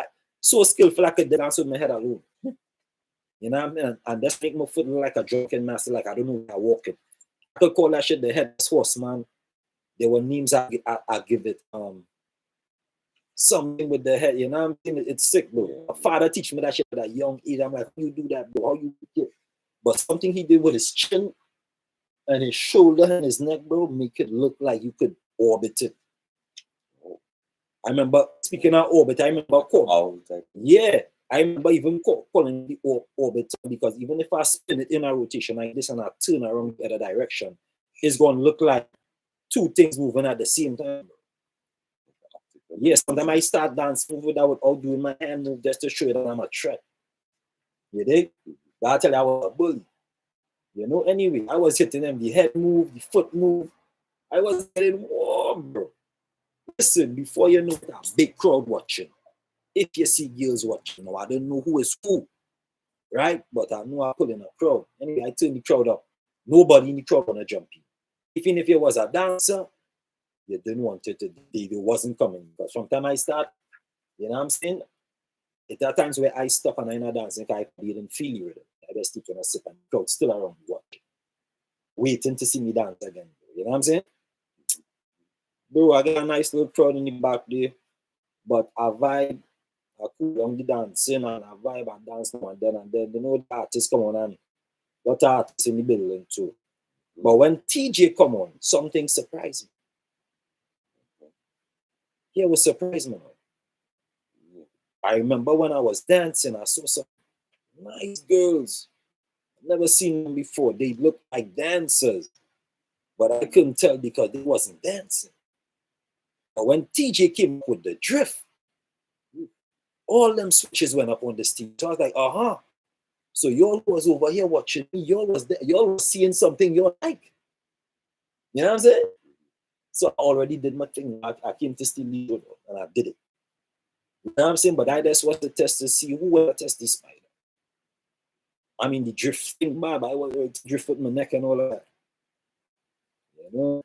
So skillful I could dance with my head alone. You know what I mean? And that's make my foot look like a drunken master, like I don't know where I walk it. I could call that shit the head horse, man. There were names I give it. Something with the head, you know what I'm saying? It's sick, bro. My father teach me that shit at a young age. I'm like, how you do that, bro? How you do it? But something he did with his chin and his shoulder and his neck, bro, make it look like you could orbit it. I remember, speaking of orbit, I remember calling. Yeah, I remember even calling the orbit because even if I spin it in a rotation like this and I turn around the other direction, it's going to look like two things moving at the same time. Yes, sometimes I start dancing without doing my hand move just to show that I'm a threat. You dig? But I tell you, I was a bully. You know, anyway, I was hitting them, the head move, the foot move. I was getting warm, bro. Listen, before you know it, a big crowd watching. If you see girls watching, now I don't know who is who, right? But I know I'm pulling a crowd. Anyway, I turn the crowd up. Nobody in the crowd wanna jump in. Even if you was a dancer, you didn't want it to, they wasn't coming. Because from the time I start, you know what I'm saying? There are times where I stop and I'm not dancing because I didn't feel you with it. I just keep on sip and the crowd still around watching, waiting to see me dance again. You know what I'm saying? Bro, I got a nice little crowd in the back there, but I vibe, I cool on the dancing and I vibe and dance now and then you know the artists come on and what artists in the building too. But when TJ come on, something surprising. He was surprised me. I remember when I was dancing, I saw some nice girls. Never seen them before. They looked like dancers, but I couldn't tell because they wasn't dancing. But when TJ came up with the drift, all them switches went up on the stage. So I was like, so y'all was over here watching me. Y'all was there. Y'all was seeing something y'all like. You know what I'm saying? So I already did my thing. I came to still lead and I did it. You know what I'm saying? But I just was to test to see who will test this spider. I mean, the drift thing, I was drift with my neck and all of that. You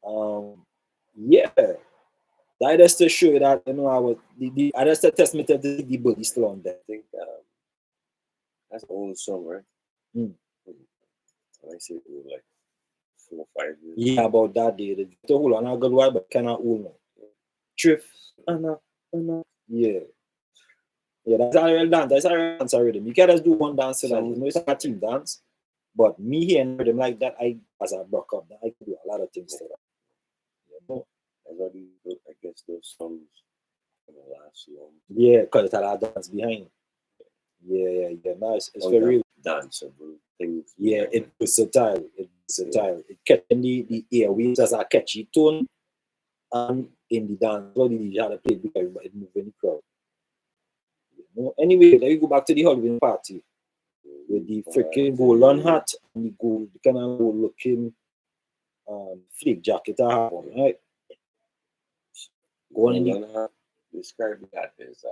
know? Yeah. I just to show you that, you know, I just to test me to the body still on there. I think that's an old song, right? Mm. I say it was like 4 or 5 years. Yeah, about that day. The whole on a good while, but cannot hold now. Drift. Yeah. Yeah, that's a real dance. That's a real dance rhythm. You can't just do one dance to that. You know, it's a team dance. But me hearing rhythm like that, as I broke up, I could do a lot of things to that. You know? I guess those songs last long. Yeah, because it had a dance behind it. Yeah. Nice. It's very real. Danceable things. Yeah, it was versatile. It kept in the airwaves as a catchy tone, and in the dance, what did you have to play because it moved in the crowd. You know? Anyway, let me go back to the Halloween party with the freaking golden hat and the gold, kind of gold looking flake jacket I have on, right? Go on in the hat. Describe that as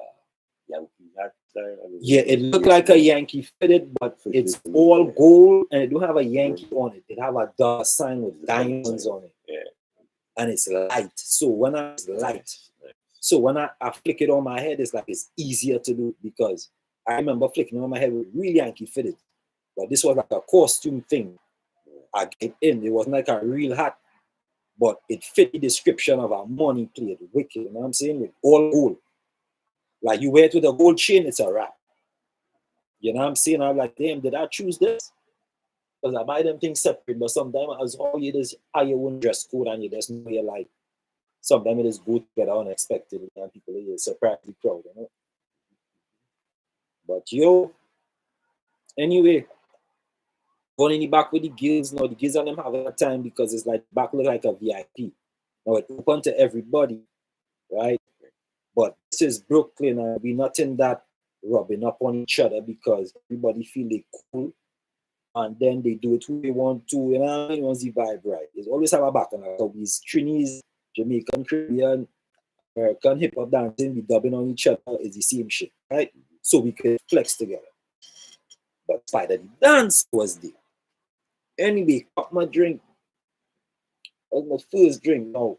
Yankee hat style. Yeah, it looked like a Yankee fitted, but it's all gold and it don't have a Yankee on it. It have a dollar sign with diamonds on it. Yeah. And it's light. So when I flick it on my head, it's like it's easier to do because I remember flicking on my head with really Yankee fitted. But this was like a costume thing. I get in. It wasn't like a real hat, but it fit the description of a money plate, wicked, you know what I'm saying? With all gold. Like you wear it with a gold chain, it's a wrap. You know what I'm saying? I'm like, damn, did I choose this? Because I buy them things separate, but sometimes as all you just have your own dress code and you just know you're like, sometimes it is good to get unexpected and people are surprised the crowd, you know. But anyway, going in the back with the girls, now the girls and them have a time because it's like back look like a VIP. Now it's open to everybody, right? But this is Brooklyn and we not in that rubbing up on each other because everybody feel they cool and then they do it who they want to, you know, it was the vibe, right? It's always have a back and like these Trinidad, Jamaican, Caribbean, American hip hop dancing, we dubbing on each other is the same shit, right? So we could flex together. But Spider the dance was there. Anyway, cut my drink. That was my first drink. Now,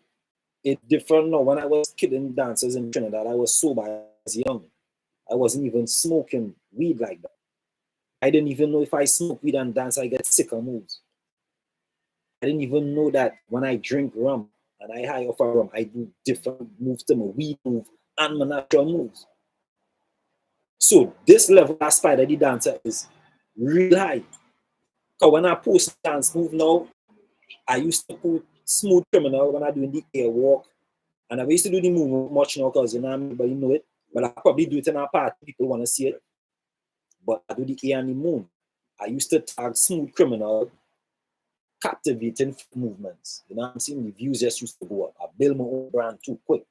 it's different now. When I was killing dancers in Trinidad, I was sober, I was young. I wasn't even smoking weed like that. I didn't even know if I smoke weed and dance, I get sicker moves. I didn't even know that when I drink rum and I high off a rum, I do different moves to my weed move and my natural moves. So this level of Spider the dancer is real high. Because when I post dance move now, I used to put smooth criminal when I doing the air walk. And I used to do the move much now because you know everybody know it. But I probably do it in our party, people want to see it. But I do the air and the moon. I used to tag smooth criminal captivating movements. You know what I'm saying? The views just used to go up. I build my own brand too quick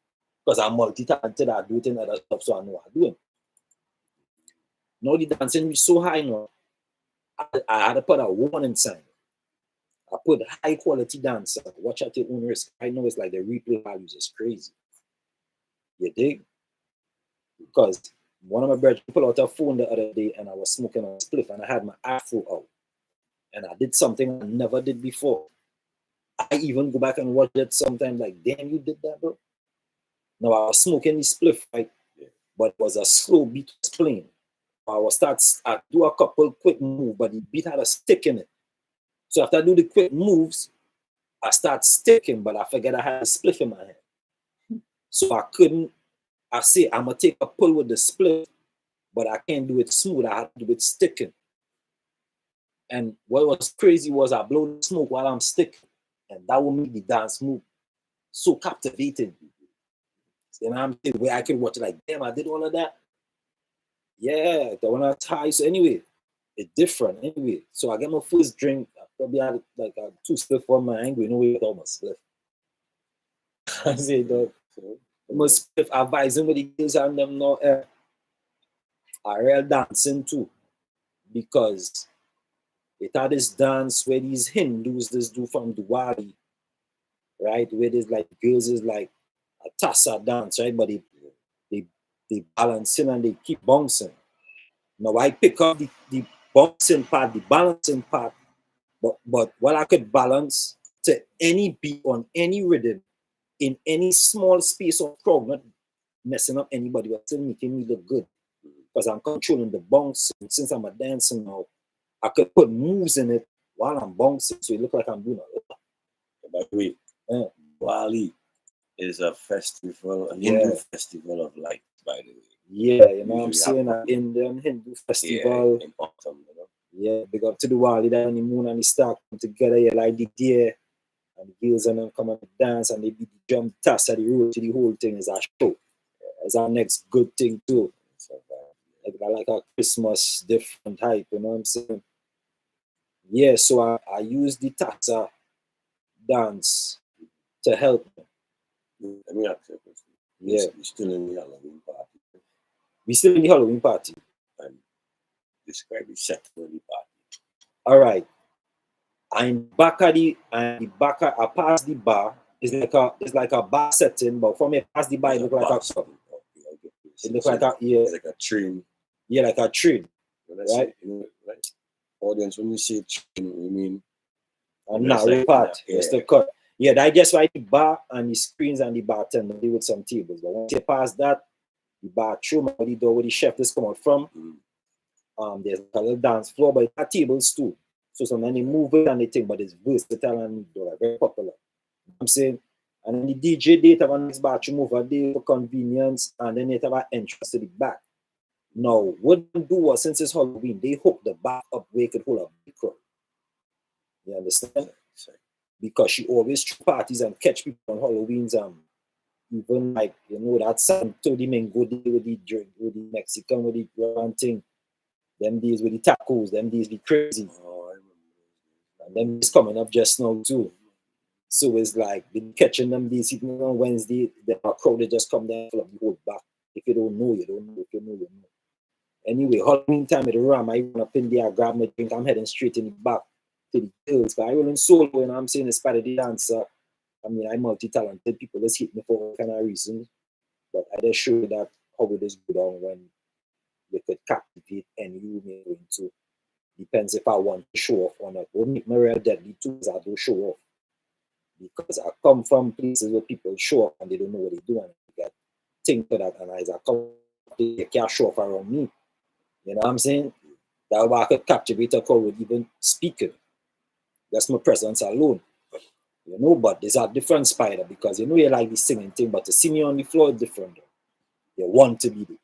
because I'm multi-talented. I do it in other stuff, so I know what I'm doing. Now the dancing is so high now. I had to put a warning sign. I put high quality dancer. Watch at your own risk. I know it's like the replay values is crazy. You dig? Because one of my brothers pulled out a phone the other day and I was smoking a spliff and I had my afro out. And I did something I never did before. I even go back and watch it sometimes like, damn, you did that, bro? Now I was smoking the spliff, right? But it was a slow beat playing. I do a couple quick moves, but the beat had a stick in it. So after I do the quick moves, I start sticking, but I forget I had a spliff in my hand. So I say, I'm going to take a pull with the spliff, but I can't do it smooth. I have to do it sticking. And what was crazy was I blow the smoke while I'm sticking. And that would make the dance move so captivating. You know what I'm saying? Where I could watch it like, damn, I did all of that. Yeah, the one I tie. So anyway, it's different anyway. So I get my first drink. I probably had like a 2 spliff on my angle. You know, with all my spliff. I say, dog, my spliff advising with the girls and them now. I real dancing too, because it had this dance where these Hindus just do from Diwali, right? Where there's like girls is like a tassa dance, right? But they balance in and they keep bouncing. Now I pick up the bouncing part, the balancing part, but what I could balance to any beat on any rhythm in any small space of crowd, not messing up anybody, but still making me look good. Because I'm controlling the bounce. Since I'm a dancer now, I could put moves in it while I'm bouncing, so it look like I'm doing a lot. By the way, Diwali is a festival, a Hindu festival of light, by the way. Yeah, you know what I'm saying? An Indian Hindu festival. In autumn, you know? Yeah, big up to Diwali, that when the moon and the star come together, you like the deer, and the girls and them come and dance, and they beat the drum, tass at the road to the whole thing is a show. It's our next good thing too. So, like a Christmas different type, you know what I'm saying? Yeah, so I use the Tata dance to help me. Let me ask you a question. Yeah. We're still in the Halloween party. We still in the Halloween party. And describe the set for the party. All right. I'm back at I pass the bar. It's like a bar setting, but for me, past the bar, it look like a club. It look like it's like a train. Yeah, like a train. Right? Right? Audience, when you say train, you mean a narrow part. It's the cut. Yeah, that just right the bar and the screens and the bartender with some tables. But once you pass that, the bathroom or the door where the chef is come out from, there's a little dance floor, but it has tables too. So sometimes they move it and they think, but it's versatile and very popular. You know what I'm saying? And then the DJ, they have a nice bathroom over there for convenience, and then they have an entrance to the back. Now, what they do was, since it's Halloween, they hook the back up where it could hold a big crowd. You understand? Because she always throw parties and catch people on Halloween's, even like, you know, that Santo Domingo day with the Mexican, with the grand thing. Them days with the tacos, them days be crazy. And them days coming up just now too. So it's like, been catching them days, even on Wednesday, the crowd they just come down full of the whole back. If you don't know, you don't know. If you know, you know. Anyway, Halloween time at the Ram, I run up in there, grab my drink, I'm heading straight in the back to the girls. But I rolling solo, and I'm saying, in spite of the dancer, I mean, I'm multi-talented. People just hit me for all kind of reasons. But I just show you that how it is go down when you could captivate any human into. Depends if I want to show off or not. What make me real deadly too is I do show off. Because I come from places where people show off and they don't know what they're doing. They get think for that, and as I come, they can't show off around me. You know what I'm saying? That way I could captivate a crowd with even speaking. That's my presence alone. You know, but there's a different spider because you know you like the singing thing, but to see me on the floor is different. You want to be there.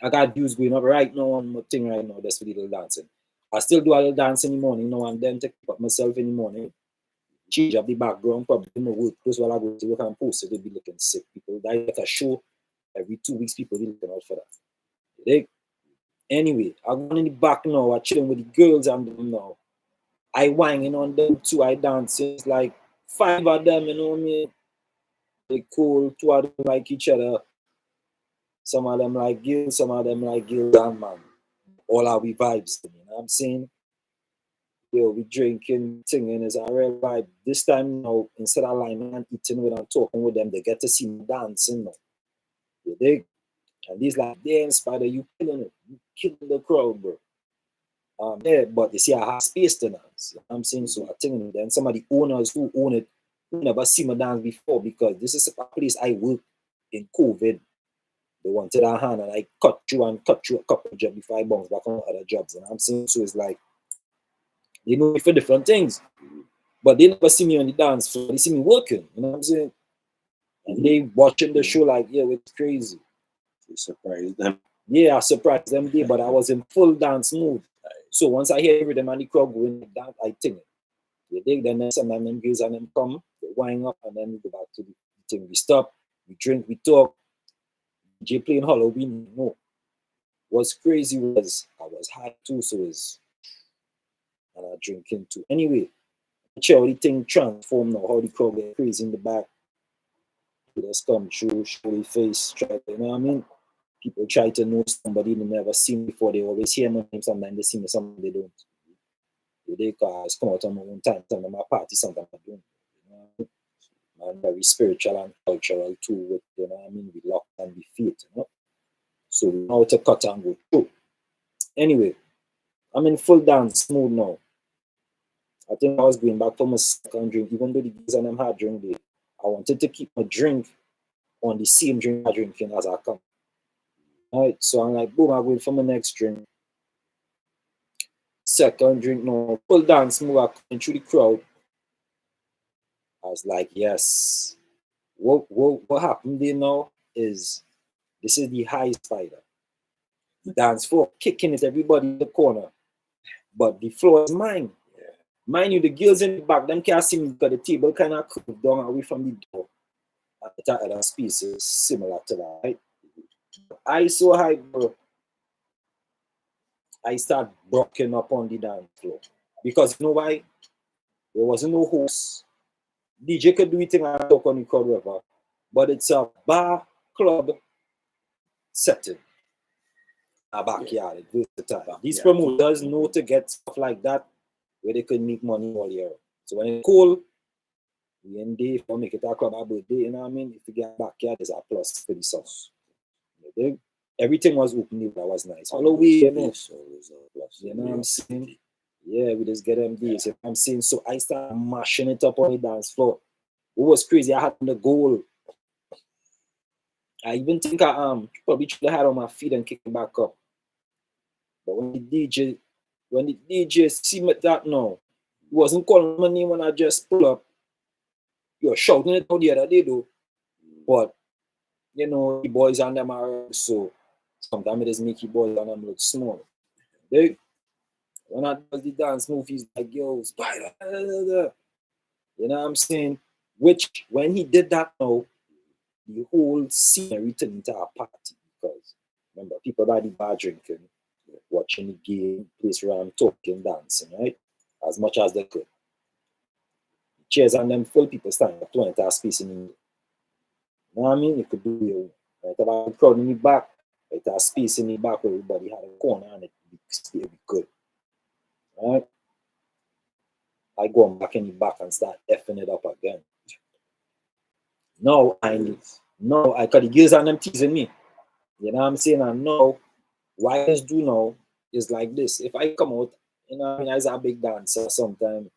I got views going up right now on my thing right now, that's for little dancing. I still do a little dance in the morning now and then to keep up myself in the morning. Change up the background, probably in my work clothes while I go to work and post it, they'll be looking sick. People die at a show every 2 weeks, people be looking out for that. Anyway, I'm going in the back now, I'm chilling with the girls and them now. I whining on them too, I dancing. It's like 5 of them, you know what I mean? They cool, 2 of them like each other. Some of them like Gil, some of them like Gil and man. All our vibes, you know what I'm saying? Yo, we drinking, singing is a real vibe. This time now, instead of lying and eating with and talking with them, they get to see me dancing now. You dig? And these like, damn, Spider, you killing it. You killing the crowd, bro. Yeah, but you see, I have space to dance. You know what I'm saying? So I think then some of the owners who own it, who never see me dance before, because this is a place I worked in COVID. They wanted a hand and I cut through a couple of jobs before I bounce back on other jobs. You know what I'm saying? So it's like, they know me for different things. But they never see me on the dance floor. They see me working. You know what I'm saying? And they watching the show like, yeah, it's crazy. You surprised them. Yeah, I surprised them there, but I was in full dance mood. So once I hear them and the crowd going like that, I think it. You dig? Then sometimes them girls and them come, they wind up, and then we go back to the thing. We stop, we drink, we talk. DJ playing Halloween. No. What's crazy was I was high too, so it's and I drinking too. Anyway, how the thing transform now, how the crowd get crazy in the back. People just come through, show their face, try to, you know what I mean? People try to know somebody they never seen before. They always hear my name, sometimes they see me, sometimes they don't. They cause come out on my own time, sometimes my party, sometimes I don't. You know? I'm very spiritual and cultural too, with, you know what I mean? We lock and we faith, you know? So we know how to cut and go through. Anyway, I'm in full dance mood now. I think I was going back for my second drink, even though the guys and them had drink day. I wanted to keep my drink on the same drink I'm drinking as I come. Alright, so I'm like, boom, I'm going for my next drink. Second drink now, full dance move, I coming through the crowd. I was like, yes. What happened there now is this is the high Spider. The dance floor kicking it, everybody in the corner. But the floor is mine. Mind you, the girls in the back, them can't see me because the table kind of curved down away from the door. At the other space is similar to that, right? I so high, bro. I start broken up on the dance floor. Because you know why? There wasn't no host. DJ could do anything and talk on the crowd, whatever. But it's a bar club setting. A backyard. It goes to time. These promoters know to get stuff like that where they could make money all year. So when it's cold, we in day for make it a club a birthday, you know what I mean? If you get backyard, there's a plus for the sauce. Everything was open, that was nice. Halloween, you know. You know what I'm saying? Yeah, we just get them days. You know what I'm saying? So I started mashing it up on the dance floor. It was crazy. I had the goal. I even think I probably should have had on my feet and kick it back up. But when the DJ see me that now, he wasn't calling my name when I just pull up. You're shouting it out the other day though. But you know, the boys on them are so sometimes it just make the boys on them look small. When I do the dance movies like yo, Spider, you know what I'm saying? Which when he did that now, the whole scene turned into a party because remember people by the bar drinking, watching the game, place around talking, dancing, right? As much as they could. Chairs on them full, people standing up to enter space in the middle. You know what I mean? You could do your right about the crowd in the back, right? A space in the back where everybody had a corner and it would be good. Right? I go back in the back and start effing it up again. No, I got the girls and them teasing me. You know what I'm saying? And now, what I just do now is like this. If I come out, you know, I mean, as a big dancer, sometimes,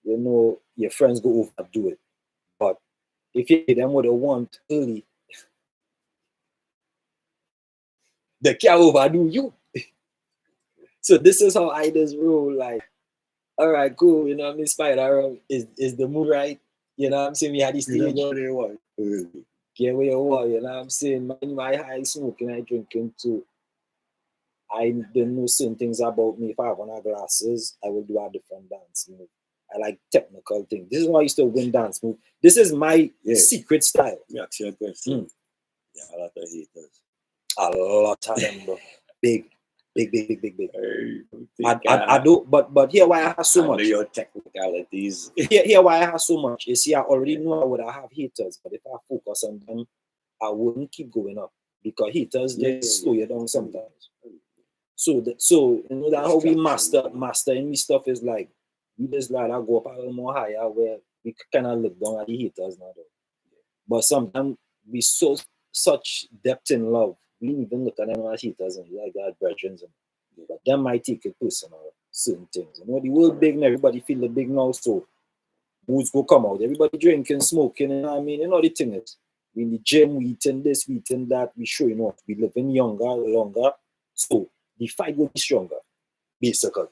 you know, your friends go overdo it. But if you hit them with a want early, they can't overdo you. So this is how I just roll. Like, all right, cool. You know what I mean? Spider is the mood right? You know what I'm saying? We had this stage. Get where you are. You know what I'm saying? My high smoking, I drinking too. I don't know certain things about me. If I have on glasses, I will do a different dance move. I like technical things. This is why I used to win dance move. This is my secret style. Yeah, actually, a question. Yeah, a lot of haters. A lot of them, bro. Big. Big. I do, but here why I have so much. Your technicalities. Here why I have so much. You see, I already know I would have haters, but if I focus on them, I wouldn't keep going up because haters just slow you down sometimes. So you know that how we mastering we stuff is like we just like I go up a little more higher where we kind of look down at the haters now. But sometimes we so such depth in love, we even look at them as haters and like that brethren. But them might take it personal, certain things. You know, the world big now, everybody feel the big now, so booze go come out. Everybody drinking, smoking, you know what I mean? You know the thing is, we in the gym, we eating this, we eating that, we showing off. We living younger, longer. So the fight will be stronger, basically.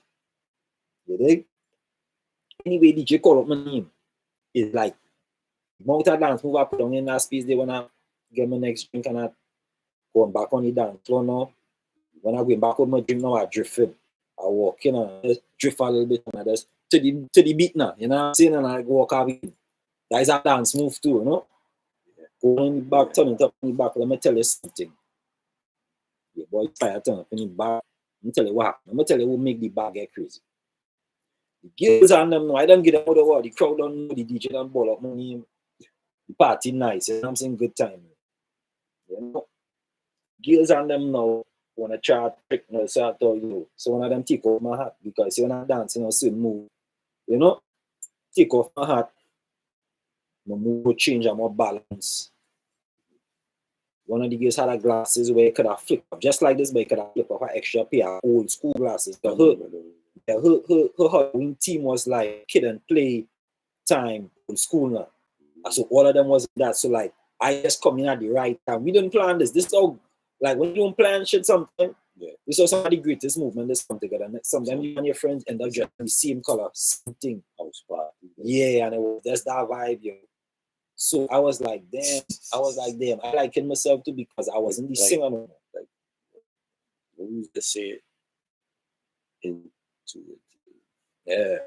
You dig? Anyway, DJ call up my name. It's like mount a dance move, I put on in that space, they wanna get my next drink and I going back on the dance floor now. When I go back with my drink now, I drift in. I walk in and I just drift a little bit and I just to the beat now, you know what I'm saying? And I go walk out. That is a dance move too, you know? Going back, turn it up in the back, let me tell you something. Yeah, boy, try to turn up in the back. Let me tell you what happened. Let me tell you what make the back get crazy. The girls and them know, I don't get them out of the world. The crowd don't know, the DJ don't ball up my name. The party nice, you know what I'm saying? Good time. You know? Girls and them now wanna try to trick me, so I told you. So one of them take off my hat because when I'm dancing, I certain move. You know? Take off my hat. My move will change and more balance. One of the girls had a glasses where it could have flipped up, just like this, but it could have flipped up an extra pair of old school glasses. But her Halloween team was like kid and play time in school now. So all of them was that. So like I just come in at the right time. We didn't plan this. This is all like when you don't plan shit something. Yeah. This was some of the greatest movement that's come together. And sometimes you and your friends end up just the same color, same thing. House party. Yeah, and it was just that vibe, yo. So I was like, damn. I like it myself too because I wasn't the singer no more. Like we used to say intuitive. Yeah.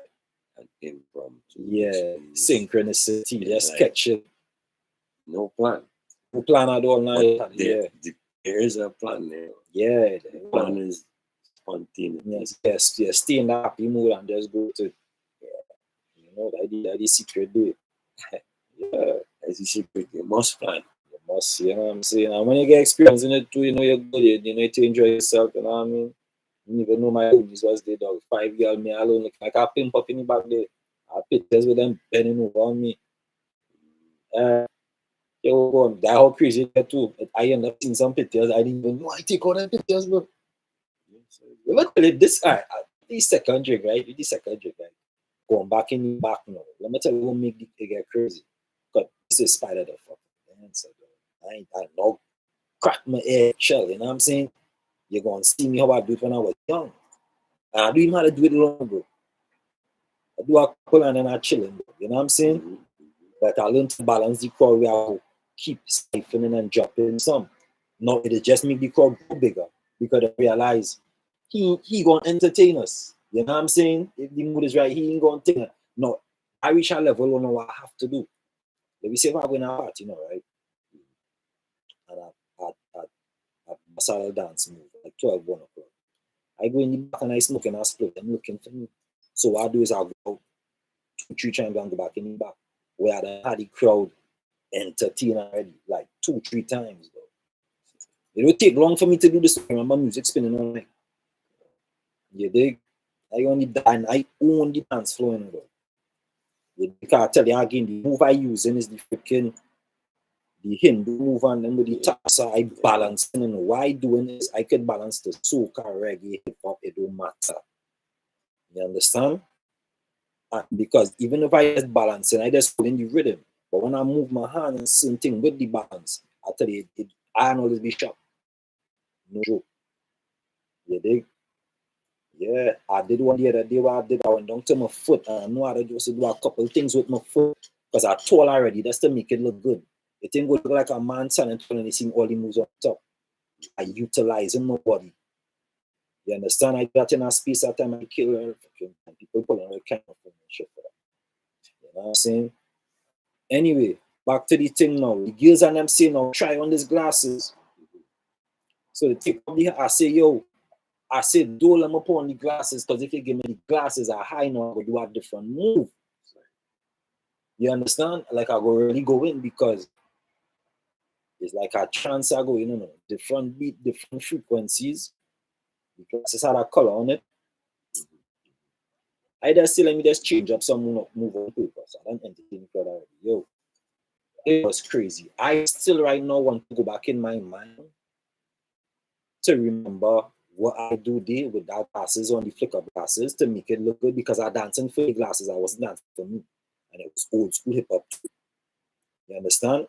And impromptu. Yeah. Synchronicity. Just like, catch it. No plan. No plan at all now. There is a plan there. Yeah. The plan is spontaneous. Yes. Stay in that happy mood and just go to you know, that is secret do it. Yeah. As you secret, you must plan. You must, you know what I'm saying? And when you get experience in it too, you know you're good, you know to enjoy yourself, you know what I mean? You even know my homies was there, dog. 5 girls, me alone, like I pimp up in the back there. I pictures with them bending over on me. That how crazy that too. I end up seeing some pictures. I didn't even know I take all the pictures, bro. Let me tell you this, the second drink, right? Going back in the back now. Let me tell you what make it get crazy. Because this is spider the fucking answer, bro. I know crack my head shell, you know what I'm saying? You're gonna see me how I do it when I was young. And I don't even know how to do it long, bro. I do a couple and then I chilling, bro. You know what I'm saying? But I learned to balance the crowd where I keep siphoning and dropping some. No, it just make the crowd go bigger because I realize he gonna entertain us. You know what I'm saying? If the mood is right, he ain't gonna take it. No, I reach a level, I know what I have to do. Let me say if I win a party, you know, right? And I started dance move like 12, 1 o'clock. I go in the back and I smoke and I split. I'm looking for me. So what I do is I go 2, 3 times and go back in the back where I had the crowd entertain already, like 2, 3 times, bro. It will take long for me to do this. Remember music spinning all night. You dig? I own the dance flowing, bro. Because I tell you again, the move I using is the freaking the Hindu move and then with the tassa I balance. And why doing this? I could balance the soca, reggae, hip hop, it don't matter. You understand? Because even if I just balance and I just put in the rhythm, but when I move my hand and same thing with the balance, I tell you, I always be sharp. No joke. You dig? Yeah, I did one the other day where I went down to my foot and I know how to just do a couple things with my foot because I told already, that's to make it look good. It ain't going to look like a man standing tall and seeing all the moves on top. I utilizing my body. You understand? I got in a space at time I kill her. People pulling all kind of shit for that. You know what I'm saying? Anyway, back to the thing now. The girls and them say now, try on these glasses. So they take up the I say, yo, I said, don't let me put on the glasses, because if you give me the glasses, I know I will do a different move. You understand? Like, I go really go in, because it's like a trance I go, different beat, different frequencies. The glasses had a color on it. I just still let me just change up some move on paper. So I don't entertain it already. Yo, it was crazy. I still right now want to go back in my mind to remember what I do there with that glasses on, the flicker glasses, to make it look good, because I dancing for the glasses. I wasn't dancing for me. And it was old school hip hop too. You understand?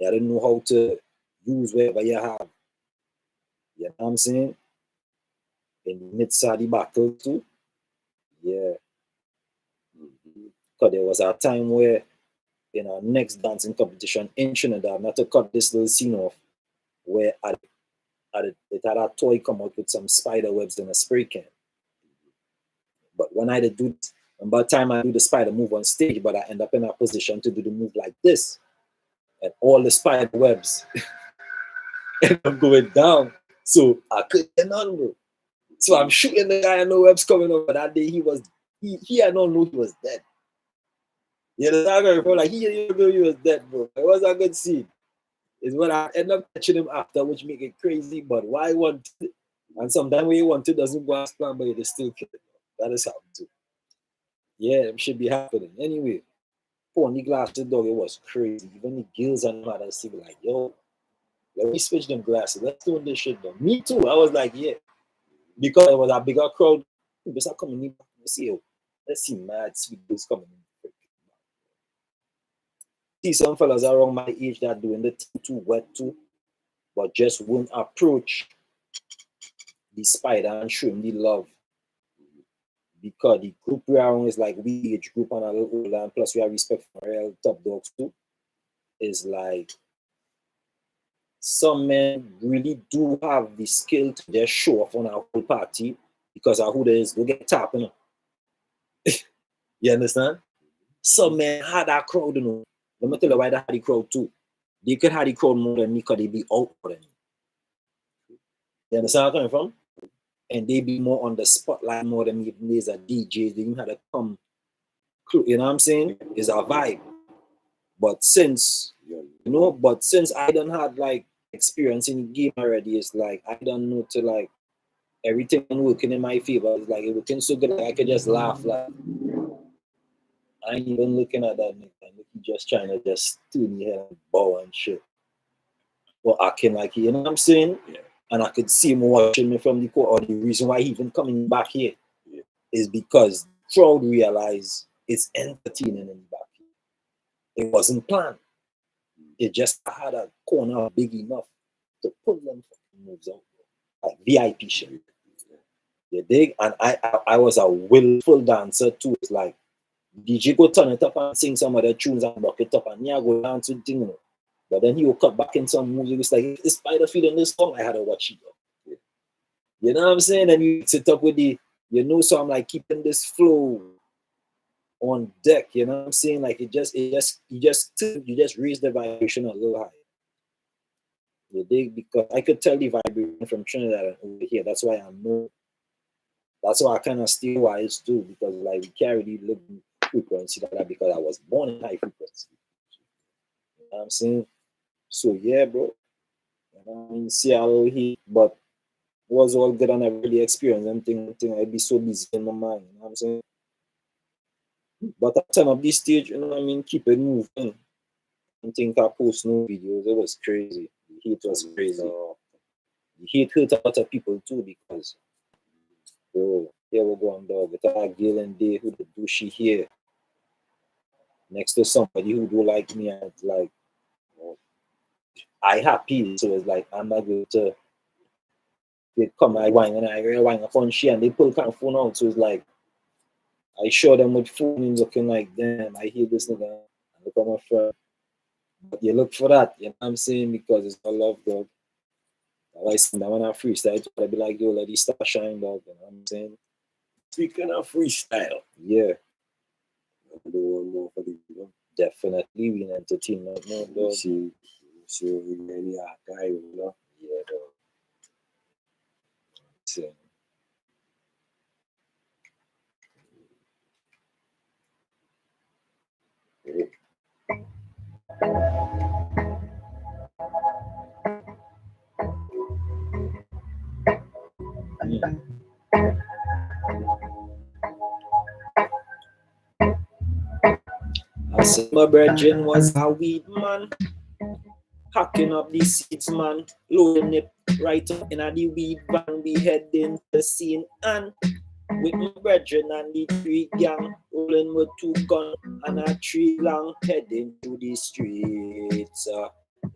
I didn't know how to use whatever you have. You know what I'm saying? In the midst of the battle too. Yeah. Because there was a time where in our next dancing competition in Trinidad, not to cut this little scene off, where it had a toy come out with some spider webs in a spray can. But when I did do it, and by the time I do the spider move on stage, but I end up in a position to do the move like this, and all the spider webs end up going down. So I couldn't get on, bro. So I'm shooting the guy and no webs coming over. That day he had not know he was dead. You know, bro? Like he knew he was dead, bro. It was a good scene. It's when I end up catching him after, which make it crazy. But why want it? And sometimes when you want to doesn't go as planned, but you still kill it. That is happening too. Yeah, it should be happening. Anyway, put the glasses, dog, it was crazy. Even the girls and mothers see like, yo, let me switch them glasses. Let's do this shit, though. Me too. I was like, yeah. Because it was a bigger crowd. People start coming in. Let's see mad sweet girls coming in. See some fellas around my age that doing the thing too wet too, but just won't approach the spider and show him the love. Because the group we are on is like we age group and a little older, and plus we have respect for real top dogs too. Is like some men really do have the skill to just show off on our whole party because of who they is. Go get tapping. You understand? Some men had that crowd, Let me tell you why they had the crowd too. They could have the crowd more than me because they be out for them. You understand where I'm coming from? And they be more on the spotlight more than me. There's a DJs, they even had to come. You know what I'm saying? It's a vibe. But since I don't have like experience in the game already, it's like I don't know to like everything working in my favor. It's like it working so good, like I could just laugh. Like I ain't even looking at that nigga. He just trying to just tune me head and bow and shit. Or acting like you know what I'm saying? Yeah. And I could see him watching me from the court. Or the reason why he even coming back here is because crowd realize it's entertaining in the back here. It wasn't planned. It just had a corner big enough to pull them fucking moves out. Like VIP shit. You dig? And I was a willful dancer too. It's like DJ go turn it up and sing some other tunes and rock it up and yeah, go dance with thing. But then he will cut back in some music. It's like this spider feeling this song, I had to watch it up. Yeah. You know what I'm saying? And you sit up with so I'm like keeping this flow on deck, you know what I'm saying? Like you just raise the vibration a little higher. You dig? Because I could tell the vibration from Trinidad and over here. That's why I kind of stay wise too, because like we carry the low frequency that because I was born in high frequency. You know what I'm saying? So yeah, bro. You know what I mean? Seattle heat, but it was all good and I really experienced anything. I'd be so busy in my mind, you know what I'm saying? But at the time of this stage, you know what I mean, keep it moving. I think I post no videos. It was crazy. The heat was crazy. The heat hurt a lot of people too because, bro, here we go on dog. With a girl and day who do she here next to somebody who do like me and like, I happy. So it's like I'm not going to come I whine and I whine upon she and they pull kind of phone out. So it's like I show them with phone looking like damn, I hear this nigga. I look at my friend. But you look for that, you know what I'm saying? Because it's all love, dog. I when I freestyle, I be like, yo, let these start shine, dog. You know what I'm saying? Speaking of freestyle, yeah. I do one more for the video. Definitely, we entertainment, no, dog. See any archive, Yeah, dog. So, I said my brethren was a weed man, hacking up the seeds man, loading it right up in the weed van. We heading to the scene and with my brethren and the three gang, rolling with 2 guns and a 3 long, heading to the streets.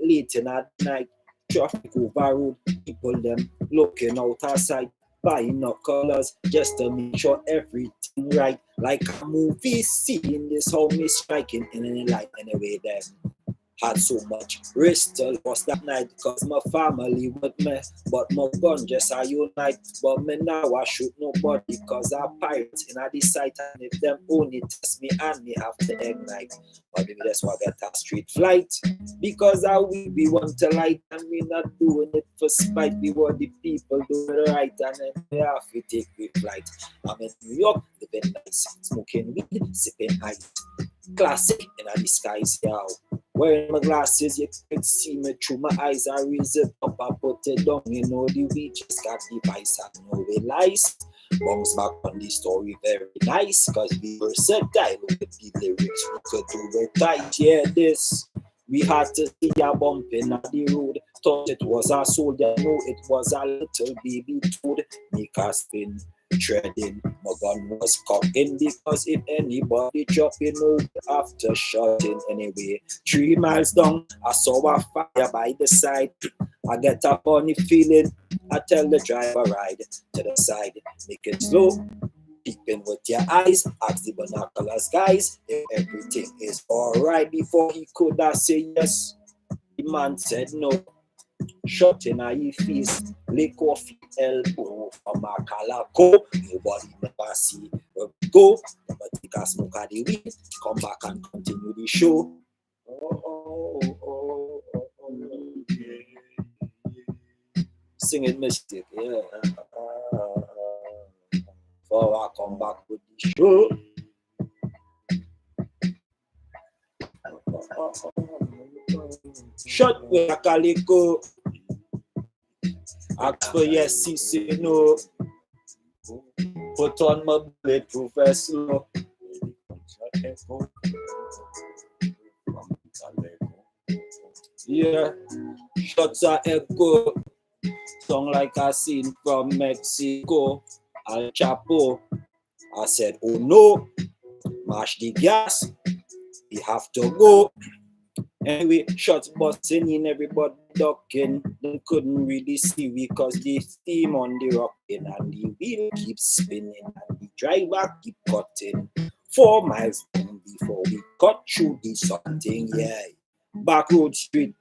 Late in at night, traffic overload, people them looking out outside, buying up colors just to make sure everything right. Like a movie scene, this how me striking in any light anyway then. Had so much risk to lost that night because my family with me, but my gun just a unite. But me now I shoot nobody because I pirates in the sight, and if them only test me and me have to ignite. But maybe that's why I get a street flight because I we want to light and we not doing it for spite. We want the people doing it right and then we have to take the flight. I'm in New York, living nice, smoking weed, sipping ice. Classic in the skies, yo. Wearing my glasses, you can't see me through my eyes. I raise it up, I put it down. You know the weed just got the vice, I know it lies. Bounce back on the story, very nice. Cause we versatile with the lyrics, we could do it tight. Yeah, this. We had to see a bumping on the road. Thought it was a soldier, no, it was a little baby toad. Make us spin. Treading, my gun was cocking because if anybody dropping out after shooting anyway. 3 miles down, I saw a fire by the side. I get a funny feeling. I tell the driver ride to the side, make it slow. Peeping with your eyes, ask the binoculars guys if everything is alright. Before he could say yes, the man said no. Shot in a face, lick off the elbow from a calaco. Nobody never see where we go. Never take a smoke at the weed. Come back and continue the show. Singing mistake, yeah. Before I come back with the show. Shot with a calico. Ask for yes, say no. Put on my bulletproof vest slow. Yeah, shots are echo. Song like I seen from Mexico. Al Chapo. I said, oh no, mash the gas. We have to go. Anyway, shots busting in, everybody ducking. They couldn't really see we cause the steam on the rocking and the wheel keeps spinning and the driver keep cutting. 4 miles down before we cut through the something, yeah. Back road street,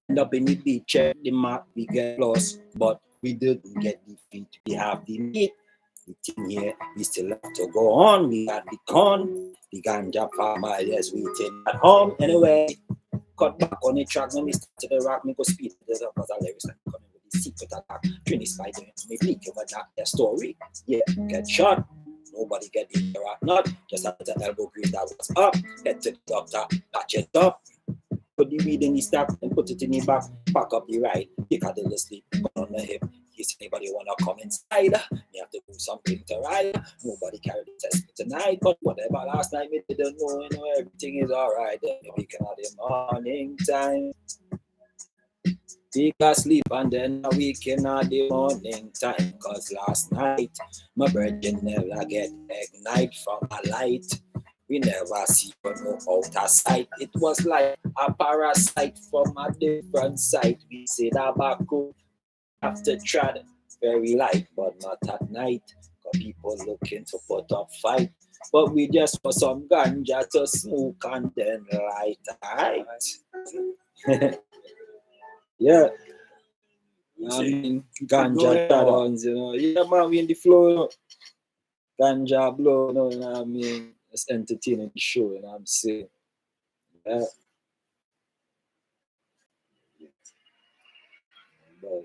end up in the beach, check the map, we get lost, but we didn't get the feet. We have the meat. The thing here, we still have to go on. We got the corn, the ganja farmer, yes, waiting at home. Anyway, cut back on the track, when we start to the rock, me go speed to the because I lyrics like coming with the secret attack. Trini Spider, me bleak over that their story. Yeah, get shot. Nobody get the or not. Just have the elbow green that was up. Head to the doctor, patch it up. Put the weed in the stack and put it in the back. Pack up the ride. Pick out the sleep. Put on the hip. In case anybody wanna come inside, you have to do something to ride. Nobody carried the test tonight, but whatever. Last night we didn't know, everything is alright. Then we can have the morning time. Take a sleep and then I waking at the morning time. Cause last night my brethren never get ignite from a light. We never see no outer sight. It was like a parasite from a different side. We say that back after tread very light, but not at night. Cause people looking to put up fight. But we just for some ganja to smoke and then light. Right? Yeah. I mean, ganja dance, Yeah, man, we in the flow, Ganja blow, you know what I mean? It's entertaining the show, you know what I'm saying? Yeah. But,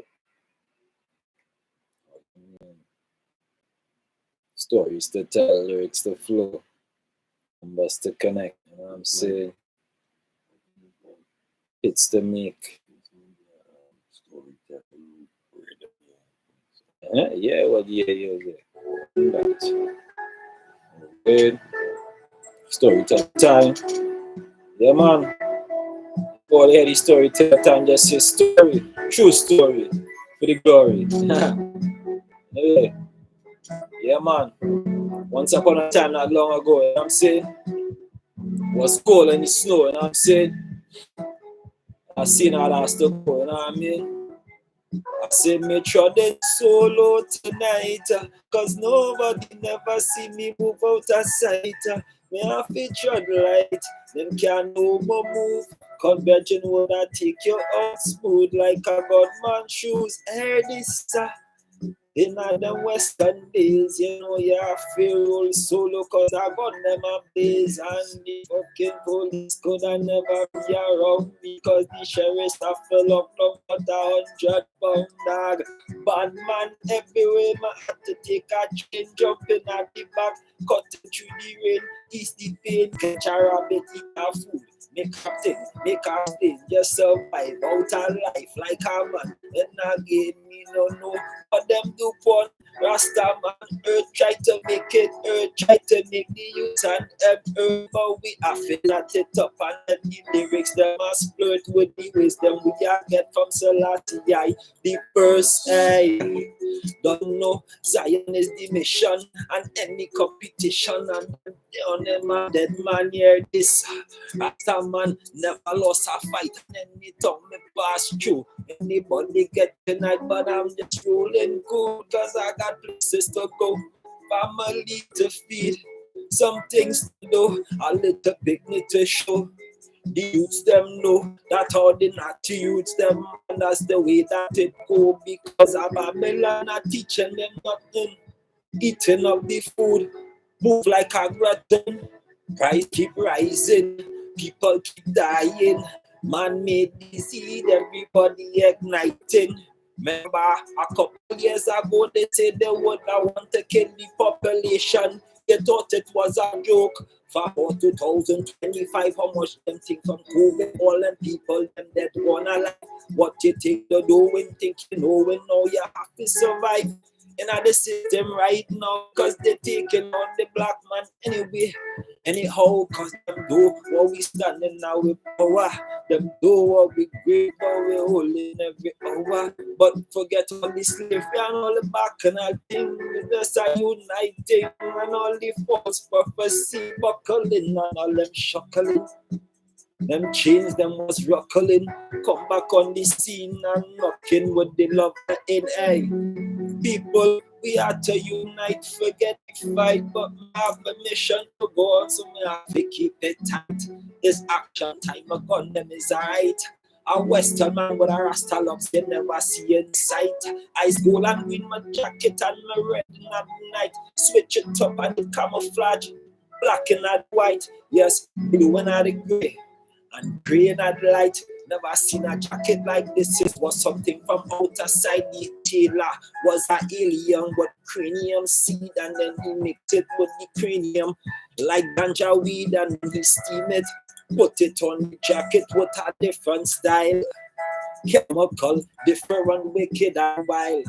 stories to tell, lyrics to flow. numbers to connect. You know what I'm saying? It's to make. Yeah, well, yeah. That. Good. Storytelling time. Yeah, man. All the heady storytelling time, just say story. True story. For the glory. Yeah. Yeah, man. Once upon a time, not long ago, you know what I'm saying? It was cold and it's snow, you know what I'm saying? I seen all that stuff, you know what I mean? I said, make sure they solo tonight, cause nobody never see me move out of sight. Me have to tread light, them can't no more move. Convention would I take you out smooth like a godman shoes. Hear this, in the western days, you know, you have to roll solo cause I got them a blaze. And the fucking police could have never be around me cause the sheriffs have fell up about 100 pound dog. Bad man everywhere, man had to take a train, jumping at the back, cutting through the rain, ease the pain, catch a rabbit, eat a food. Make a thing, make a thing, just survive out of life like a man. And again, me no know what them do porn. Rasta man, earth try to make it, earth try to make the youth and earth, but we have to not it up and let the lyrics them a flirt with the wisdom we can get from Selassie, the first, hey. Don't know Zion is the mission and any competition and on them a dead man hear this. Rasta man never lost a fight and any time me pass through. Anybody get tonight, but I'm just rolling good cause I got places to go, family to feed, some things to do, a little picnic to show. The youths them know that how the naughty youths them, and that's the way that it go because of Babylon not teaching them nothing, eating up the food, move like a glutton, price keep rising, people keep dying, man made disease, everybody igniting. Remember a couple years ago they said they would want to kill the population. They thought it was a joke. For about 2025, how much them think from COVID? All them people, them dead gonna life. What you think to do when think you know when now you have to survive in the system right now because they're taking on the black man anyway. Anyhow, cause them do what we standing now with power. Them do what we great, but we holding every hour. But forget all the slavery and all the bacchanal thing. Just a uniting and all the false prophecy buckling and all them shuckling. Them chains, them was ruckling. Come back on the scene and knocking with the love in a. People, we have to unite, forget the fight, but we have a mission to go on, so we have to keep it tight. It's action time, a gun them is right. A Western man with a Rasta locks, they never see in sight. Ice gold and green, my jacket and my red at night. Switch it up and the camouflage, black and white. Yes, blue and the gray, and green and light. Never seen a jacket like this. It was something from outer side. The tailor was an alien with cranium seed, and then he mixed it with the cranium like ganja weed, and he steamed it, put it on the jacket with a different style, chemical, different, wicked and wild.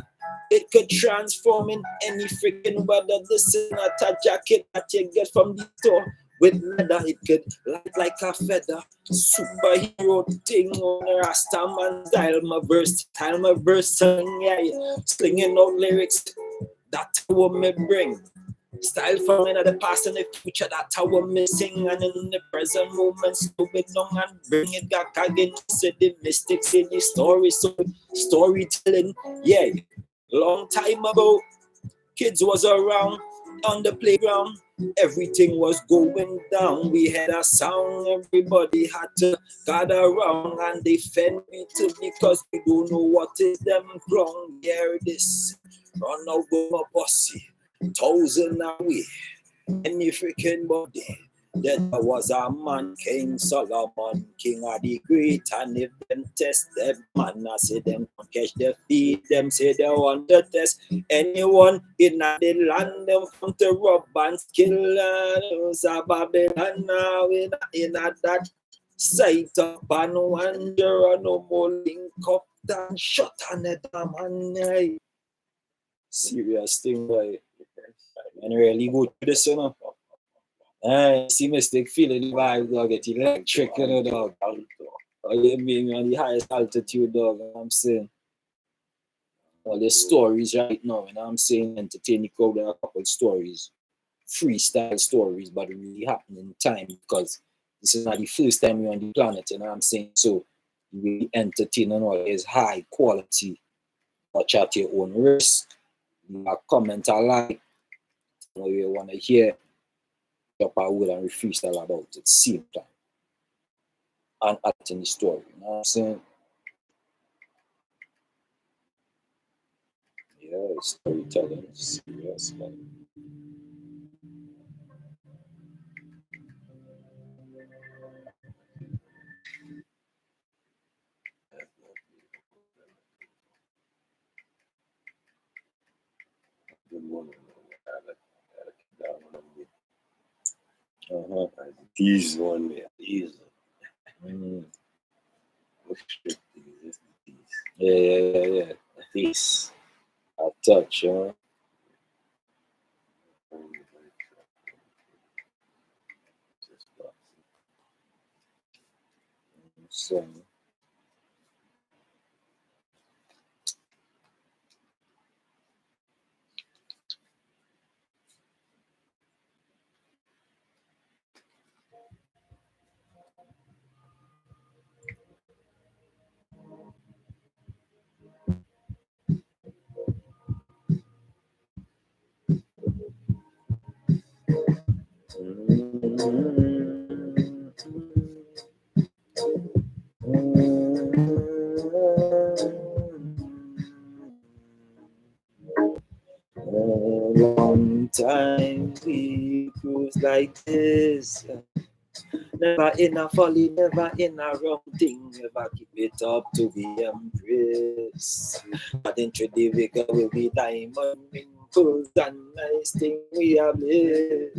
It could transform in any freaking weather. This is not a jacket that you get from the store. With leather, it could light like a feather. Superhero thing on a Rasta man style. My verse, yeah. Slinging out lyrics, that's what me bring. Style from in the past and the future, that's how we're missing. And in the present moment, slow it down and bring it back again. Say the mystics in the story, so storytelling, yeah. Long time ago, kids was around on the playground. Everything was going down. We had a song, everybody had to gather around and defend me too because we don't know what is them wrong. Hear this, run over my bossy, 1,000 away, any freaking body. There was a man, King Solomon, king of the great, and if them test them, man, I say them can't catch the feet, them say they want to test anyone in the land, them from to rob and kill, Babylon now in that sight up and wonder, no more link up than shut on it, man. Serious thing, boy. And really go to this, you know. See mistake feeling the vibe, dog, get electric, you know, dog. Oh, you mean on the highest altitude, dog, you know what I'm saying? All the stories right now, you know what I'm saying? Entertain the crowd with a couple stories. Freestyle stories, but it really happen in time because this is not the first time you're on the planet, you know what I'm saying? So you will entertain and all is high quality. Watch at your own risk. You comment a like what you want to hear. Drop a word and freestyle about it same time. And acting the story, you know what I'm saying? Yeah, storytelling is serious, man. These one, man. These. Yeah. This. I touch, you know. So, long time we cruise like this. Never in a folly, never in a wrong thing. Never keep it up to be embraced. But into the vigor will be diamond wrinkles and nice thing we have made.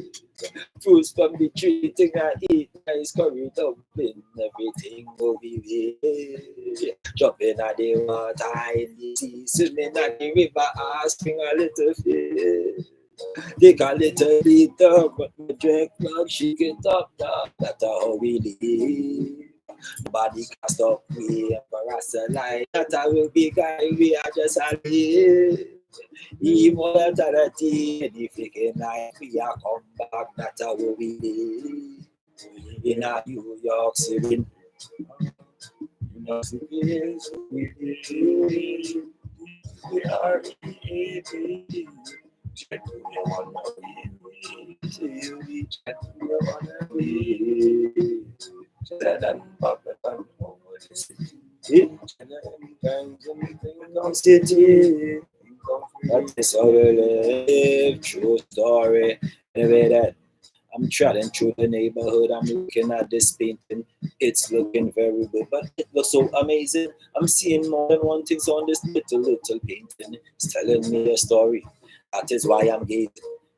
Fruits from the tree, thing I eat, nice curry dumpling, everything will be there. Jumping at the water in the sea, swimming at the river, asking a little fish. Take a little bit up, but my drink plug, shake it up, dog. That's how we live. Body can stop me, for us a lie. That I will be guy, we are just a live. Immortality, the freaking night, we are come back, that's how we live. In a New York City. New York City, we are that is how we live, true story. Anyway, that I'm trotting through the neighborhood. I'm looking at this painting. It's looking very good, but it looks so amazing. I'm seeing more than one thing on this little painting. It's telling me a story. That is why I'm gazing.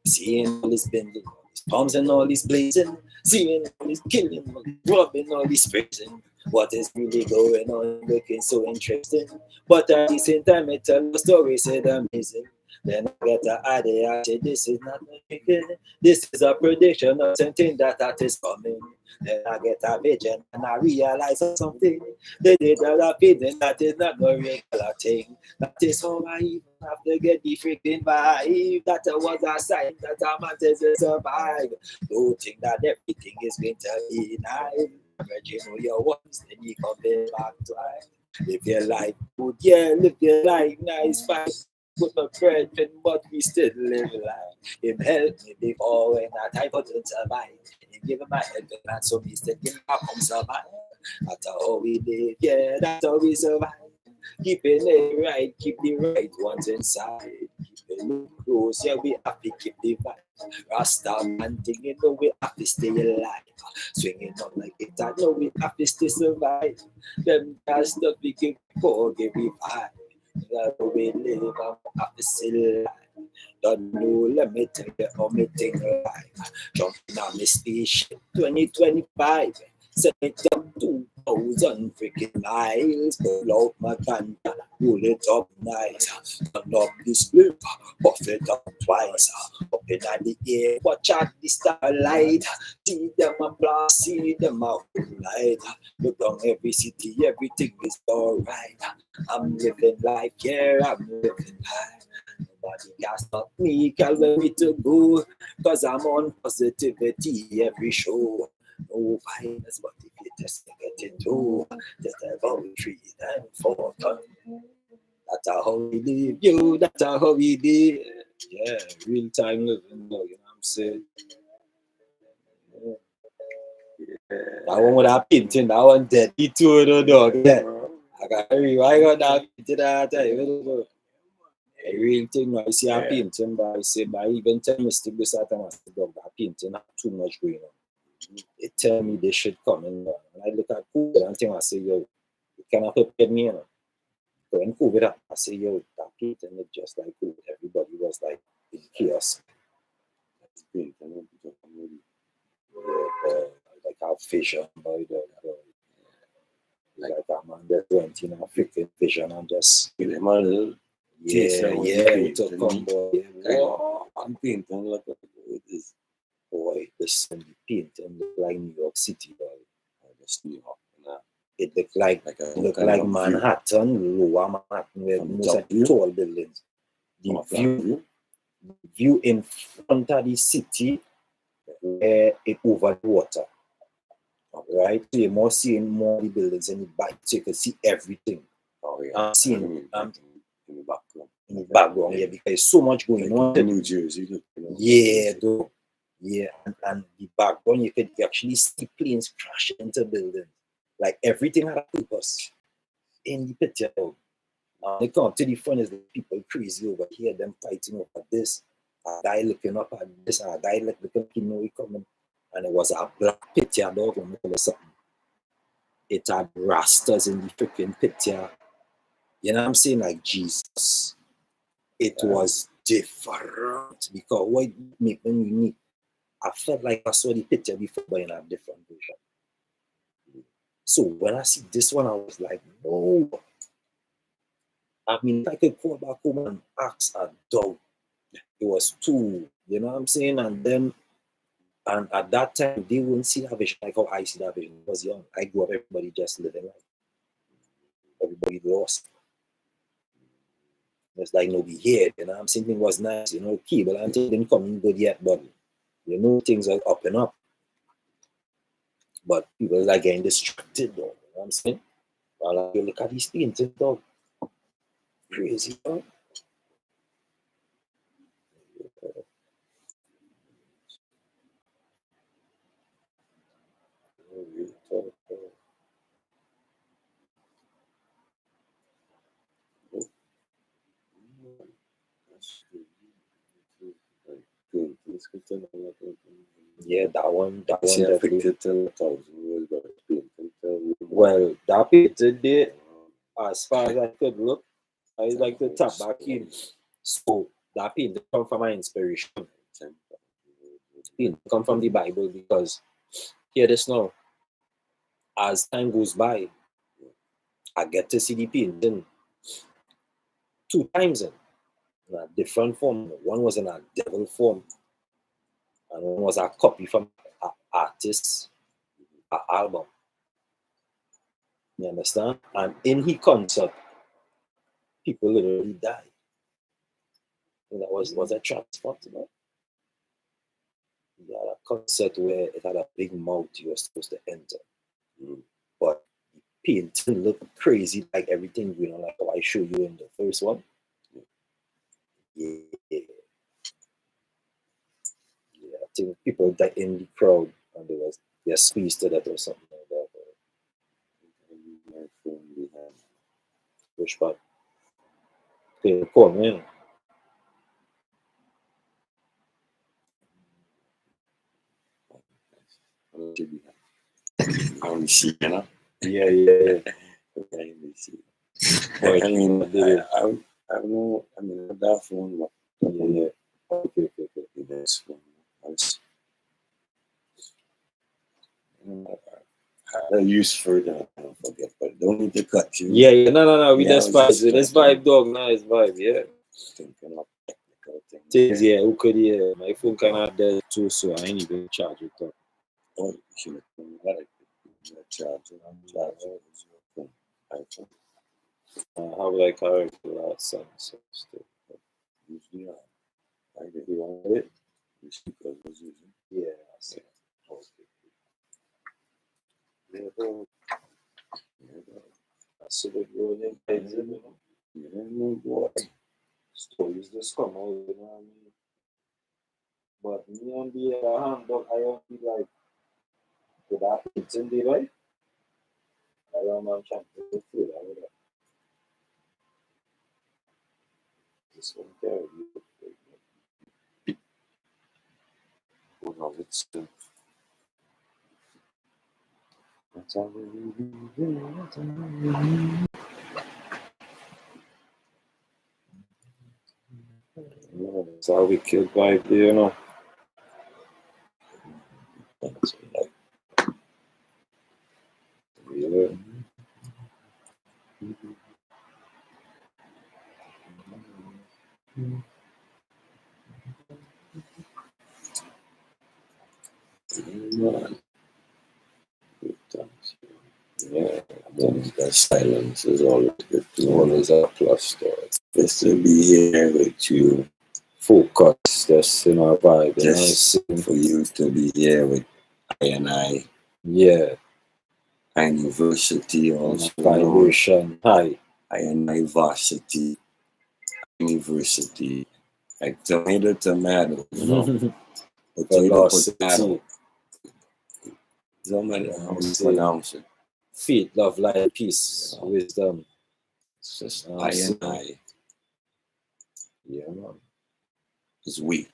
Seeing all this bending, palms and all this blazing. Seeing all this killing, all this robbing, all this praising. What is really going on? Looking so interesting. But at the same time, it tells a story, said amazing. Then I get the idea, I say, this is not a chicken. This is a prediction of something that is coming. Then I get a vision and I realize something. They did a feeling that is not a regular thing. That is how I even have to get the freaking vibe. That was a sign that a man says to survive. Don't think that everything is going to be nice. Imagine who you once, then you come back twice. Live your life good, yeah, live your life nice, fine. Put my bread in, but we still live life. Him help me before when I type out to survive. Him give my help and so me still give my come survive. That's how we live, yeah, that's how we survive. Keeping it right, keep the right ones inside. Keep look close, yeah, we have to keep the vibe. Rasta man thing, you know, we have to stay alive. Swinging on like it, I know we have to stay survive. Them guys not be give poor, give me vibe. That's the way we live, I'm have to stay alive. Don't know, let me tell you how me think life. Jumping on the spaceship 2025. Set it up 2,000 freaking miles. Pull out my gun, pull it up nice. Turn up the split, buff it up twice. Up in the air, watch out the starlight. See them a blast, see them out tonight. Look down every city, everything is alright. I'm living life, yeah, I'm living life. Nobody can stop me, can't let me to go. Cause I'm on positivity every show. No violence, but if you just get into just about 3 and 4 ton. That's how we live, yo, that's how we live. Yeah, real time living, you know what I'm saying? Yeah. That one with that painting, that one dead. He too, the dog. Yeah. I got that painting that time. A real thing, I see a painting, but I say, but I even tell Mr. Bissat, I said, dog, that painting have too much going on. They tell me they should come in. And I look at COVID and think, I say, yo, you cannot prepare me, you know. So when COVID happened, I say, yo, that painting look just like COVID. Everybody was like in chaos. That's great. Like our vision, by the like I'm on the 20 freaking vision and just it took come boy. I'm painting like it is boy, listen, the painting look like New York City, boy. Just New York. It looked like Manhattan, lower Manhattan, where most of the tall buildings. The view in front of the city where it over the water. Right? So you're more seeing more the buildings in the back, so you can see everything. I'm seeing in the background. In the background, yeah, because there's so much going on. In New Jersey, yeah, though. Yeah, and the background you could actually see planes crashing into buildings. Like everything had a purpose in the picture. They come up to the front is the people crazy over here, them fighting over this. A guy looking up at this, and a guy looking up, you know, he coming. And it was a black picture, dog, when we something. It had rastas in the freaking picture. You know what I'm saying? Like Jesus. It was different because what made me unique, I felt like I saw the picture before, but in a different version. So when I see this one, I was like, no. I mean, if I could call back home and ask a dog, it was two, you know what I'm saying? And at that time, they wouldn't see that vision like how I see that vision. I was young. I grew up, everybody just living life. Everybody lost. It's like nobody here, you know what I'm saying? It was nice, you know, cable and things didn't come in good yet, but you know, things are up and up. But people are getting distracted, though, you know what I'm saying? While you look at these paintings, dog. Crazy, dog. Yeah, that one definitely. Well, that painted there, as far as I could look, I like to tap back in. So that painting come from my inspiration. Painting come from the Bible because hear this now. As time goes by, I get to see the painting 2 times in a different form. One was in a devil form, and one was a copy from an artist's album. You understand? And in his concert, people literally died. And that was a transport, you know. You had a concert where it had a big mouth you were supposed to enter. But the painting looked crazy, like everything, you know, like how I showed you in the first one. Yeah. I think people died in the crowd and they squeezed to that or something like that. Push back. Okay, come in. should be RBC, you know? Yeah. RBC. I mean, I know, I mean, that phone, but Yeah. Okay. the next phone. I use for that, I don't forget, but don't need to cut you. Yeah. No. We just I was vibe. Let's vibe, dog. Nice vibe. Yeah. Thinking of technical things. Things, yeah. Who could, yeah. My phone kind of dead too, so I ain't even charge it up. Oh, you should have told me that. Charger. Your phone. iPhone. How would I carry the last song? So still. Usually, I did. You want it? The speakers was using. Yeah. I see. Yeah, bro. So the rolling heads, you know. You don't know what. Stories just come out, you know what I mean? But me on the other hand, dog, I don't be like, with that it's in the right? I don't know, I'm trying to feel that with that. This one there, Hold on, it's that's how that's how we killed vibe there, you know. that's like Yeah. man. Good times. Yeah, that silence is always good to Always a plus, dog. just to be here with you. Focus, that's in our vibe, you know. Just for you to be here with InI. Yeah. University also. Vibration high. InI Varsity. University. Like tomato, you know. Velocity. No matter how you pronounce it. Faith, love, life, peace, wisdom. It's just InI. Yeah, man. It's we.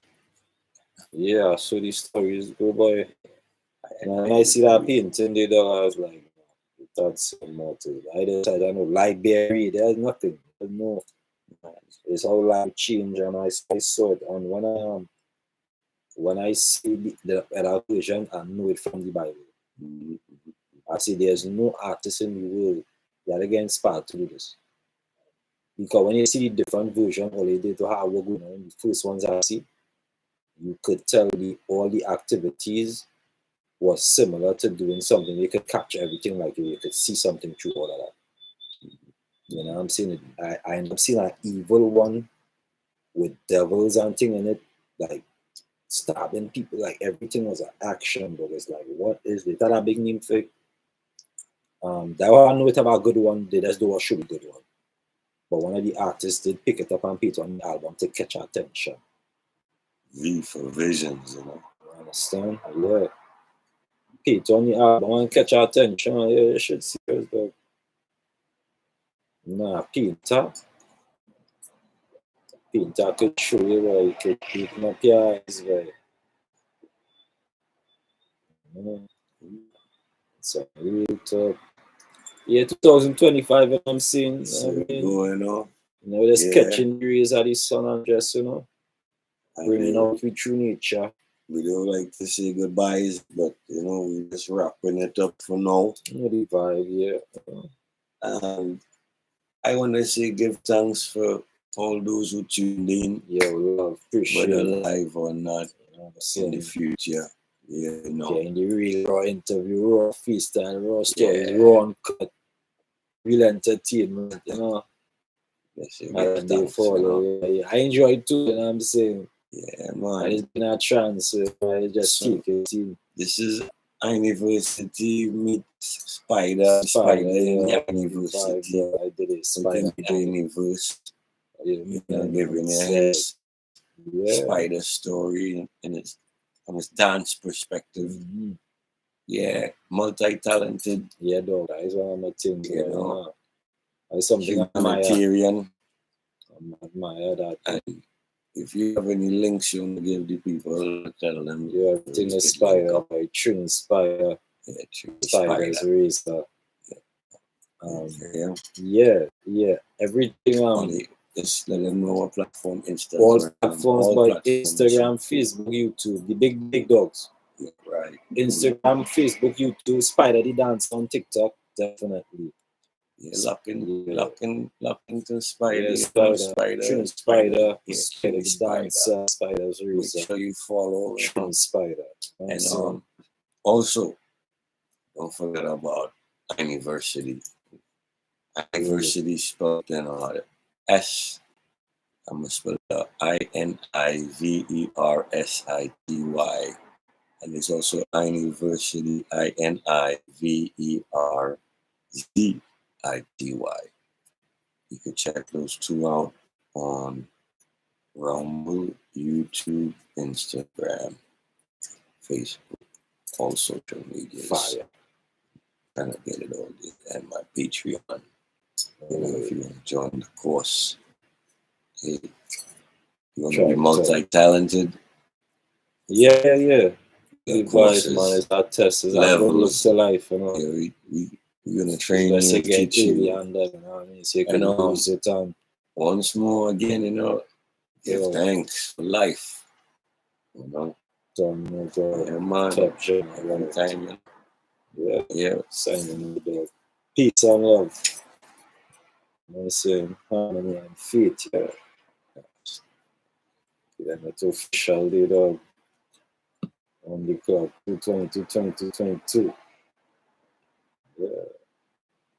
Yeah, so these stories go by. And when I see that painting, I was like, that's more to it. I don't know, Liberia, there's nothing. There's no, it's how life change, and I saw it. And when I see the adaptation, I know it from the Bible. I say there's no artist in the world that get inspired to do this. Because when you see the different version, all they did to have work going on, the first ones I see, you could tell all the activities was similar to doing something. You could capture everything like you could see something through all of that. You know what I'm saying? I end up seeing an evil one with devils and thing in it, like stabbing people, like everything was an action, but it's like, what is it? That a big name for it? That one I know it about a good one, they just do a should be good one. But one of the artists did pick it up and put it on the album to catch attention. V for visions, you know. You understand? Yeah. Put on the album and catch attention. Yeah, you should see it, but nah, Peter could show you where you could open up your eyes, right? So real talk. Yeah, 2025, I'm seeing. Going on. You know, just catching the rays of the sun and just, you know, bringing out with true nature. We don't like to say goodbyes, but, you know, we're just wrapping it up for now. The vibe, yeah. I want to say give thanks for all those who tuned in. Yeah, we love, appreciate whether live or not, in the future. Yeah, you know. Yeah, in the real raw interview, raw freestyle, raw stories, raw uncut, real entertainment, you know. Yes, And they follow. You know? Yeah. I enjoy it too, you know what I'm saying? Yeah, man. And it's been a chance, I just take it in. This is University meet Spider yeah. University. I did it, Spider Universe. You know, giving a head yeah. Spider story and it's from its dance perspective. Mm-hmm. Yeah, multi-talented. Yeah, dog. That is one of my things. You know, it's something humanitarian. I admire that. And if you have any links you want to give the people, tell them. Yeah, everything is Spider by Trin Spider. Yeah, Trin Spider's Spider. Razor. Yeah. Yeah. Everything. Only just let them know what platform, Instagram. All platforms, but Instagram, Facebook, YouTube, the big dogs. Yeah, right. Instagram, Facebook, YouTube, Spider the Dance on TikTok, definitely. Yeah, lock into Spider. Yeah, Spider. Spider the Dancer, Spider's Razor. Make sure you follow Trin Spider. And also, don't forget about Anniversary. Anniversary spelled in S. I'm going to spell it out. INIVERSITY. And it's also Anniversary. INIVERSITY. You can check those two out on Rumble, YouTube, Instagram, Facebook, all social media. Fire. Trying to get it all there. And my Patreon. If you want to join the course, hey, you want to be multi-talented? Yeah. The courses, man, is our test, is our good look to life, you know. Yeah, we're gonna train you and teach you. Handle, you know what I mean? So you can use it on. Once more again, you know, give thanks for life. You know. Yeah, man. One time, yeah. Signing with the peace and love. I'm saying harmony and faith, yeah. Then it's official, dog. On the clock, 2:22, 22:22.